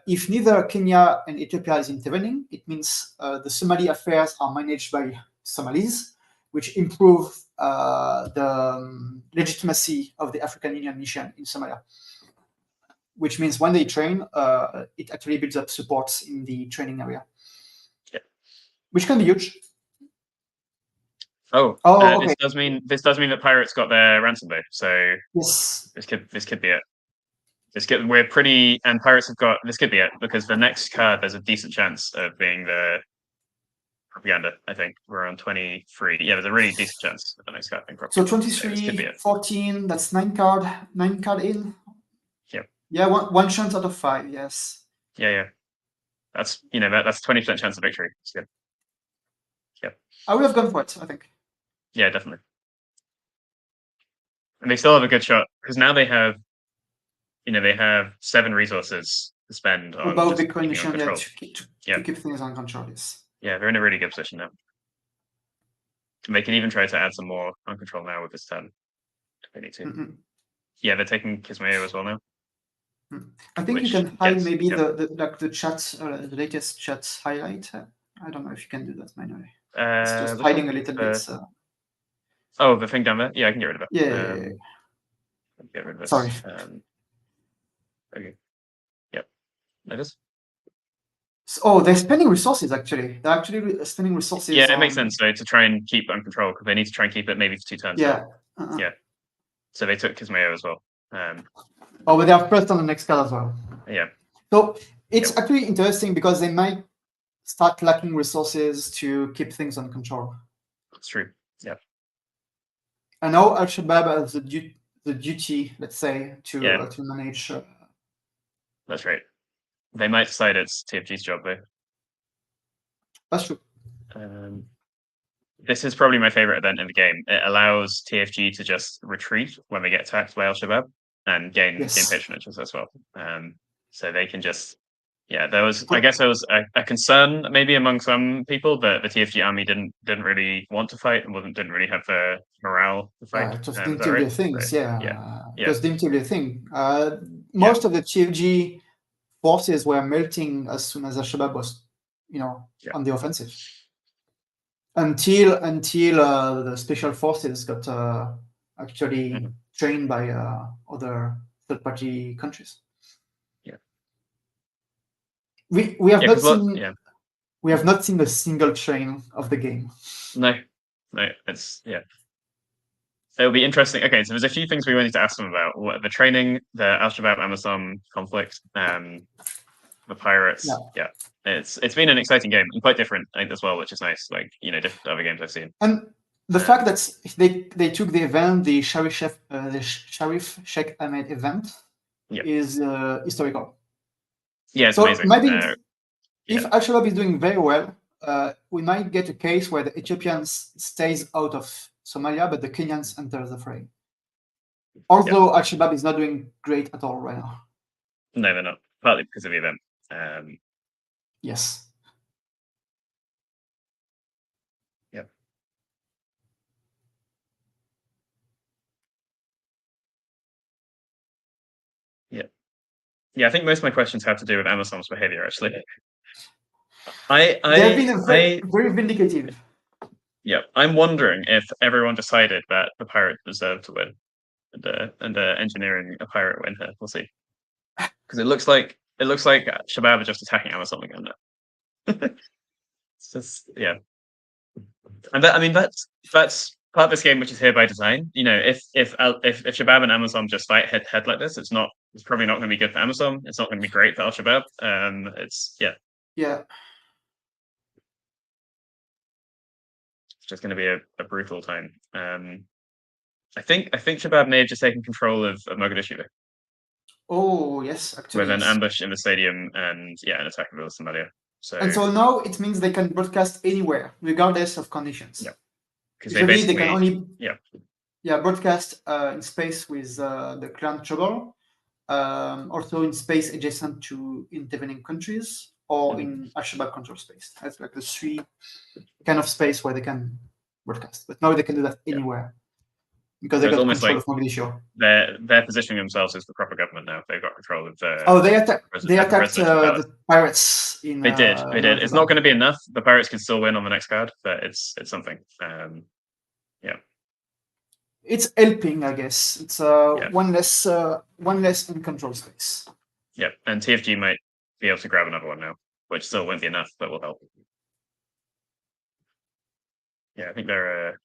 if neither Kenya and Ethiopia is intervening, it means the Somali affairs are managed by Somalis, which improve the legitimacy of the African Union mission in Somalia. Which means when they train, it actually builds up support in the training area. Yeah. Which can be huge. Okay. This does mean that pirates got their ransom though. So yes, this could be it. We're pretty, and pirates have got this could be it, because the next card there's a decent chance of being the propaganda. I think we're on 23. Yeah, there's a really decent chance of the next card being propaganda. So 23, 14. That's 9 card in. Yeah. Yeah, one chance out of 5. Yes. Yeah. That's that's 20% chance of victory. It's good. Yeah. I would have gone for it, I think. Yeah, definitely. And they still have a good shot because now they have 7 resources to spend on about just Bitcoin mission control. To keep things on control. Yes. Yeah, they're in a really good position now. And they can even try to add some more on control now with this turn if they need to. Yeah, they're taking Kismayo as well now. I think you can hide maybe the chats, the latest chats highlight. I don't know if you can do that manually. It's just hiding a little bit. Oh, the thing down there? Yeah, I can get rid of it. Yeah. Get rid of this. Sorry. Okay. Yep. That is. Oh, they're spending resources actually. They're actually spending resources. Yeah, it makes sense though to try and keep on control because they need to try and keep it maybe for 2 turns. Yeah. Yeah. So they took Kismayo as well. But they are first on the next card as well. Yeah. So it's actually interesting because they might start lacking resources to keep things under control. That's true. Yeah. And now Al-Shabaab has the duty, let's say, to manage. That's right. They might decide it's TFG's job though. That's true. This is probably my favorite event in the game. It allows TFG to just retreat when they get attacked by Al-Shabaab and gain patronage as well. So they can just, I guess there was a concern maybe among some people that the TFG army didn't really want to fight and didn't really have the morale to fight. It just didn't do their things, It just didn't do their thing. Most of the TFG forces were melting as soon as Al-Shabaab was, on the offensive. Until the special forces got actually trained by other third-party countries. Yeah. We have not seen a single train of the game. No, it's It'll be interesting. Okay, so there's a few things we need to ask them about: the training, the Al-Shabaab Amazon conflict, the pirates. Yeah, it's been an exciting game and quite different as well, which is nice. Like different to other games I've seen. And the fact that they took the event, the Sharif Sheikh Ahmed event, is historical. Yeah, it's so amazing. Maybe if Al-Shabaab is doing very well, we might get a case where the Ethiopians stays out of Somalia, but the Kenyans enter the fray. Although Al-Shabaab is not doing great at all right now. No, they're not. Partly because of the event. Yes. Yep. Yeah, I think most of my questions have to do with Amazon's behavior, actually. They've been very vindicative. Yeah, I'm wondering if everyone decided that the pirate deserved to win, and engineering a pirate win here. We'll see, because it looks like Shabab are just attacking Amazon again now. It's just and that's part of this game, which is here by design. If Shabab and Amazon just fight head to head like this, it's probably not going to be good for Amazon. It's not going to be great for Al-Shabaab. Yeah. Just going to be a brutal time. I think Shabab may have just taken control of Mogadishu. Oh yes, actually. With an ambush in the stadium and an attack of Somalia. So now it means they can broadcast anywhere, regardless of conditions. Yeah. Because broadcast in space with the clan trouble, also in space adjacent to intervening countries, or in Al-Shabaab control space. That's like the three kind of space where they can broadcast. But now they can do that anywhere because they So it's got almost control like of Mogadishu. they're positioning themselves as the proper government now. They've got control of the. Oh, they attacked presidential palace. the pirates in. They did. They did. It's not going to be enough. The pirates can still win on the next card, but it's something. It's helping, I guess. It's one less in control space. Yeah, and TFG might be able to grab another one now, which still won't be enough, but will help. Yeah, I think there are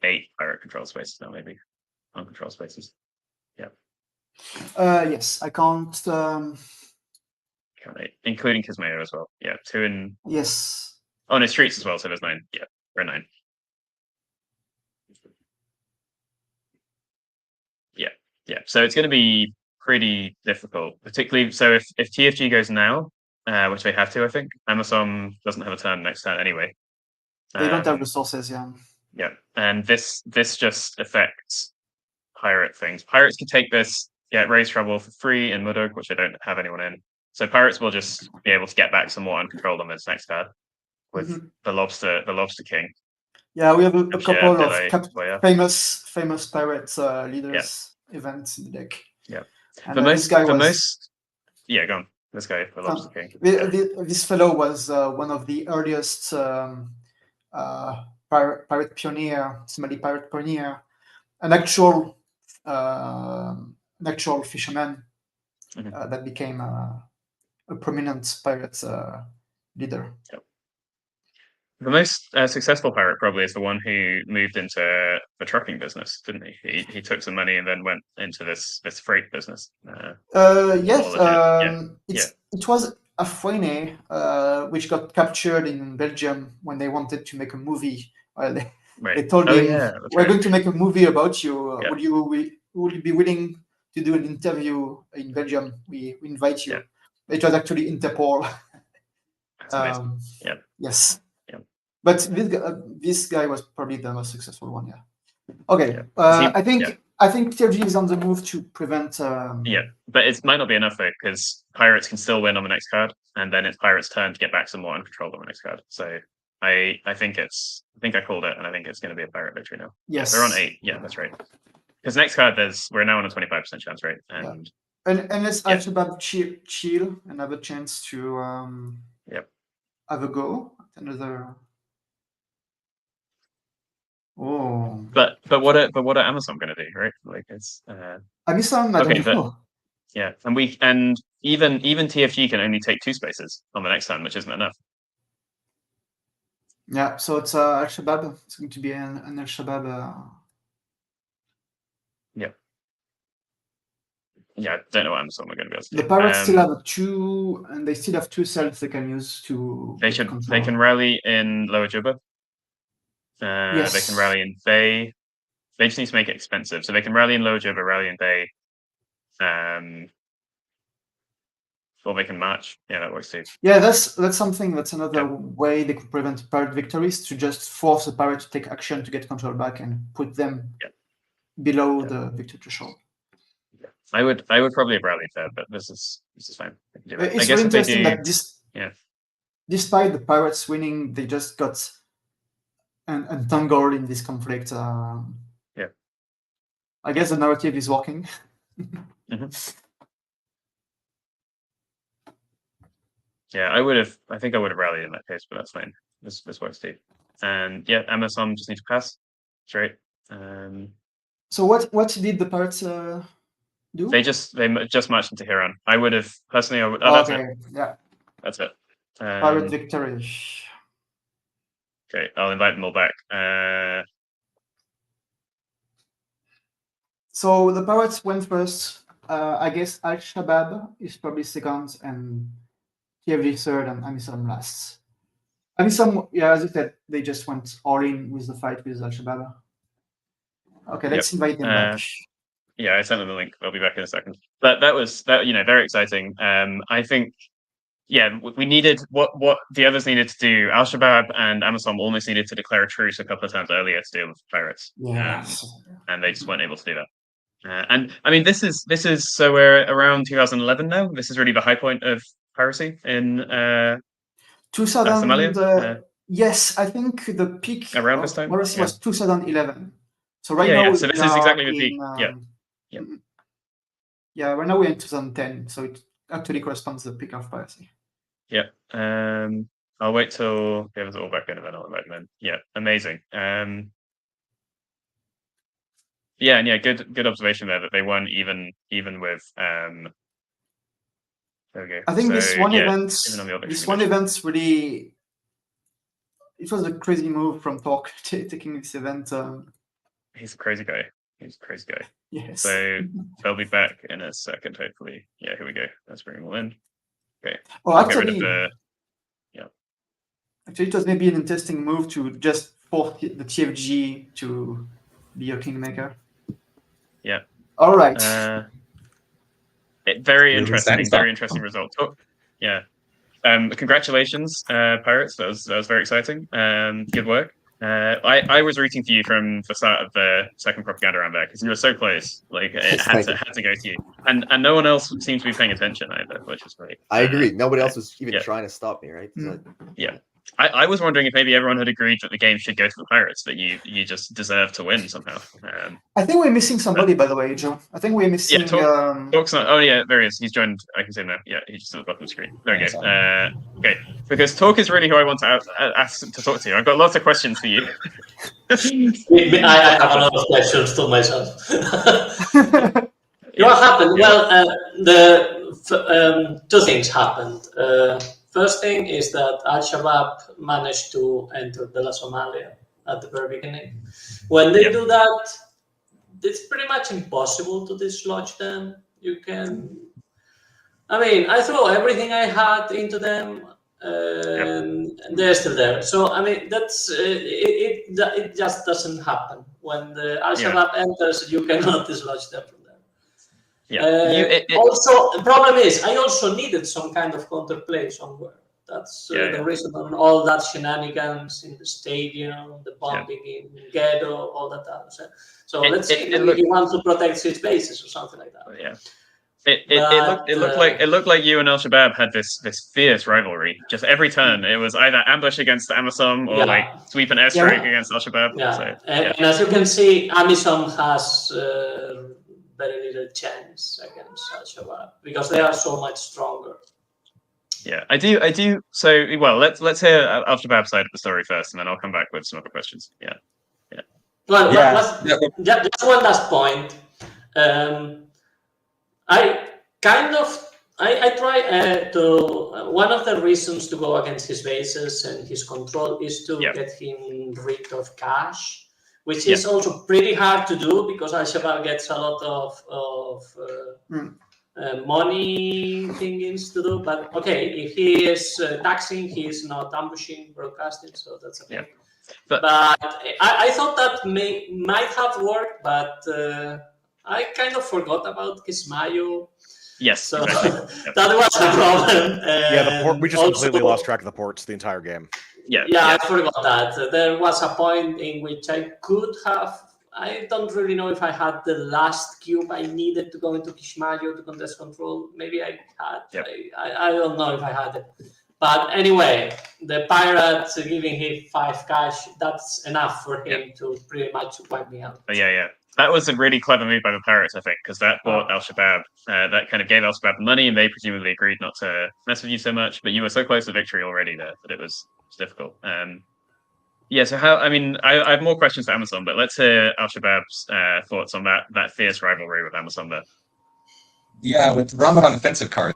8 pirate control spaces now, maybe uncontrol spaces. Yeah. Yes, I can't. Including Kismayo as well. Yeah, 2 in. Yes. Oh, no, streets as well. So there's 9. Yeah, we're 9. Yeah. So it's going to be pretty difficult, particularly. So if TFG goes now, which they have to, I think Amazon doesn't have a turn next turn anyway. They don't have resources, yeah. Yeah, and this just affects pirate things. Pirates can take this, get raise trouble for free in Mudug, which they don't have anyone in. So pirates will just be able to get back some more uncontrolled on this next card with the lobster king. Yeah, we have a couple of famous pirates leaders events in the deck. Yeah, and this guy was go on. This guy, the lobster king. This fellow was one of the earliest pirate pioneer, Somali pirate pioneer, an actual fisherman that became a prominent pirate leader. Yep. The most successful pirate probably is the one who moved into the trucking business, didn't he? He took some money and then went into this freight business. Yes, it was Afwene, which got captured in Belgium when they wanted to make a movie. They told him, "We're going to make a movie about you. Would you be willing to do an interview in Belgium? We invite you." It was actually Interpol. That's amazing. Yes. But this guy was probably the most successful one. Yeah. Okay. I think TFG is on the move to prevent. But it might not be enough though, because pirates can still win on the next card, and then it's pirates' turn to get back some more uncontrolled on the next card. So I think I called it, and I think it's going to be a pirate victory now. Yes, they're on 8. Yeah, that's right. Because next card, we're now on a 25% chance rate, and let's Al-Shabaab chill and have a chance to have a go at another. Oh, but what are Amazon going to do, right? Like it's Amazon. I don't know. Yeah, and even TFG can only take 2 spaces on the next turn, which isn't enough. Yeah, so it's Al-Shabaab. It's going to be an Al-Shabaab. Yeah, I don't know what Amazon are going to be able to do. The pirates still have 2, and they still have 2 cells they can use to. They can rally in Lower Juba. Yes. They can rally in Bay. They just need to make it expensive. So they can rally in Lower Juba, rally in Bay. Or they can march. Yeah, that works too. Yeah, that's something. That's another way they could prevent pirate victories, to just force the pirate to take action to get control back and put them below the victory threshold. Yeah. I would probably have rallied there, but this is fine. It's really interesting that despite the pirates winning, they just got entangled in this conflict. I guess the narrative is working. Yeah, I think I would have rallied in that case, but that's fine. This works too. And Amazon just need to pass. Straight. So what did the pirates do? They just marched into Huron. I would have personally. That's it. Pirate victory. Okay, I'll invite them all back. So the pirates went first. I guess Al-Shabaab is probably second, and TFG third, and Amisom last. Amisom, as you said, they just went all in with the fight with Al-Shabaab. Okay, let's invite them back. Yeah, I sent them the link. I'll be back in a second. But that was very exciting. I think we needed what the others needed to do. Al-Shabaab and Amazon almost needed to declare a truce a couple of times earlier to deal with pirates. And they just weren't able to do that. And I mean, this is so we're around 2011 now. This is really the high point of piracy in 2000. Somalia. Yes, I think the peak around this time piracy was 2011. So right now, now, so this is exactly the peak. Yeah, right now we're in 2010, so it actually corresponds to the peak of piracy. Yeah. I'll wait till it was all back in, and then I'll invite them in. Yeah, amazing. Yeah, and good observation there that they won even with there we go. I think this one event really, it was a crazy move from Talk taking this event. He's a crazy guy. Yes. So they'll be back in a second, hopefully. Yeah, here we go. Let's bring them all in. Okay. Well, actually, it was maybe an interesting move to just force the TFG to be a kingmaker. Yeah. All right. Very interesting result. Yeah. Congratulations, Pirates. That was very exciting. Good work. I was rooting for you from the start of the second propaganda round there because you were so close. Like it had to go to you, and no one else seemed to be paying attention either, which was great. I agree. Nobody else was even trying to stop me, right? Yeah. I was wondering if maybe everyone had agreed that the game should go to the Pirates, that you just deserve to win somehow. I think we're missing somebody, by the way, Joe. I think we're missing. Talk's not. Oh yeah, there he is. He's joined. I can see him now. Yeah, he's just at the bottom of the screen. There we go. Okay, because Talk is really who I want to ask to talk to. I've got lots of questions for you. I have a lot of questions to myself. What happened? Well, two things happened. First thing is that Al-Shabaab managed to enter Somalia at the very beginning. When they do that, it's pretty much impossible to dislodge them. I throw everything I had into them, and they're still there. So, that's it just doesn't happen. When the Al-Shabaab enters, you cannot dislodge them from there. Also, the problem is, I also needed some kind of counterplay somewhere. That's the reason on all that shenanigans in the stadium, the bombing in Ghetto, all that other stuff. So let's see, maybe he wants to protect his bases or something like that. It looked like you and Al-Shabaab had this fierce rivalry. Just every turn, it was either ambush against Amazon or like sweep an airstrike against Al-Shabaab. And as you can see, Amazon has very little chance against Al-Shabaab because they are so much stronger. Yeah, I do. So, well, let's hear Al-Shabaab side of the story first, and then I'll come back with some other questions. Well, just one last point. I try to. One of the reasons to go against his bases and his control is to get him rid of cash, which is also pretty hard to do because Al-Shabaab gets a lot of money things to do. But okay, if he is taxing, he is not ambushing, broadcasting, so that's okay. But I thought that might have worked, but I kind of forgot about Kismayo. Yes, so that was a problem. The port. We just completely lost track of the ports the entire game. I forgot that. There was a point in which I could have. I don't really know if I had the last cube I needed to go into Kismayo to contest control. Maybe I had. I don't know if I had it. But anyway, the Pirates giving him 5 cash, that's enough for him to pretty much wipe me out. That was a really clever move by the Pirates, I think, because that bought Al-Shabaab, that kind of gave Al-Shabaab the money, and they presumably agreed not to mess with you so much, but you were so close to victory already there that it was difficult. So how, I have more questions for Amazon, but let's hear Al-Shabaab's thoughts on that fierce rivalry with Amazon there. Yeah, with Ramadan offensive cards,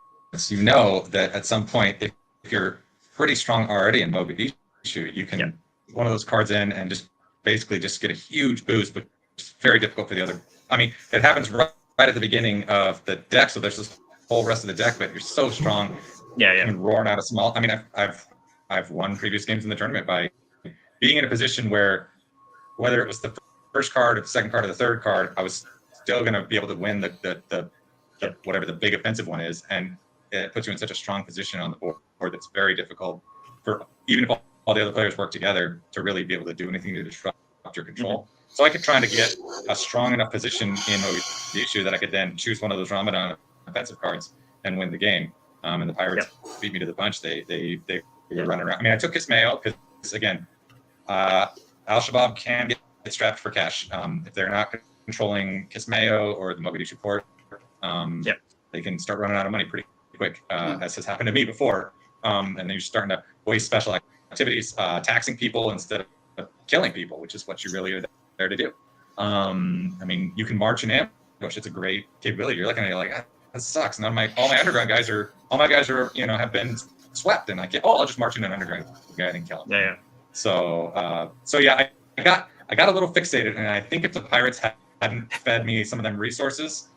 you know that at some point, if you're pretty strong already in Mogadishu, you can one of those cards in and just basically just get a huge boost, but it's very difficult for the other. It happens right at the beginning of the deck, so there's this whole rest of the deck, but you're so strong. And roaring out a small. I've won previous games in the tournament by being in a position where, whether it was the first card or the second card or the third card, I was still going to be able to win the whatever the big offensive one is, and it puts you in such a strong position on the board. that's very difficult for even if all the other players work together to really be able to do anything to disrupt your control. So I kept trying to get a strong enough position in Mogadishu that I could then choose one of those Ramadan offensive cards and win the game. And the Pirates beat me to the punch. They were running around. I mean, I took Kismayo because, again, Al-Shabaab can get strapped for cash. If they're not controlling Kismayo or the Mogadishu port, they can start running out of money pretty quick, as has happened to me before. And then you're starting to waste special activities, taxing people instead of killing people, which is what you really are there to do. I mean, you can march and ambush. It's a great capability. You're looking at it like, that sucks. All my underground guys are, have been swept, and I'll just march in an underground guy and kill him. Yeah. So I got a little fixated, and I think if the Pirates hadn't fed me some of them resources,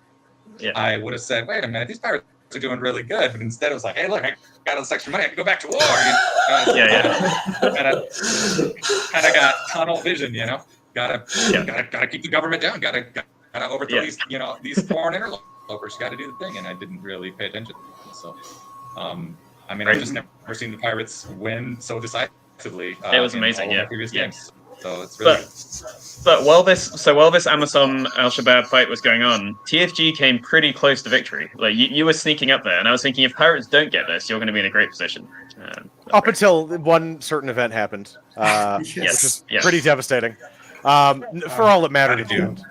I would have said, wait a minute, these Pirates are doing really good. But instead it was like, hey, look, I got all this extra money, I can go back to war. Kind of got tunnel vision, Gotta keep the government down, gotta overthrow these foreign interlopers, gotta do the thing, and I didn't really pay attention. So I've just never seen the Pirates win so decisively. It was amazing, in all previous games. So it's really but while this Amazon Al-Shabaab fight was going on, TFG came pretty close to victory. Like you were sneaking up there, and I was thinking, if Pirates don't get this, you're going to be in a great position. Up until one certain event happened, which is pretty devastating. For all that mattered at the end.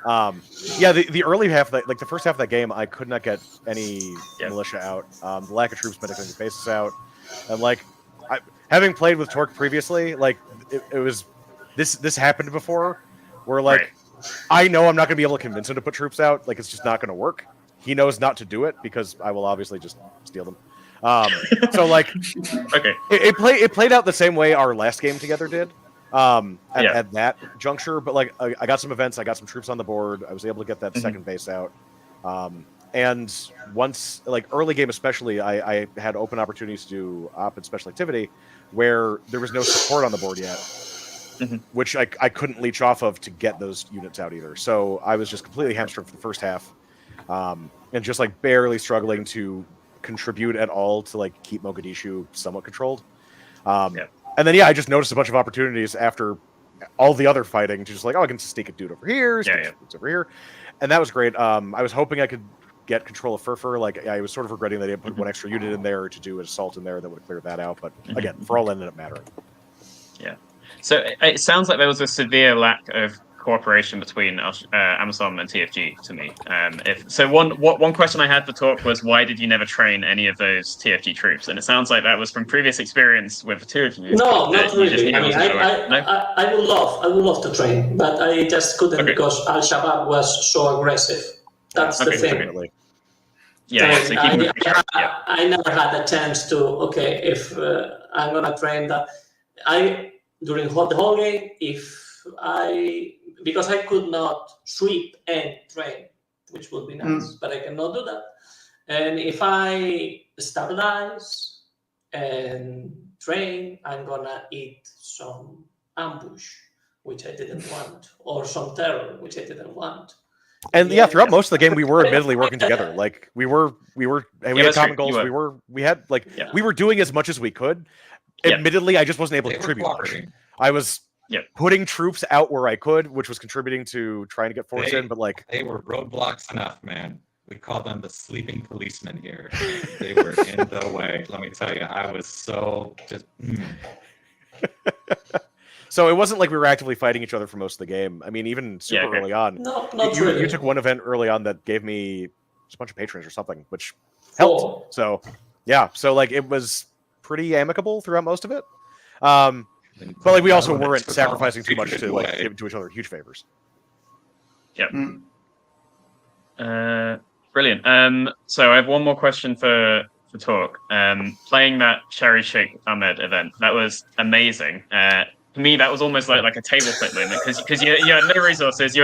The early half, the first half of that game, I could not get any militia out. The lack of troops meant I couldn't get bases out, and having played with Torque previously, it was this happened before, where I know I'm not going to be able to convince him to put troops out. It's just not going to work. He knows not to do it because I will obviously just steal them. It played out the same way our last game together did. At that juncture, but I got some events, I got some troops on the board, I was able to get that second base out, and once early game especially, I had open opportunities to do op and special activity where there was no support on the board yet, which I couldn't leech off of to get those units out either. So I was just completely hamstrung for the first half, and just barely struggling to contribute at all to keep Mogadishu somewhat controlled. And then, I just noticed a bunch of opportunities after all the other fighting to just I can sneak a dude over here, over here. And that was great. I was hoping I could get control of Furfur. I was sort of regretting that I didn't put one extra unit in there to do an assault in there that would have cleared that out. But again, for all ended up mattering. Yeah. So it sounds like there was a severe lack of cooperation between Amazon and TFG to me. One question I had for Talk was, why did you never train any of those TFG troops? And it sounds like that was from previous experience with the two of you. No, not really. I would love to train, but I just couldn't because Al-Shabaab was so aggressive. That's the thing. Definitely. I never had a chance to. If I'm gonna train that, during the whole game, because I could not sweep and train, which would be nice, but I cannot do that. And if I stabilize and train, I'm gonna eat some ambush, which I didn't want, or some terror, which I didn't want. And throughout most of the game, we were admittedly working together. We had common goals. We were doing as much as we could. Admittedly, I just wasn't able to contribute much. I was putting troops out where I could, which was contributing to trying to get force in, but they were roadblocks enough, man. We call them the sleeping policemen here. They were in the way. Let me tell you, I was so just. So it wasn't like we were actively fighting each other for most of the game. I mean, even super early on, you took one event early on that gave me a bunch of patrons or something, which helped. So it was pretty amicable throughout most of it. But we also weren't sacrificing too much to give to each other huge favors. Yeah. Brilliant. So I have one more question for Talk. Playing that Cherry Sheikh Ahmed event, that was amazing. To me, that was almost like a table flip moment because you had no resources,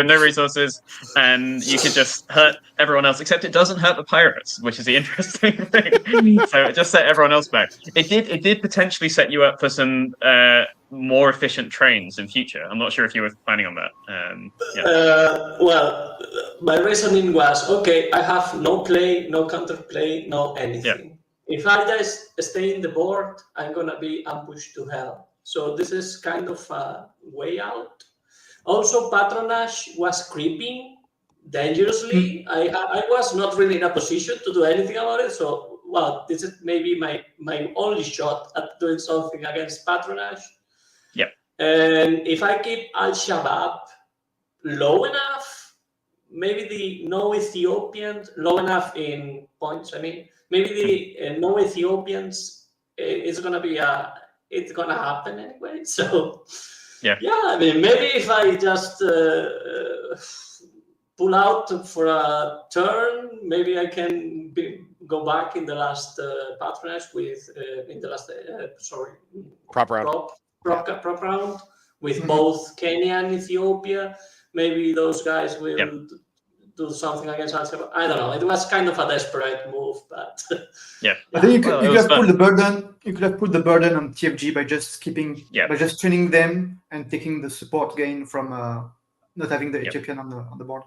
and you could just hurt everyone else. Except it doesn't hurt the pirates, which is the interesting thing. So it just set everyone else back. It did potentially set you up for some more efficient trains in future. I'm not sure if you were planning on that. Well, my reasoning was I have no play, no counterplay, no anything. If I just stay in the board, I'm gonna be ambushed to hell. So this is kind of a way out. Also, patronage was creeping dangerously. I was not really in a position to do anything about it. So, well, this is maybe my only shot at doing something against patronage. Yep. And if I keep Al-Shabaab low enough, maybe the no Ethiopians, low enough in points, I mean, maybe the no Ethiopians, it's going to be it's going to happen anyway. So, yeah, I mean, maybe if I just pull out for a turn, maybe I can go back in the last patronage with, in the last, Prop round. Prop round with both Kenya and Ethiopia. Maybe those guys will do something against Al-Shabaab. I don't know. It was kind of a desperate move, but I think you could have put the burden. You could have put the burden on TFG by just by just training them and taking the support gain from not having the Ethiopian on the board.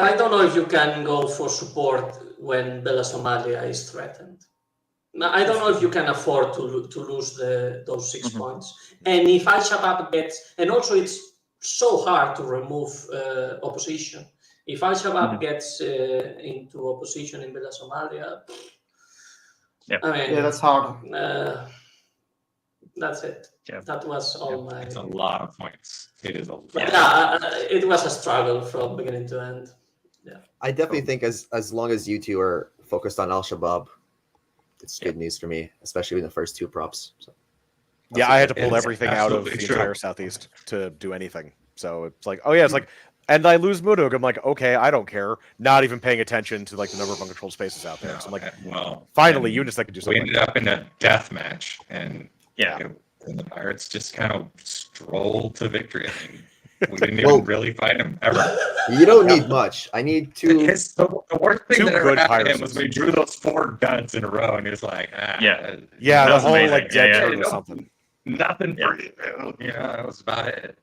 I don't know if you can go for support when Bella Somalia is threatened. I don't know if you can afford to lose those 6 points. And if Al-Shabaab gets, and also it's so hard to remove opposition. If Al-Shabaab gets into opposition in Bella Somalia, I mean, that's hard. That's it. That was all my. It's a lot of points. It is a lot. It was a struggle from beginning to end. Yeah. I definitely think as long as you two are focused on Al-Shabaab, it's good news for me, especially in the first 2 props. So. Yeah, I had to pull everything out of the entire Southeast to do anything. So it's like, and I lose Mudug. I'm like, okay, I don't care. Not even paying attention to like the number of uncontrolled spaces out there. So I'm like, finally, Unisec can do something. We ended up in a death match, and and the Pirates just kind of strolled to victory. I mean, we didn't even really fight them ever. You don't need much. I need 2. The worst thing that ever happened to him was we drew those 4 guns in a row, and he was like, the whole amazing. like dead turn or something. Nothing for you. That was about it.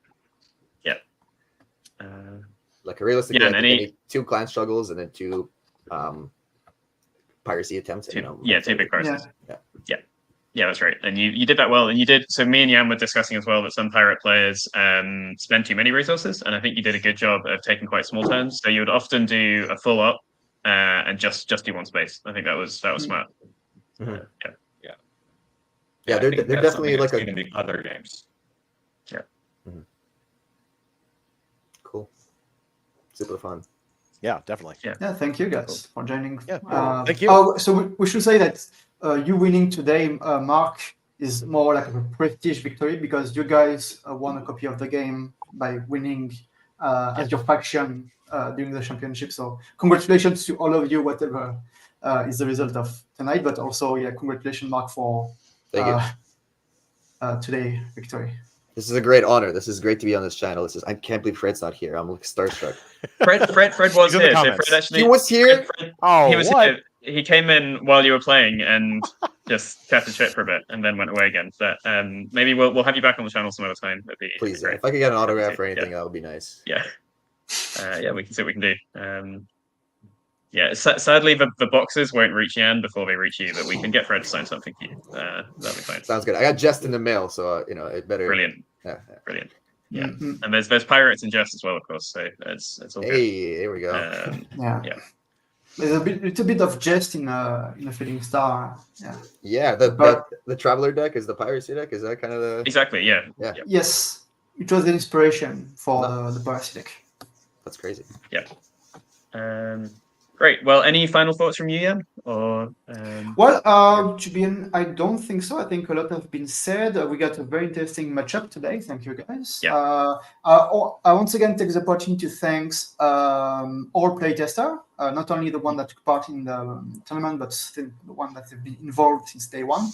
Like realistically, I need 2 clan struggles and then 2 piracy attempts. 2 big piracies. Yeah, that's right. And you did that well. And you did. So me and Yann were discussing as well that some pirate players spend too many resources, and I think you did a good job of taking quite small turns. So you would often do a full up and just do 1 space. I think that was smart. Yeah, they're definitely like in the other games. Cool. Super fun. Yeah, definitely. Yeah, thank you guys for joining. Yeah, thank you. So we should say that you winning today, Mark, is more like a prestige victory because you guys won a copy of the game by winning as your faction during the championship. So congratulations to all of you, whatever is the result of tonight. But also, congratulations, Mark, for today victory. This is a great honor. This is great to be on this channel. I can't believe Fred's not here. I'm like starstruck. Fred was here. So Fred actually, he was here. He was here. He came in while you were playing and just chatted shit for a bit, and then went away again. But maybe we'll have you back on the channel some other time. That'd be please. Great. If I could get an autograph or anything, that would be nice. Yeah. We can see what we can do. Sadly, the boxes won't reach Yann before they reach you, but we can get Fred to sign something for you. That'll be fine. Sounds good. I got Jest in the mail, so it better. Brilliant. Brilliant. Yeah, and there's pirates and Jest as well, of course. So it's all good. Here we go. There's a little bit of Jest in a Fading Star. The Traveler deck is the piracy deck. Is that kind of the exactly? Yeah. Yes, it was the inspiration for the piracy deck. That's crazy. Yeah. Great. Well, any final thoughts from you, Yann? Or to be honest, I don't think so. I think a lot have been said. We got a very interesting matchup today. Thank you, guys. I once again take the opportunity to thank all playtesters, not only the one that took part in the tournament, but still the one that have been involved since day one,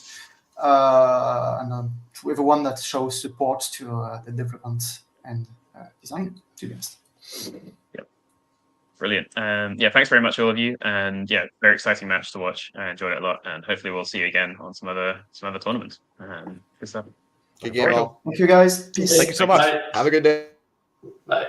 and to everyone that shows support to the development and design. To be honest. Brilliant. Thanks very much, all of you. And very exciting match to watch. I enjoyed it a lot. And hopefully we'll see you again on some other tournaments. Good stuff. Good game, all. Thank you, guys. Peace. Thank you so much. Bye. Have a good day. Bye.